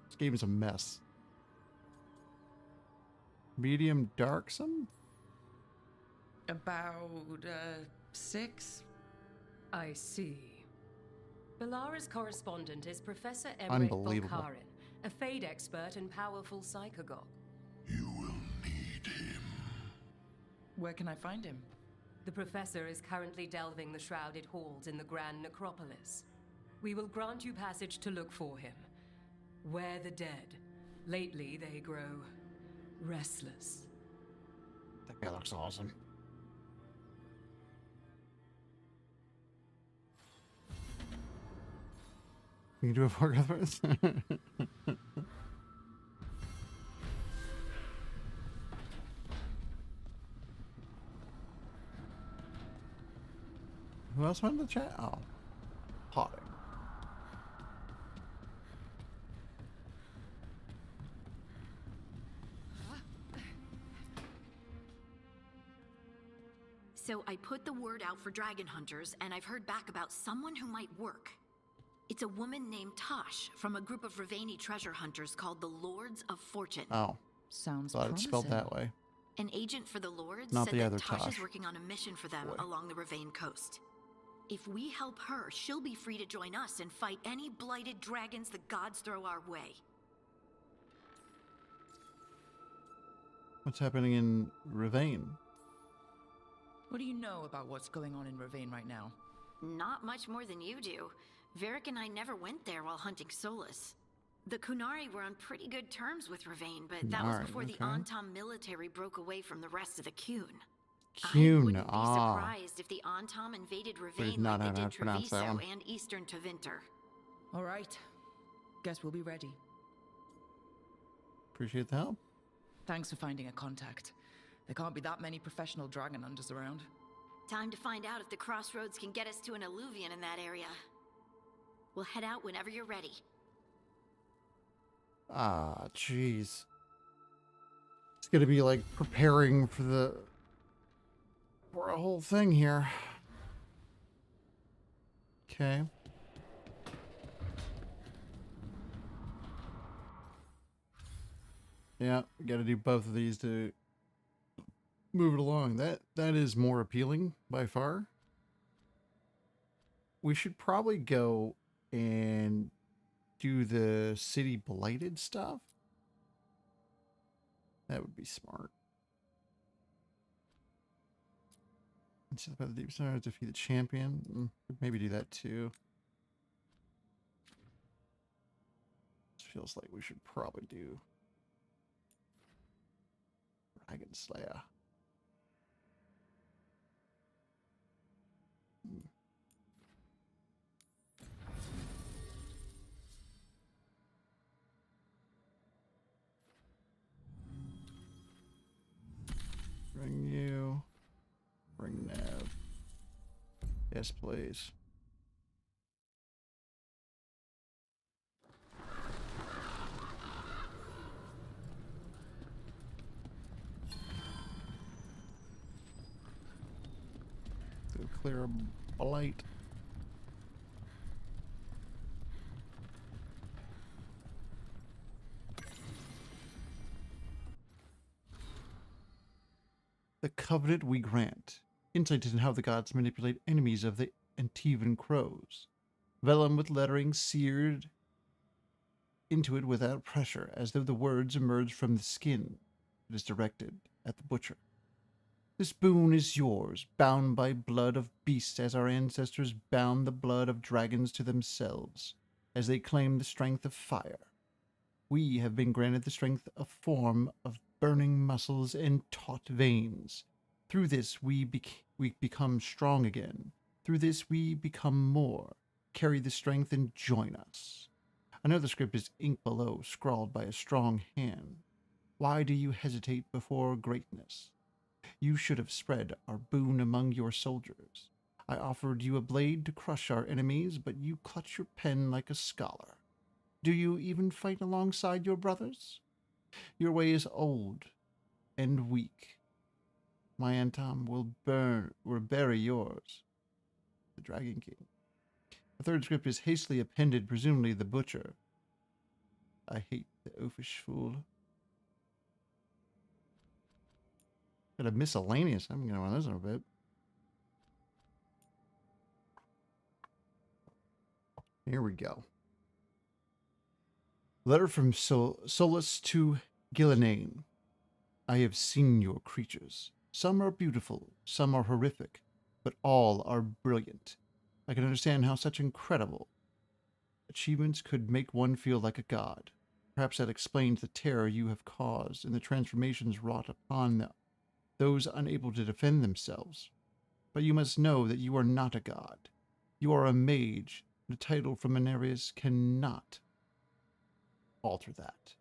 This game is a mess. Medium darksome? About 6. I see. Balara's correspondent is Professor Emmerich Unbelievable. Volkarin, a fade expert and powerful psychagogue. Where can I find him? The professor is currently delving the shrouded halls in the Grand Necropolis. We will grant you passage to look for him. Where the dead. Lately they grow restless. That guy looks awesome. You can do a Vorgoth first? Who else went in the chat? Oh. Potting. So I put the word out for dragon hunters, and I've heard back about someone who might work. It's a woman named Tosh from a group of Ravani treasure hunters called the Lords of Fortune. Oh. Sounds Thought it's spelled that way. An agent for the Lords Not said the that other Tosh Tosh. is working on a mission for them Boy. along the Ravane coast. If we help her, she'll be free to join us and fight any blighted dragons the gods throw our way. What's happening in Ravane? What do you know about what's going on in Ravane right now? Not much more than you do. Varric and I never went there while hunting Solus. The Kunari were on pretty good terms with Ravane, but that was Kunari, before the okay. Antam military broke away from the rest of the Qun. I Qun, wouldn't be ah. surprised if the Antam invaded We've Ravane not like they had did to pronounce that Treviso one. and Eastern Tevinter. All right. Guess we'll be ready. Appreciate the help. Thanks for finding a contact. There can't be that many professional dragon hunters around. Time to find out if the crossroads can get us to an alluvion in that area. We'll head out whenever you're ready. Ah, jeez. It's gonna be like preparing for a whole thing here. Okay. Yeah, gotta do both of these to move it along. That is more appealing by far. We should probably go and do the city blighted stuff. That would be smart. Instead of the deep stars, defeat the champion. Maybe do that too. This feels like we should probably do Dragon Slayer. Bring you. Bring Nav. Yes, please. To clear a blight. The covenant we grant. Insight into how the gods manipulate enemies of the Antivan crows. vellum with lettering seared into it without pressure, as though the words emerged from the skin. It is directed at the butcher. This boon is yours, bound by blood of beasts as our ancestors bound the blood of dragons to themselves, as they claimed the strength of fire. We have been granted the strength of form of burning muscles and taut veins. Through this we become strong again. Through this we become more. Carry the strength and join us. Another script is ink below, scrawled by a strong hand. Why do you hesitate before greatness? You should have spread our boon among your soldiers. I offered you a blade to crush our enemies, but you clutch your pen like a scholar. Do you even fight alongside your brothers? Your way is old and weak. My Antom will bury yours. The Dragon King. The third script is hastily appended, presumably the butcher. I hate the oafish fool. Got a miscellaneous. I'm going to want this in a bit. Here we go. Letter from Solus to Gillenane. I have seen your creatures. Some are beautiful, some are horrific, but all are brilliant. I can understand how such incredible achievements could make one feel like a god. Perhaps that explains the terror you have caused and the transformations wrought upon those unable to defend themselves. But you must know that you are not a god. You are a mage. The title from Menarius cannot alter that.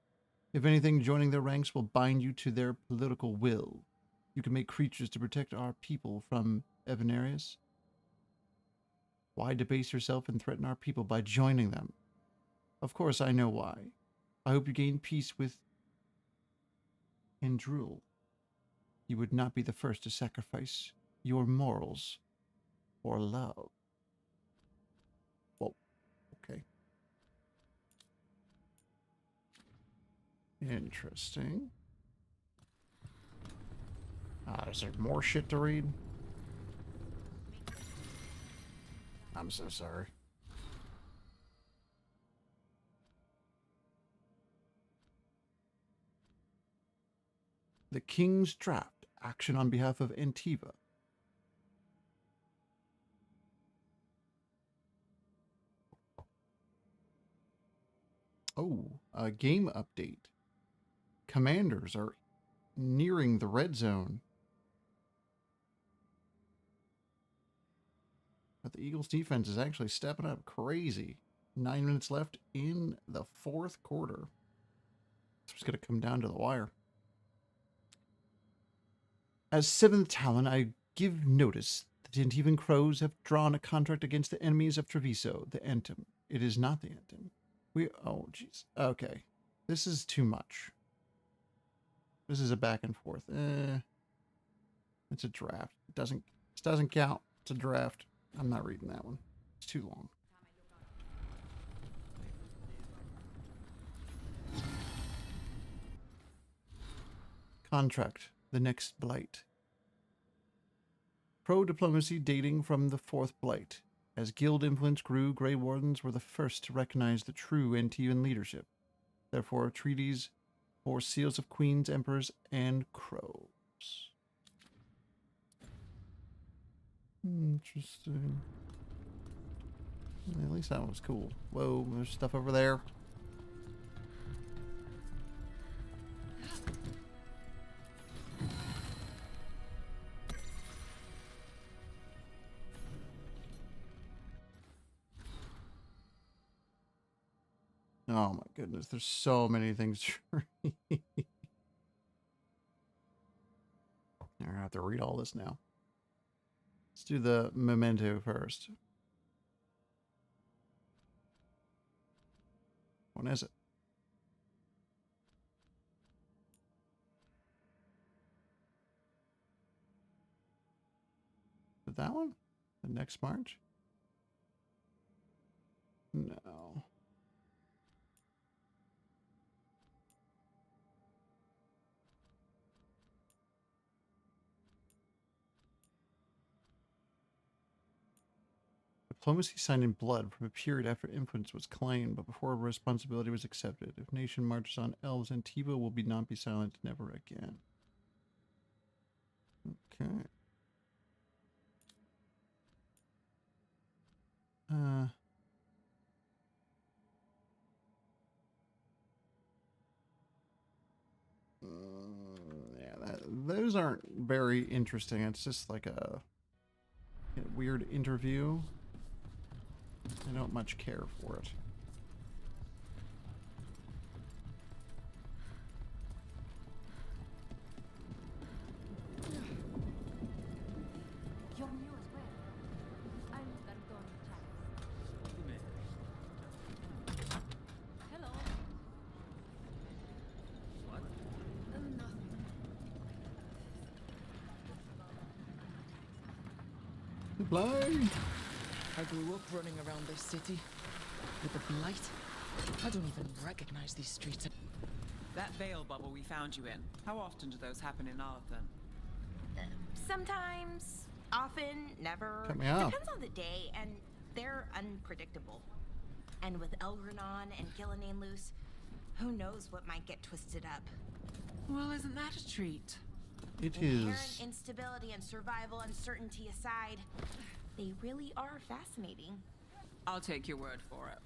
If anything, joining their ranks will bind you to their political will. You can make creatures to protect our people from Evanarius. Why debase yourself and threaten our people by joining them? Of course, I know why. I hope you gain peace with Andrul. You would not be the first to sacrifice your morals for love. Whoa. Okay. Interesting. Is there more shit to read? I'm so sorry. The King's Draft. Action on behalf of Antiva. Oh, a game update. Commanders are nearing the red zone. But the Eagles' defense is actually stepping up crazy. 9 minutes left in the fourth quarter. It's going to come down to the wire. As 7th Talon, I give notice that the Antivan Crows have drawn a contract against the enemies of Treviso, the Entom. It is not the Entom. Oh, jeez. Okay. This is too much. This is a back and forth. It's a draft. This doesn't count. It's a draft. I'm not reading that one. It's too long. Contract. The next blight. Pro-diplomacy dating from the fourth blight. As guild influence grew, Grey Wardens were the first to recognize the true Antivan leadership. Therefore, treaties for seals of queens, emperors, and crows. Interesting. At least that was cool. Whoa, there's stuff over there. Oh my goodness, there's so many things to read. I'm gonna have to read all this now. Let's do the memento first. When is it? Is it that one? The next March? No. Diplomacy signed in blood from a period after influence was claimed, but before responsibility was accepted. If nation marches on elves, Antiva will not be silent never again. Okay. Yeah, those aren't very interesting. It's just like a weird interview. I don't much care for it. Blind. I grew up running around this city with the blight. I don't even recognize these streets. That veil bubble we found you in, how often do those happen in Arthur? Sometimes, often, never. Cut me off. Depends on the day, and they're unpredictable. And with Elgranon and Gillinane loose, who knows what might get twisted up. Well, isn't that a treat? It Inherent is. instability and survival uncertainty aside, they really are fascinating. I'll take your word for it.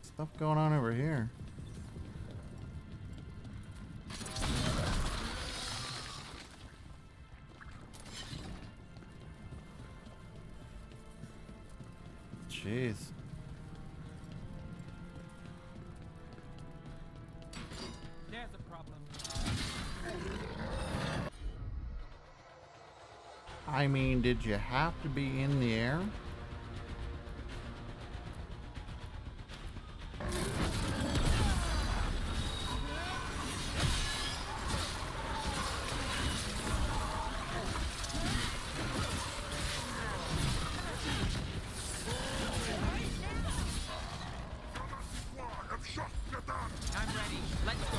Stuff going on over here. Jeez. There's a problem. I mean, did you have to be in the air? I'm ready. Let's go.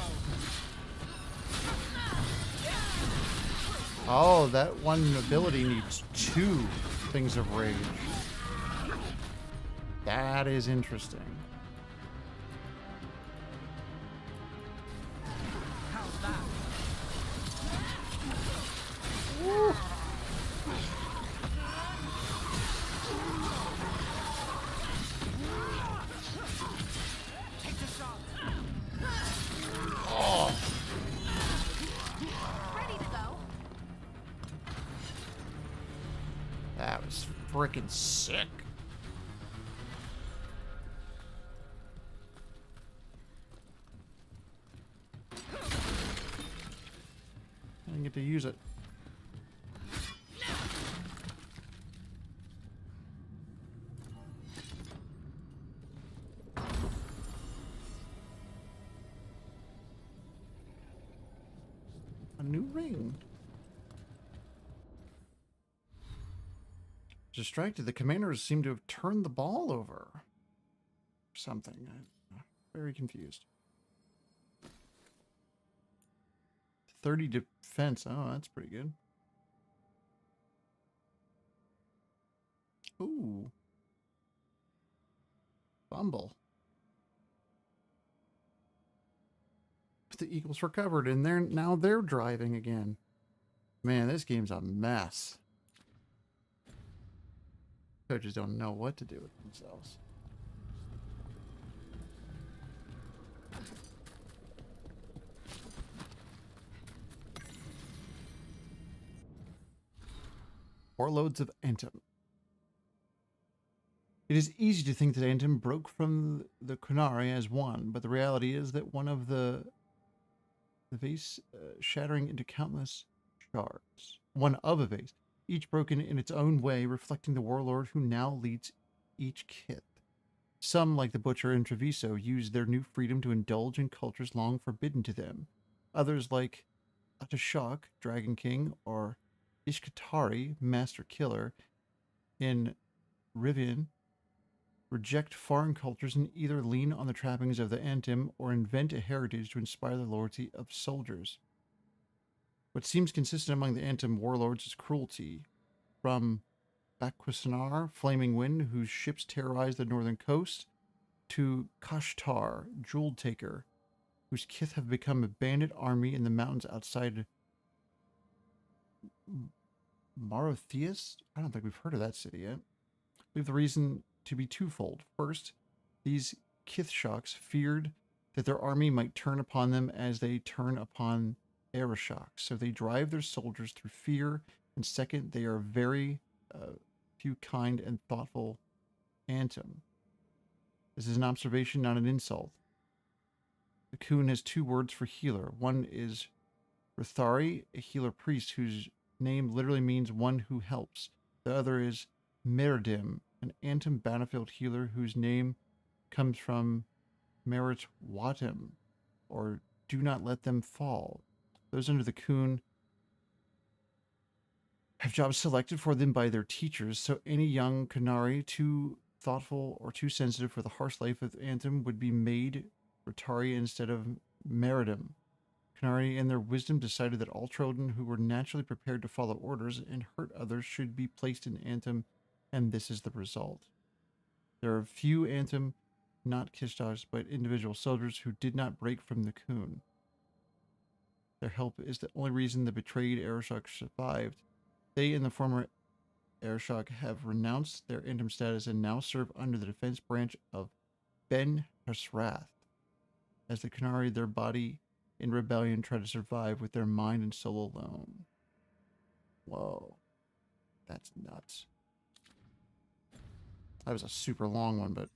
Oh, that one ability needs 2 things of rage. That is interesting. How's that? Woo. Take the shot. Oh. Ready to go. That was freaking sick. I didn't get to use it. A new ring. Distracted, the commanders seem to have turned the ball over. Something. I'm very confused. 30 defense. Oh, that's pretty good. Ooh. Bumble. The Eagles recovered, and now they're driving again. Man, this game's a mess. Coaches don't know what to do with themselves. Warlords of Antum. It is easy to think that Antum broke from the Kunari as one, but the reality is that one of the vase shattering into countless shards. One of a vase, each broken in its own way, reflecting the warlord who now leads each kith. Some, like the butcher in Treviso, use their new freedom to indulge in cultures long forbidden to them. Others, like Atashak, Dragon King, or Ishkatari, Master Killer, in Rivian, reject foreign cultures and either lean on the trappings of the Antim or invent a heritage to inspire the loyalty of soldiers. What seems consistent among the Antim warlords is cruelty, from Bakwasnar, Flaming Wind, whose ships terrorize the northern coast, to Kashtar, Jewel Taker, whose kith have become a bandit army in the mountains outside Marotheus? I don't think we've heard of that city yet. We have the reason to be twofold. First, these Kithshaks feared that their army might turn upon them as they turn upon Arishok, so they drive their soldiers through fear. And second, they are very few kind and thoughtful Antum. This is an observation, not an insult. The Kun has two words for healer. One is Rithari, a healer priest whose name literally means one who helps. The other is Meridim, an Antum battlefield healer whose name comes from Merit Watem, or do not let them fall. Those under the Kun have jobs selected for them by their teachers, so any young Kunari too thoughtful or too sensitive for the harsh life of Antum would be made Rotari instead of Meridim. Kunari, in their wisdom, decided that all children who were naturally prepared to follow orders and hurt others should be placed in Antum, and this is the result. There are few Antum, not Kishtosh, but individual soldiers who did not break from the Kun. Their help is the only reason the betrayed Arishok survived. They and the former Arishok have renounced their Antum status and now serve under the defense branch of Ben Hasrath. As the Kunari, their body in rebellion, try to survive with their mind and soul alone. Whoa. That's nuts. That was a super long one, but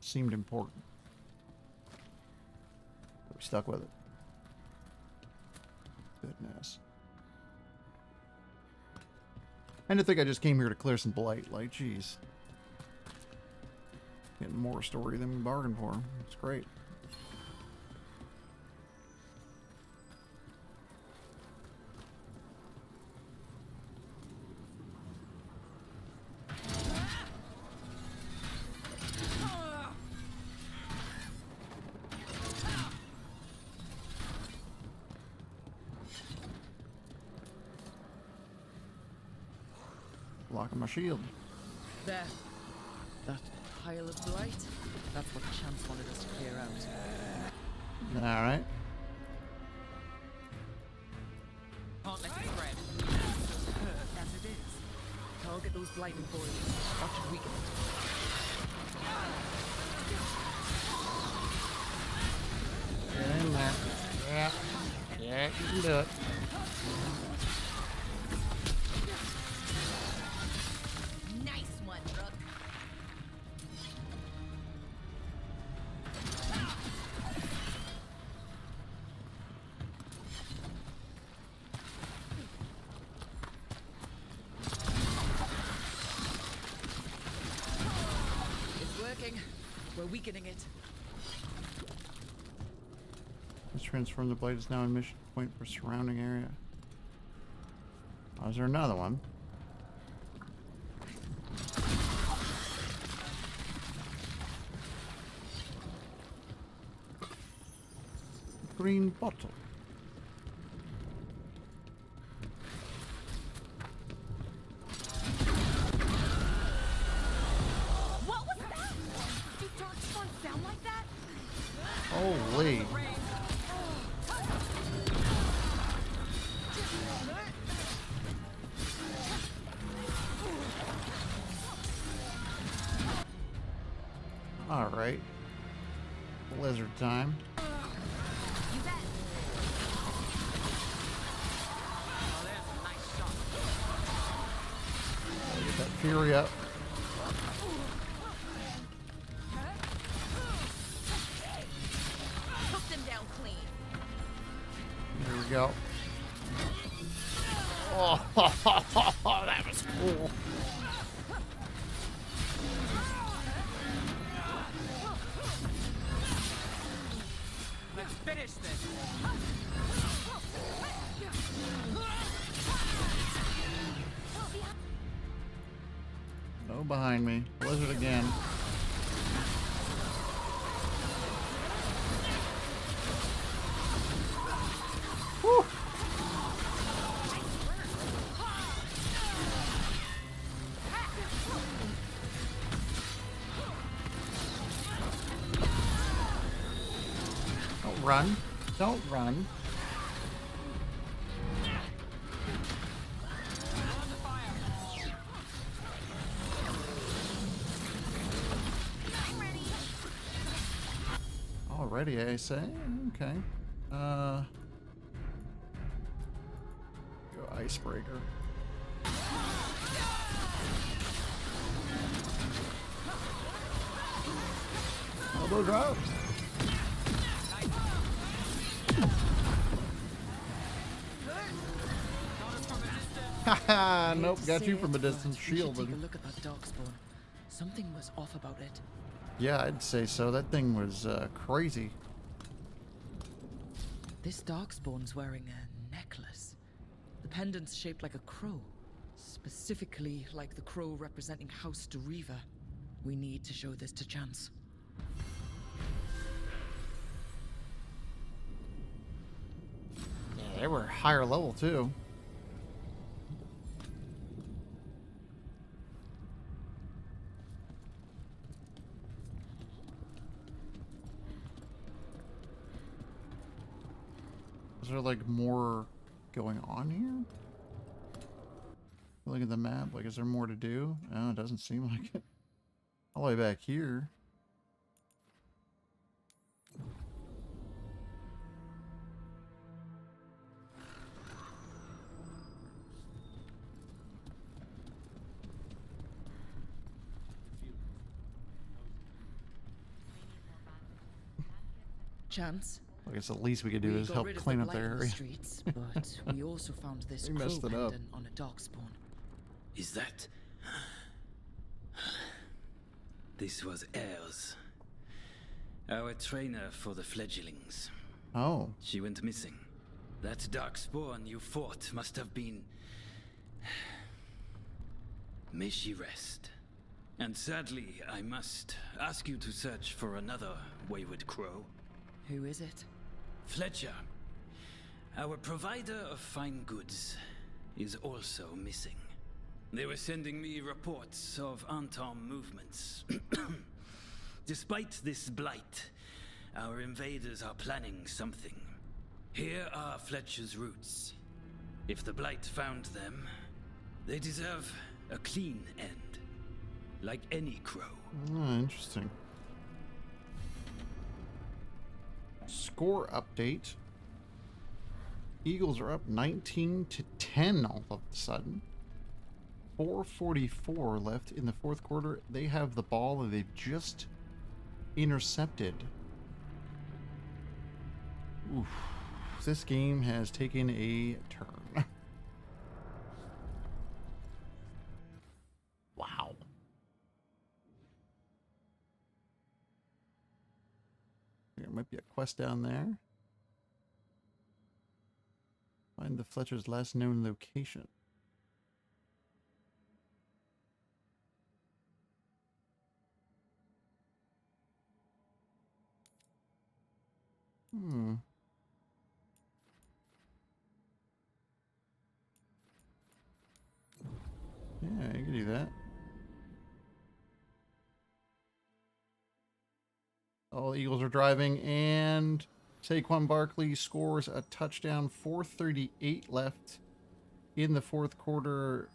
seemed important. But we stuck with it. Goodness. And to think I just came here to clear some blight. Like, geez. Getting more story than we bargained for. It's great. Blocking my shield. There. That pile of blight. That's what the champs wanted us to clear out. Alright. Can't let it spread. As it is. Target those blighting boys. That should weaken it. Get in there. Yeah. Yeah, you can do it. We're weakening it. This transform the blade is now in mission point for surrounding area. Oh, is there another one? Green bottle. Holy. All right. Blizzard time. Get that fury up. Here we go. Oh, that was cool. Let's finish this. No behind me. Blizzard again. Woo. run. Don't run. Already, I say? Okay. Go icebreaker. Elbow drop. Haha, nope, got you from a distance. Shielded. Take a look at that darkspawn. Something was off about it. Yeah, I'd say so. That thing was crazy. This darkspawn's wearing a necklace. The pendant's shaped like a crow. Specifically like the crow representing House Deriva. We need to show this to Chance. Yeah, they were higher level too. Is there like more going on here? Look at the map. Like, is there more to do? No, it doesn't seem like it. All the way back here. Chance. I guess the least we could do is help clean up their area. Streets, but we also found this We crow messed it up. pendant on a darkspawn. Is that? This was Airs, our trainer for the fledglings. Oh. She went missing. That darkspawn you fought must have been... May she rest. And sadly, I must ask you to search for another wayward crow. Who is it? Fletcher, our provider of fine goods, is also missing. They were sending me reports of unarmed movements. Despite this blight, our invaders are planning something. Here are Fletcher's roots. If the blight found them, they deserve a clean end, like any crow. Oh, interesting. Score update. Eagles are up 19-10 all of a sudden. 4:44 left in the fourth quarter. They have the ball that they've just intercepted. Oof. This game has taken a turn. Wow. There might be a quest down there. Find the Fletcher's last known location. Yeah, you can do that. All the Eagles are driving, and Saquon Barkley scores a touchdown. 4:38 left in the fourth quarter.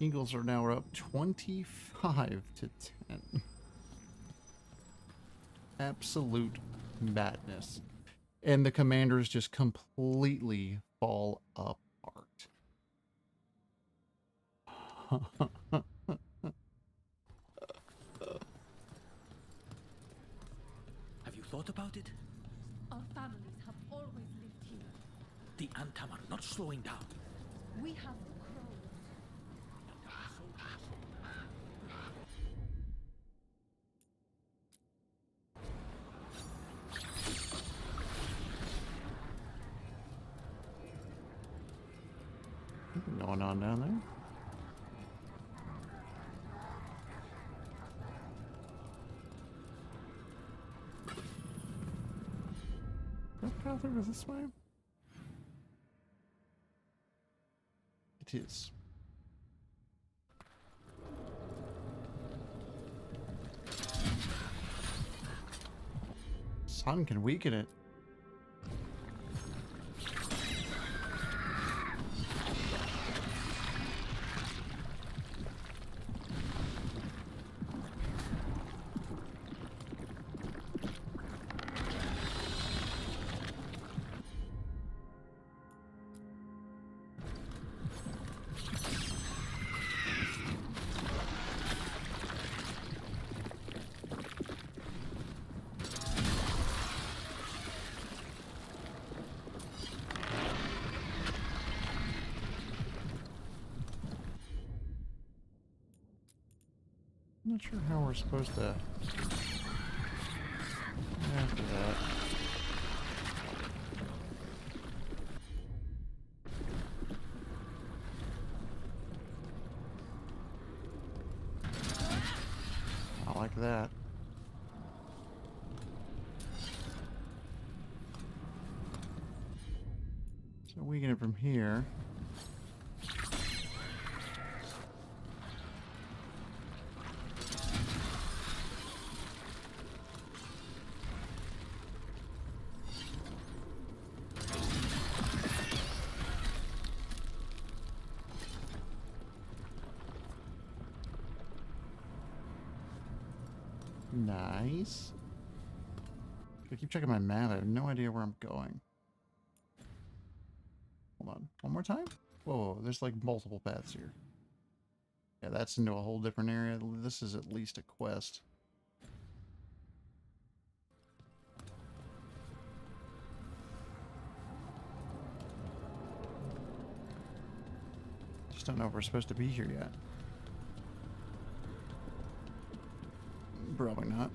Eagles are now up 25-10. Absolute madness. And the Commanders just completely fall apart. Have you thought about it? Our families have always lived here. The Antam are not slowing down. We have crows. Something going on down there. That pathway was this way? It is. Sun can weaken it. Not sure how we're supposed to. After that. I like that. So we get it from here. Nice. I keep checking my map. I have no idea where I'm going. Hold on. One more time? Whoa, there's like multiple paths here. Yeah, that's into a whole different area. This is at least a quest. Just don't know if we're supposed to be here yet. Probably not.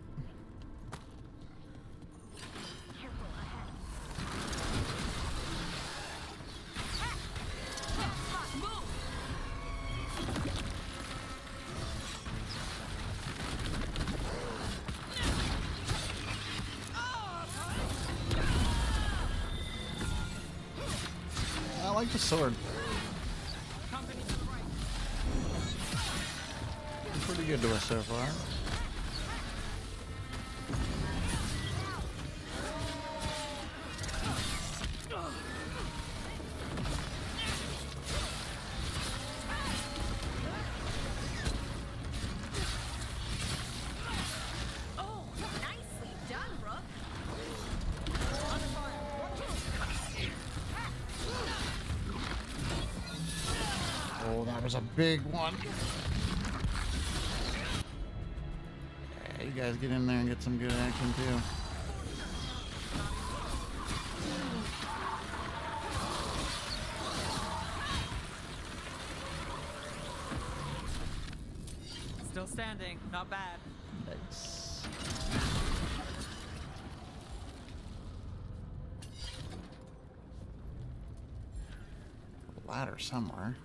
I like the sword. It's pretty good to us so far. Oh, that was a big one. Yeah, you guys get in there and get some good action too. Still standing, not bad. Nice. A ladder somewhere.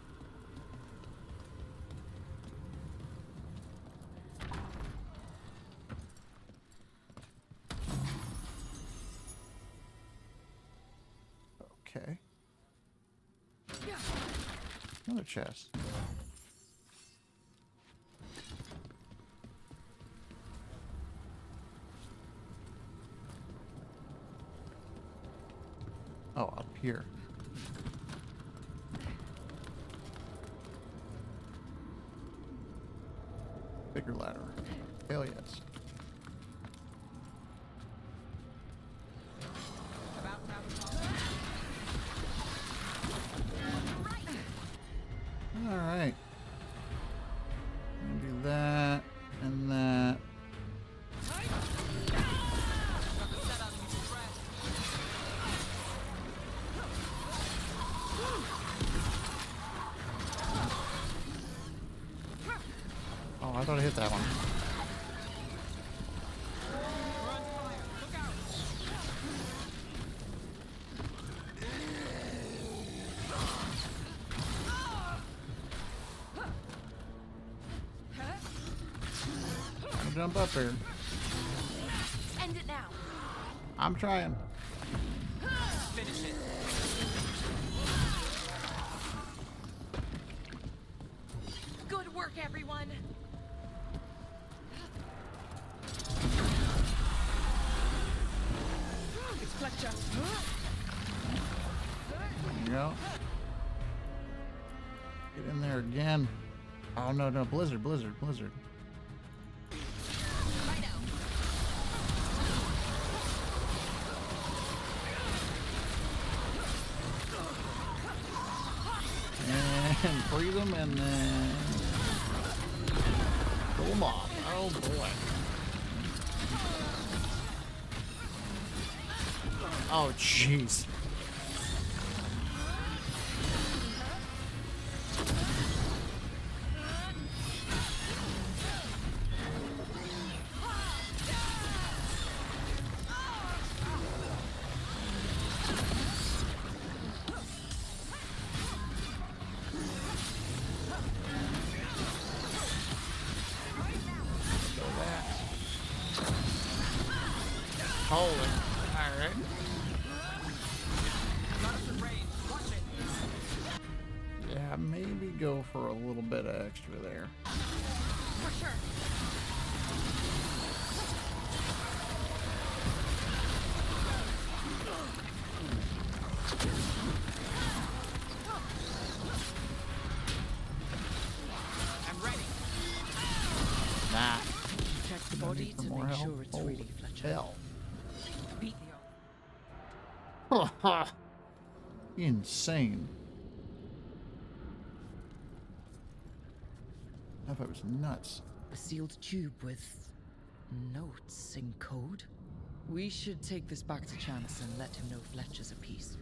Okay. Another chest. Oh, up here. Bigger ladder. Hell yes. All right. Do that and that. Oh, I thought I hit that one. Jump up here. End it now. I'm trying. Finish it. Good work, everyone. It's Fletcher. There you go. Get in there again. Oh no, no, blizzard. And freeze them and then pull them off. Oh boy. Oh jeez. hold it. Alright. Yeah, maybe go for a little bit of extra there. For sure. I'm ready. Nah. Check the body to make sure it's really Fletcher. Hell. Beat the old. Insane. That fight was nuts. A sealed tube with notes in code? We should take this back to Chance and let him know Fletcher's a piece.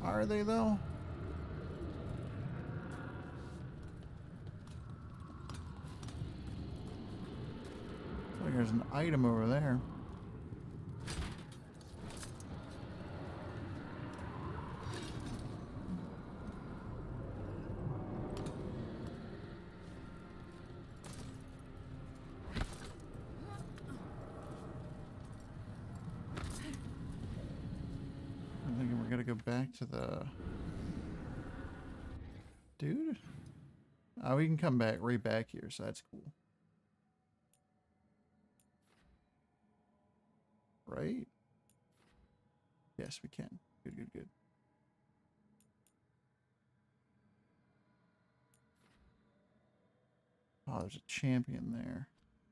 Are they though? Like there's an item over there. I'm thinking we're gonna go back to the dude. Oh, we can come back right back here, so that's cool. Right? Yes, we can. Good, good, good. Oh, there's a champion there.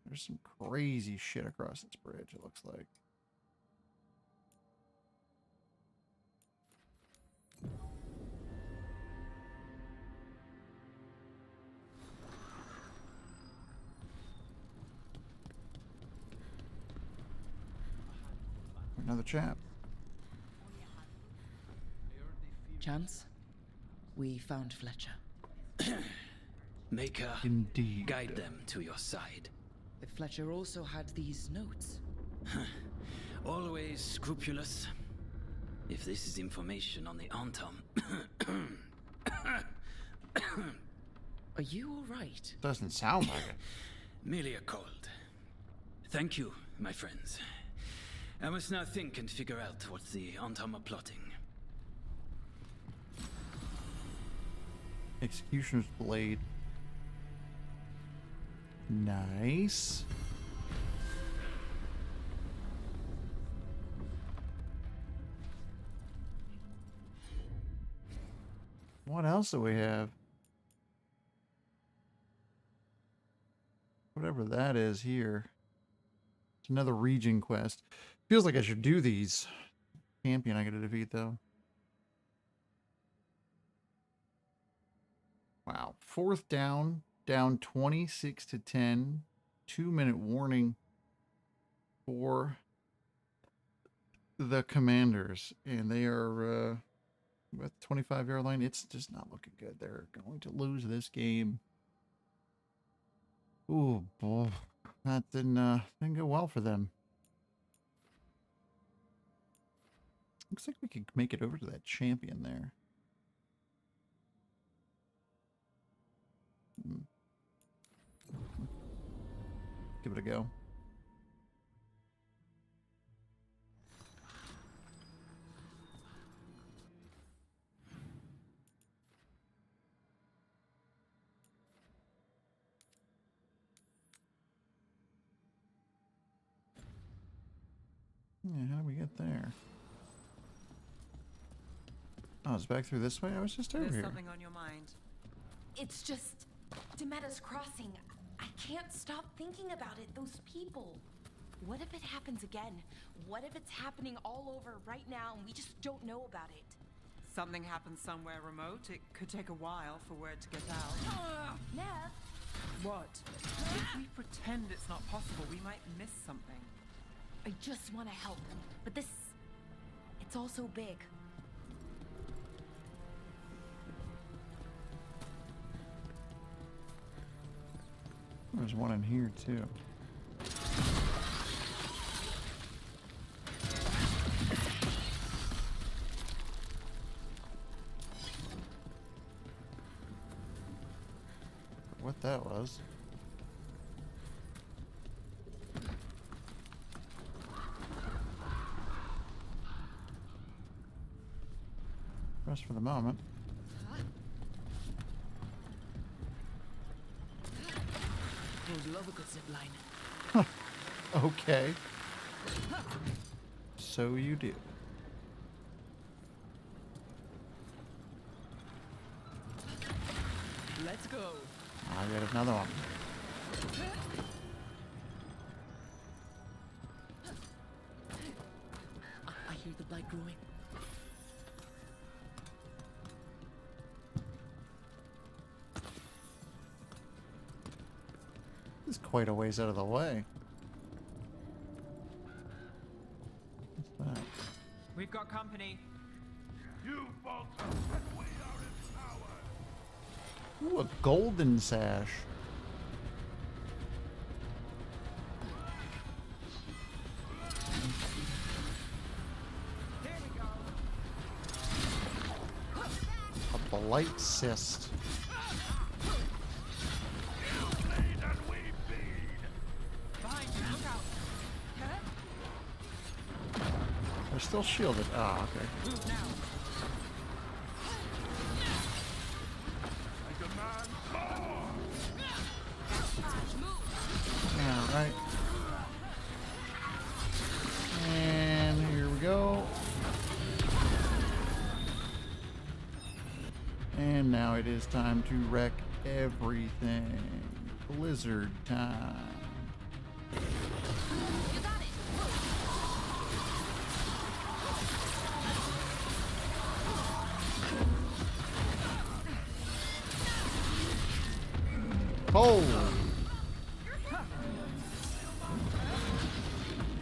There's some crazy shit across this bridge, it looks like. Another chap. Chance, we found Fletcher. Maker, indeed, guide them to your side. If Fletcher also had these notes. Always scrupulous. If this is information on the Antom. Are you all right? Doesn't sound like it. Merely a cold. Thank you, my friends. I must now think and figure out what the Antom are plotting. Executioner's Blade. Nice. What else do we have? Whatever that is here. It's another region quest. Feels like I should do these. Champion I gotta defeat though. Wow. 4th down. Down 26 to 10. 2-minute warning for the Commanders. And they are with the 25-yard line. It's just not looking good. They're going to lose this game. Ooh, boy. That didn't go well for them. Looks like we could make it over to that champion there. Give it a go. Yeah, how do we get there? Oh, it's back through this way? I was just over There's here. something on your mind. It's just Demetta's Crossing. I can't stop thinking about it. Those people. What if it happens again? What if it's happening all over right now and we just don't know about it? Something happens somewhere remote. It could take a while for word to get out. Nev? What? If we pretend it's not possible, we might miss something. I just want to help. But this... it's all so big. There's one in here, too. What that was. Trust for the moment. Pros love a good zip line. Okay. So you do. Let's go. I get another one. I hear the blight growing. This is quite a ways out of the way. What's that? We've got company. You falter and wait our power. Ooh, a golden sash. Here we go. A blight cyst. Behind you, look out. They're still shielded. Ah, okay. Move now. Alright. And here we go. And now it is time to wreck everything. Blizzard time. Oh!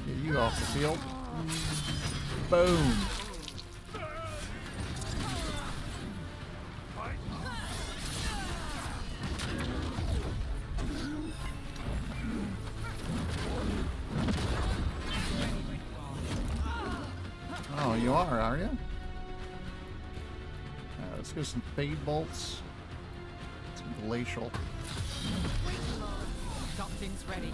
Get you off the field. Boom. Oh, you are you? Let's go some fade bolts. Some glacial. Something's ready.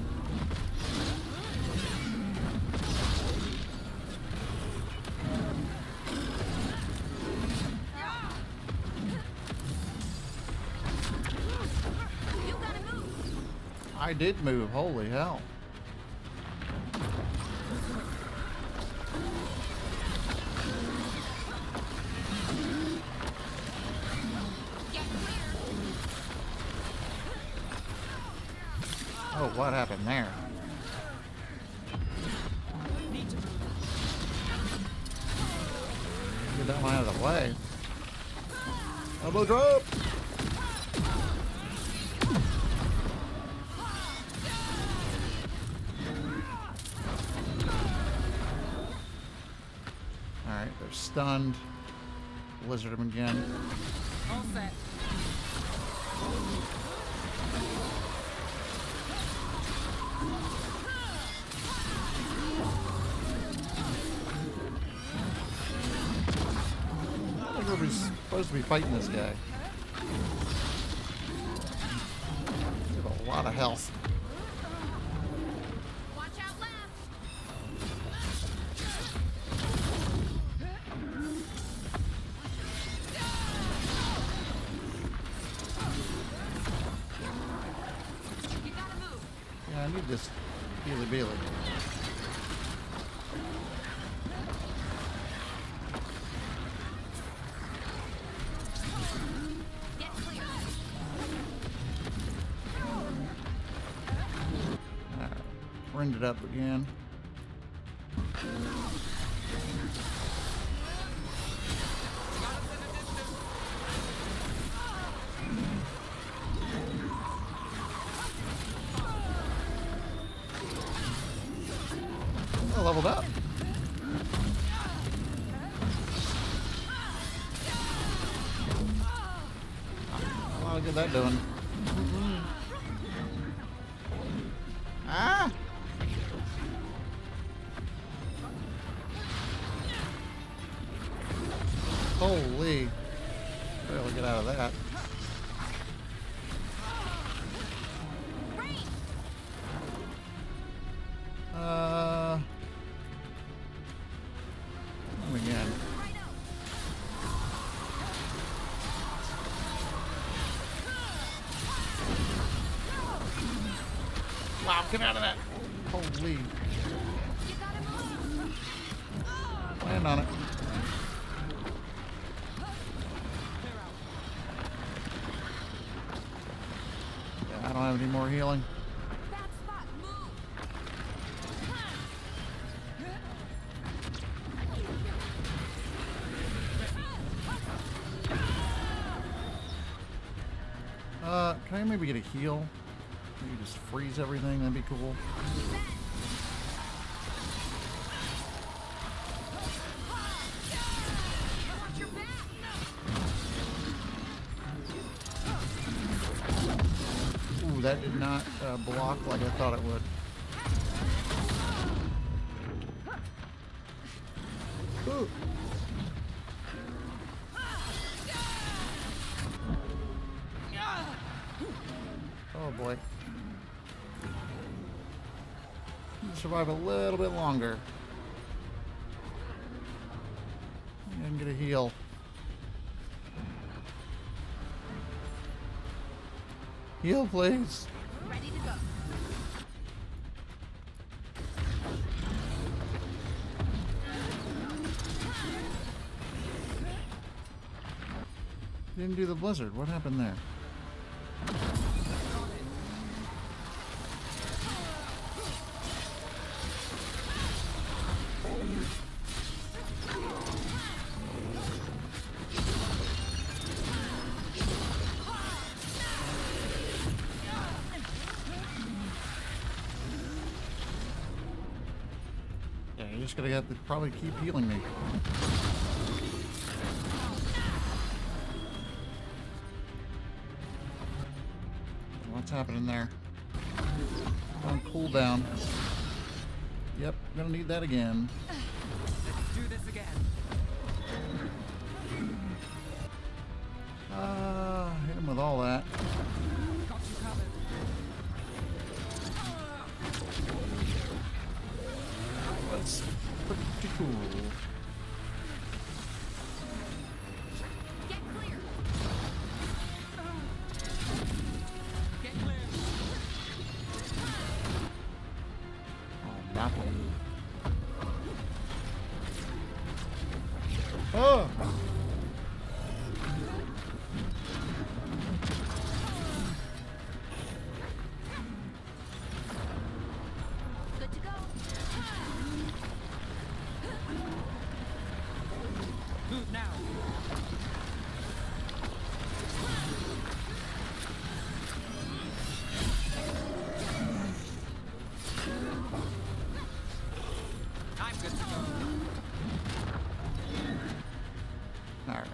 I did move, holy hell. Oh, what happened there? Get that one out of the way. Elbow drop! Alright, they're stunned. Blizzard them again. All set. I think we're supposed to be fighting this guy. He has a lot of health. Watch out left. You gotta move. Yeah, I need this Beely Beely. Get clear. Bring it up again. I leveled up. I'll get that doing. Ah! Holy. Barely get out of that. Again. Get out of that. Holy. Land on it. Yeah, I don't have any more healing. Can I maybe get a heal? Maybe just freeze everything, that'd be cool. Ooh, that did not block like I thought it would. Ooh. Oh boy. Survive a little bit longer. I can get a heal. Heal, please. Ready to go. Didn't do the blizzard. What happened there? Yeah, you're just gonna have to probably keep healing me. What's happening there? On cooldown. Yep, gonna need that again. Let's do this again. Hit him with all that. Got you covered. That's pretty cool. Get clear. Get clear. Oh, that one. Oh! Good to go. Move now. I'm good to go. All right.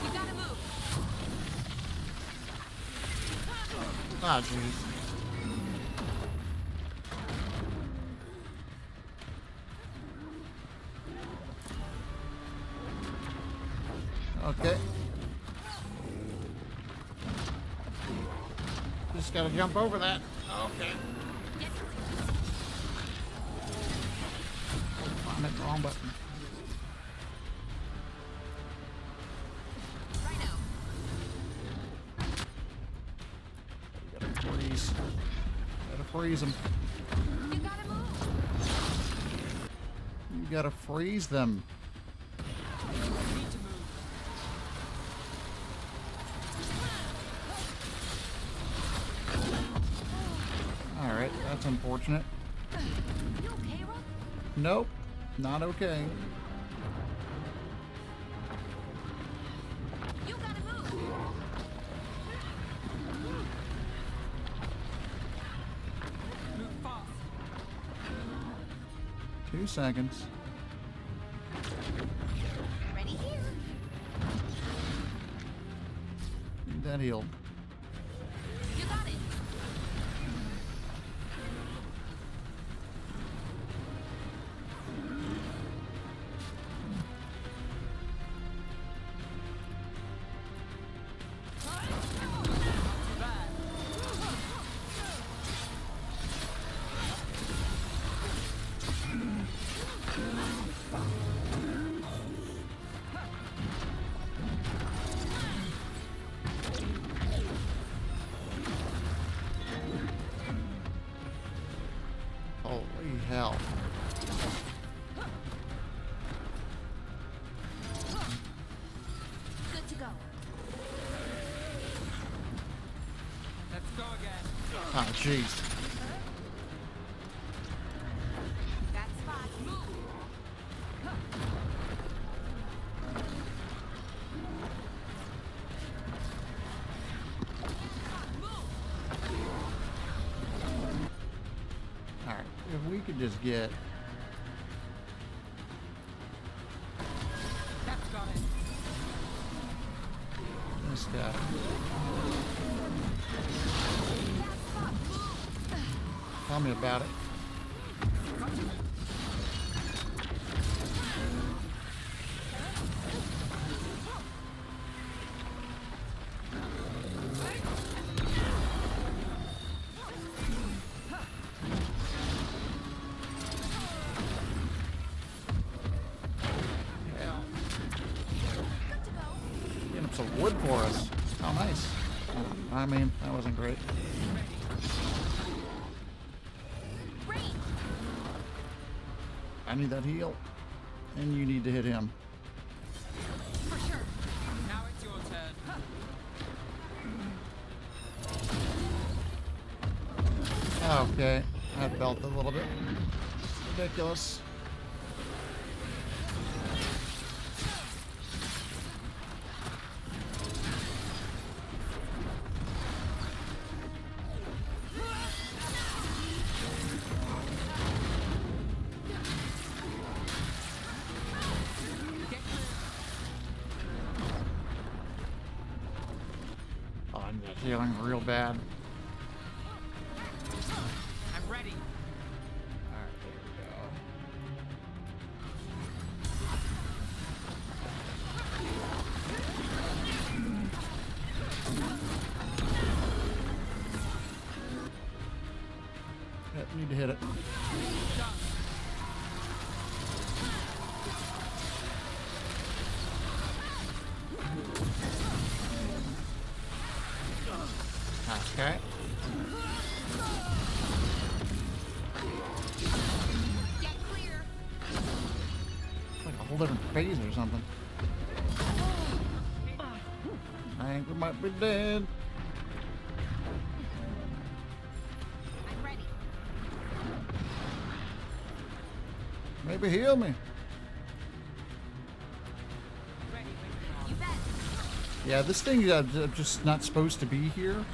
You gotta move. Ah, jeez. Okay. Just gotta jump over that. Okay. I'm at the wrong button. You gotta freeze. Gotta freeze them. You gotta move. You gotta freeze them. Need to move. Alright, that's unfortunate. You okay, Rook? Nope, not okay. You gotta move. Move fast. 2 seconds. Ready here. Need that healed. You got it. Oh, jeez. Alright, if we could just get... this guy. Tell me about it. Getting up some wood for us. How nice. I mean, that wasn't great. I need that heal, and you need to hit him. For sure. Now it's your turn. Okay, that felt a little bit ridiculous. Oh, I'm just feeling real bad. I'm ready. Alright, there we go. Yep, need to hit it. Okay. Get clear. It's like a whole different phase or something. I think we might be dead. I'm ready. Maybe heal me. You bet. Yeah, this thing just not supposed to be here.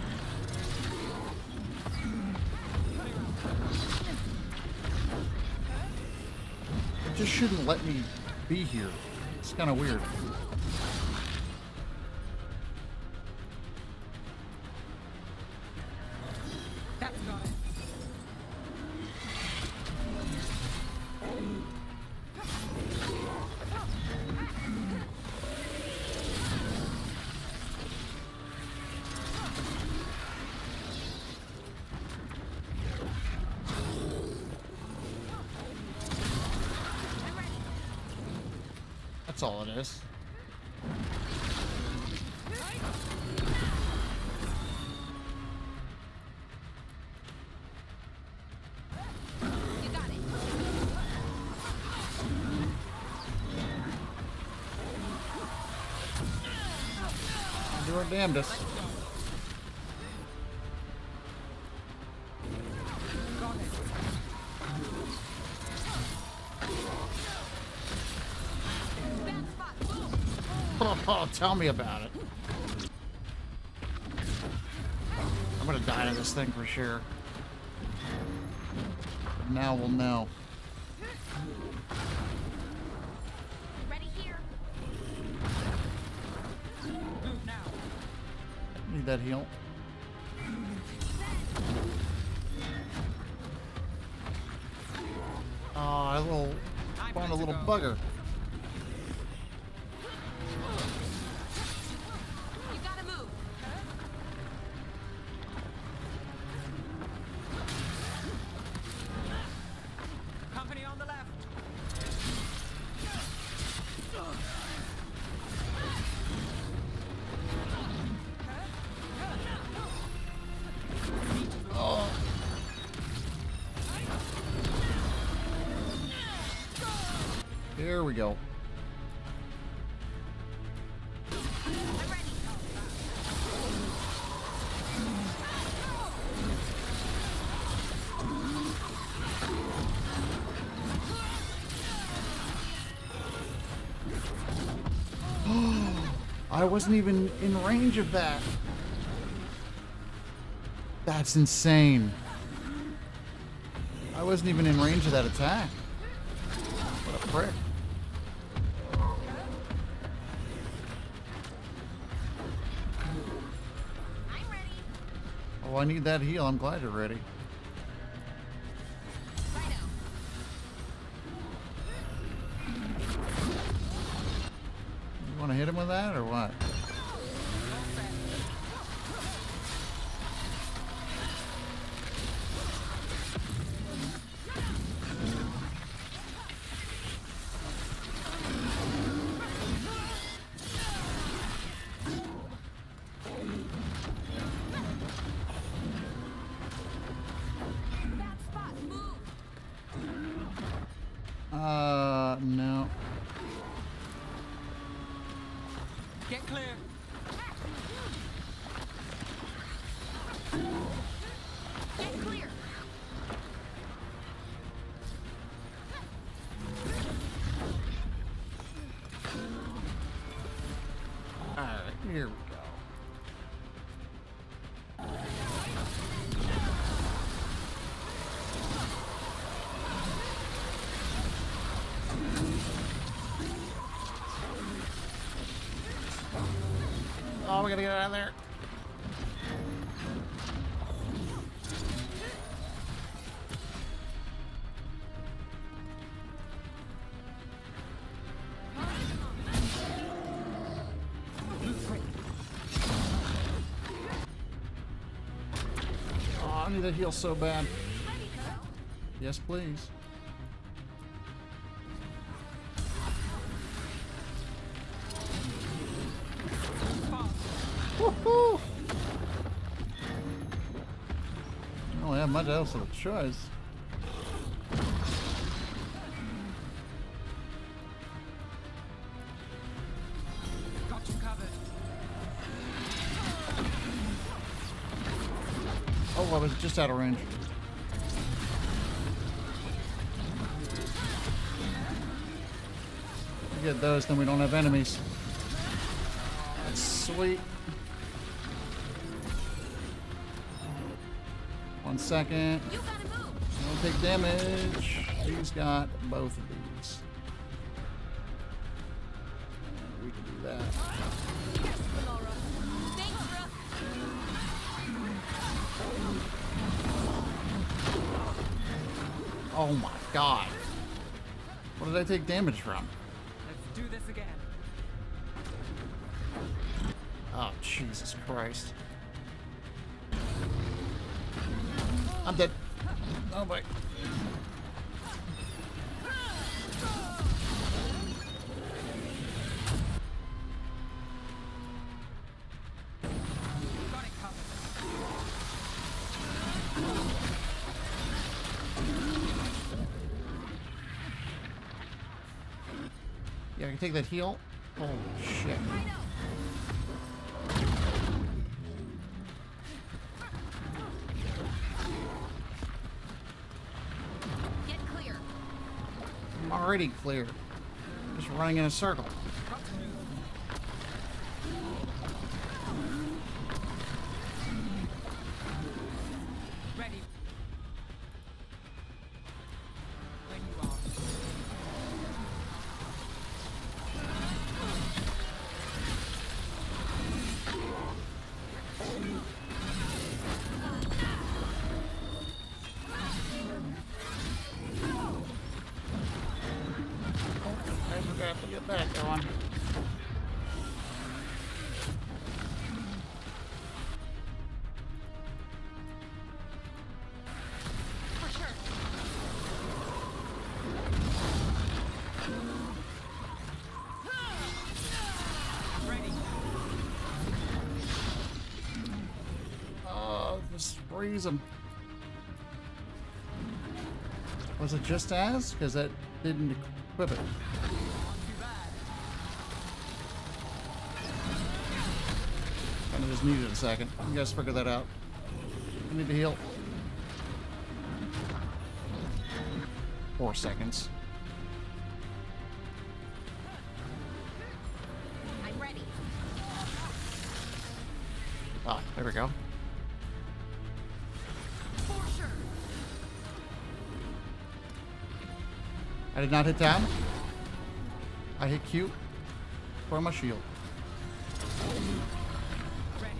It just shouldn't let me be here. It's kind of weird. That's got it. That's all it is. You got it. Do our damnedest. Oh, tell me about it. I'm gonna die to this thing for sure. But now we'll know. Ready here. Move now. Need that heal. Oh, I found a little bugger. You gotta move. Company on the left. Oh. Here we go. I wasn't even in range of that. That's insane. I wasn't even in range of that attack. What a prick. I'm ready. Oh, I need that heal. I'm glad you're ready. You want to hit him with that or what? No. Get clear. Get clear. Alright, here we go. Oh, we gotta get out of there. Oh, I need to heal so bad. Yes, please. Woohoo! I don't have much else of a choice. Got you covered. Oh, I was just out of range. We get those, then we don't have enemies. That's sweet. 1 second. Don't take damage. He's got both of these. We can do that. Oh my god. What did I take damage from? Let's do this again. Oh, Jesus Christ. I'm dead. Oh boy. Got it covered. Yeah, I can take that heal. Holy shit. Get clear. I'm already clear. Just running in a circle. Ready. When you are. I forgot to get that going. For sure. Ready. Oh, just freeze him. Was it just as? Because that didn't equip it. Kind of just needed a second. You guys figure that out. I need to heal. 4 seconds. I'm ready. Ah, there we go. For sure. I did not hit down. I hit Q for my shield. Ready.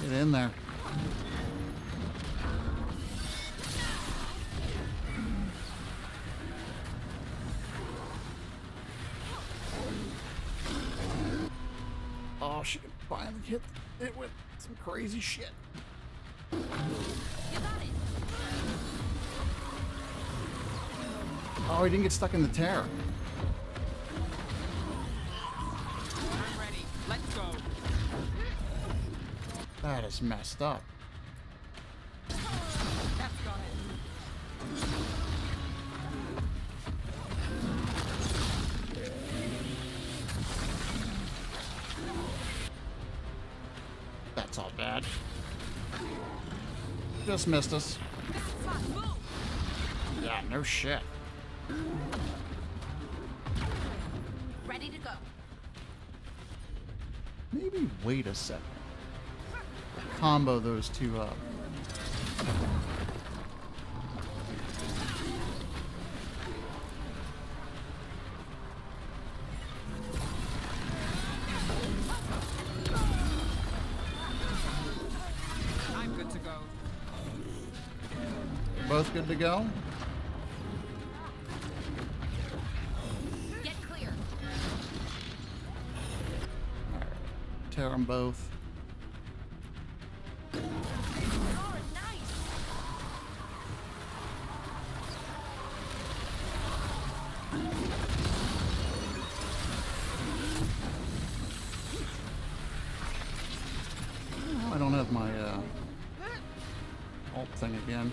Get in there. Oh, she finally hit it with some crazy shit. Oh, he didn't get stuck in the tear. I'm ready. Let's go. That is messed up. That's got it. That's all bad. Just missed us. Yeah, no shit. Ready to go. Maybe wait a second. Combo those two up. I'm good to go. Both good to go? Get clear. Alright. Tear them both. I don't have my ult thing again.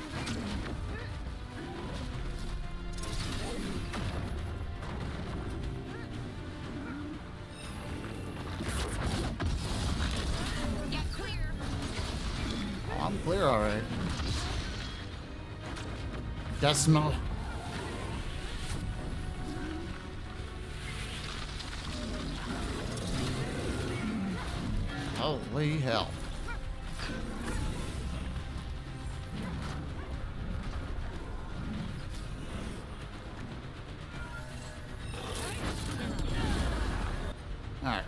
Get clear. Oh, I'm clear, alright. Decimal. Holy hell. Alright.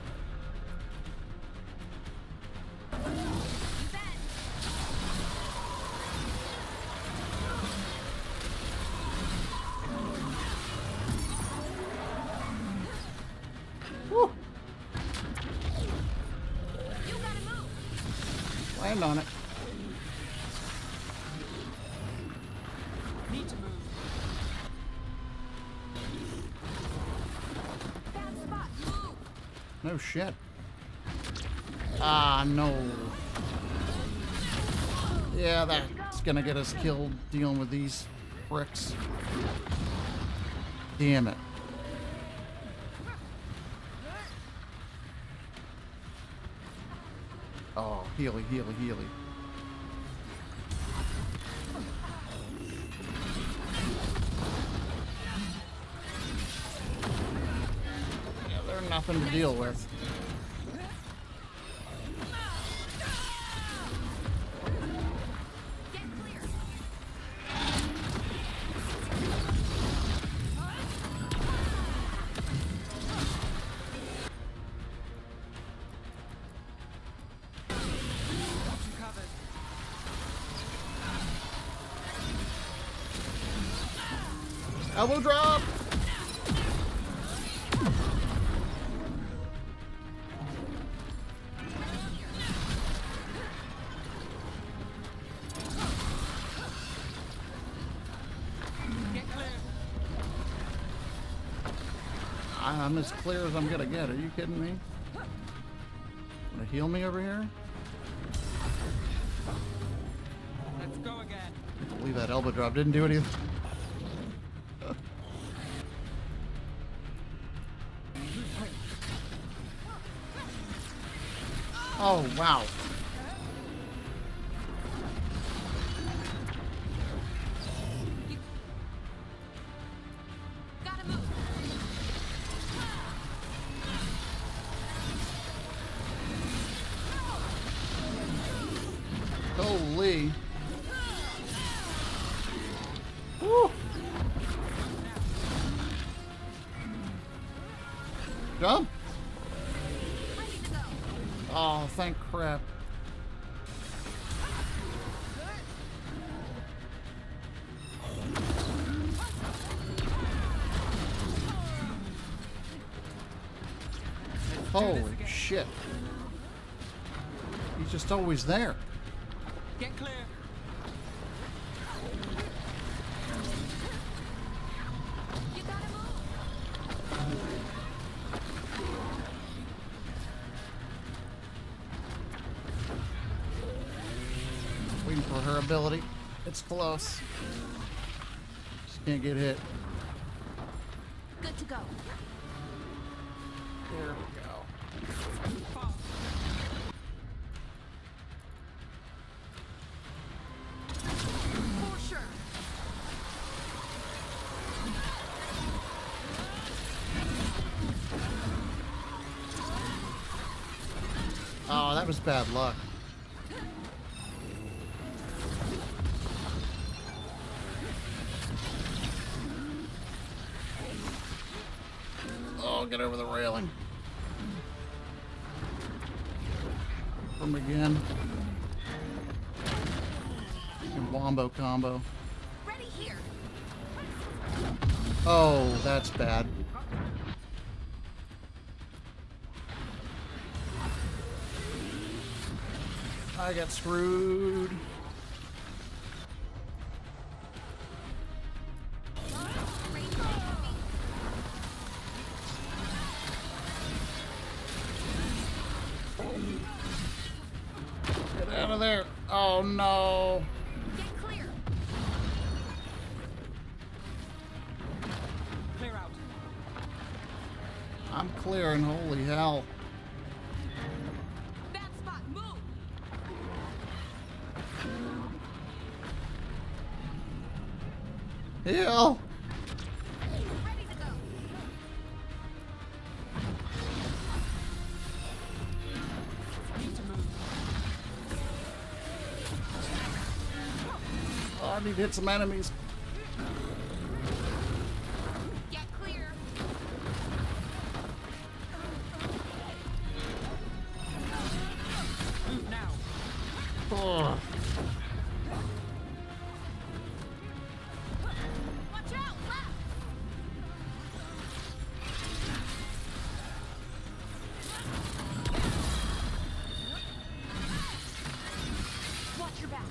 Woo. Land on it. Need to move. No shit. Ah, no. Yeah, that's gonna get us killed dealing with these bricks. Damn it. Oh, healy, healy, healy. Yeah, they're nothing to deal with. Elbow drop! I'm as clear as I'm gonna get. Are you kidding me? Wanna heal me over here? Let's Let's go again. I can't believe that elbow drop didn't do anything. Oh, wow. Gotta move. Holy. Woo. Jump. Oh, thank crap. Holy shit. He's just always there. Get clear. You gotta move. Waiting for her ability. It's close. Just can't get hit. Good to go. There we go. For sure. Oh, that was bad luck. Oh, get over the railing. From again. And wombo combo. Ready here. Oh, that's bad. I got screwed. Get out of there. Oh no. Get clear. Clear out. I'm clearing, holy hell. Bad spot. Move. Heal. Ready to go. Need to move. Oh, I need to hit some enemies. Get clear. Move now. Oh. Watch out. Left. Watch your back.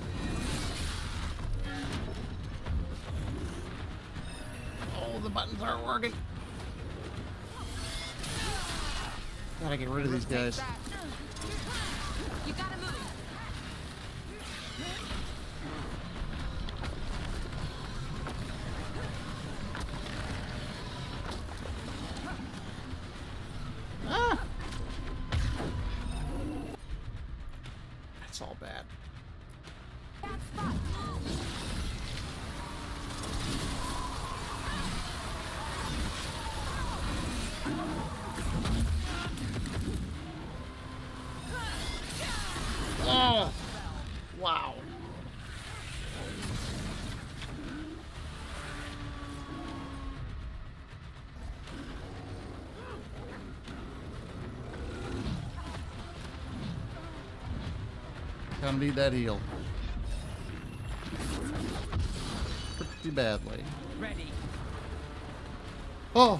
Oh, the buttons aren't working. Gotta get rid of these guys. You gotta move. Ah! That's all bad. Bad spot. Oh! Wow. Gonna need that heal. Pretty badly. Ready. Oh!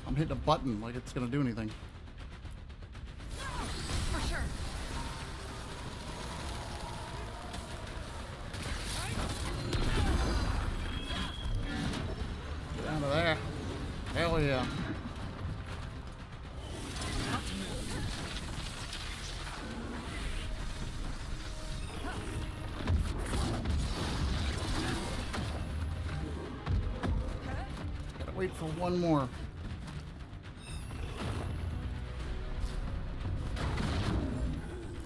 I'm hitting a button like it's gonna do anything. For sure. Get out of there. Hell yeah. wait for one more.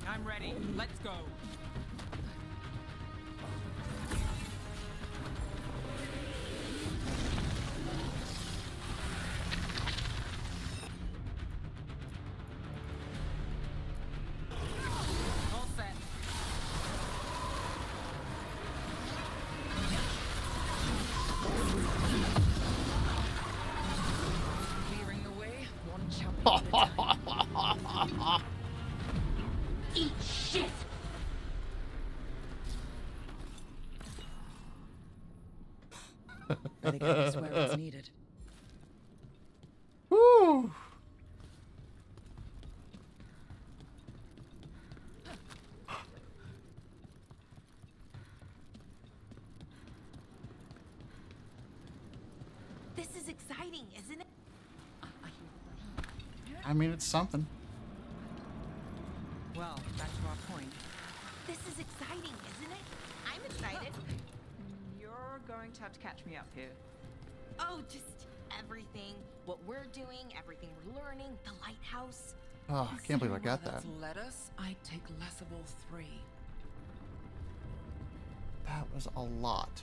I'm ready. Let's go. All set. Clearing the way, one champion at a time. Eat shit! Better get this where it's needed. Woo! This is exciting, isn't it? I mean, it's something. Well, back to our point. This is exciting, isn't it? I'm excited. You're going to have to catch me up here. Oh, just everything. What we're doing, everything we're learning, the lighthouse. Oh, I can't believe I got that. That's led us, I'd take less of all three. That was a lot.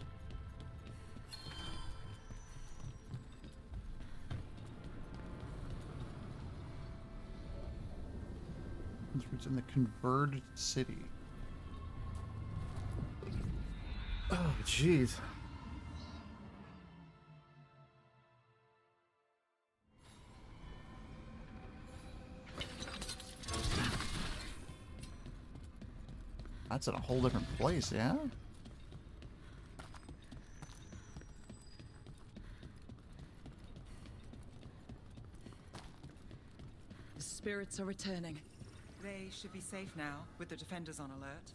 It's in the converted city. Oh, jeez. That's in a whole different place, yeah? The spirits are returning. They should be safe now, with the defenders on alert.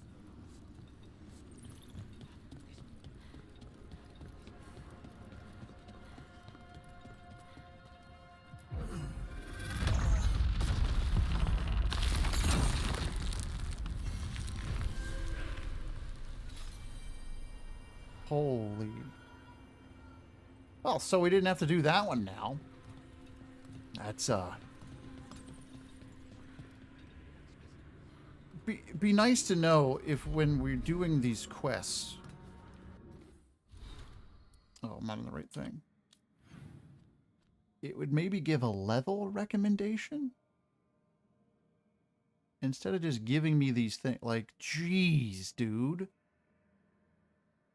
Holy. Well, so we didn't have to do that one now. That's, Be nice to know if when we're doing these quests... Oh, I'm not on the right thing. It would maybe give a level recommendation? Instead of just giving me these things. Like, geez, dude.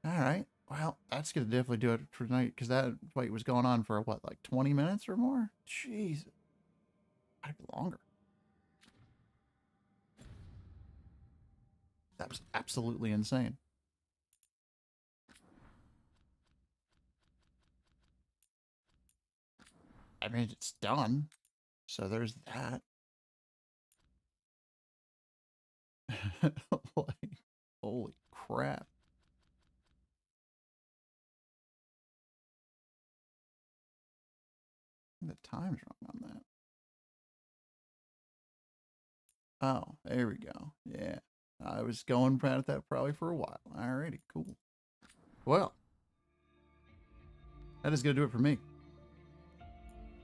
Alright. Well, that's going to definitely do it for tonight. Because that fight was going on for, what, like 20 minutes or more? Jeez. Might be longer. That was absolutely insane. I mean, it's done. So there's that. Like, holy crap. The time's wrong on that. Oh, there we go. Yeah. I was going at that probably for a while. Alrighty, cool. Well, that is going to do it for me.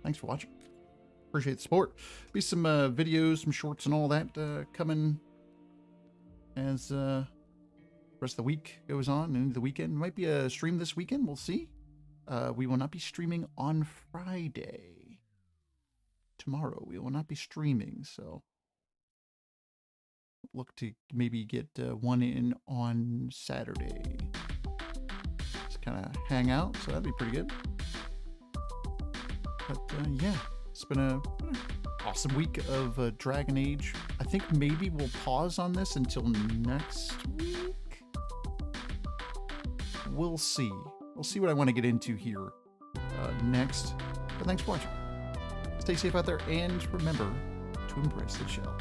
Thanks for watching. Appreciate the support. Be some videos, some shorts and all that coming as the rest of the week goes on and into the weekend. Might be a stream this weekend. We'll see. We will not be streaming on Friday. Tomorrow we will not be streaming, so look to maybe get one in on Saturday. Just kind of hang out, so that'd be pretty good. But yeah, it's been an awesome week of Dragon Age. I think maybe we'll pause on this until next week. We'll see. We'll see what I want to get into here next. But thanks for watching. Stay safe out there, and remember to embrace the shell.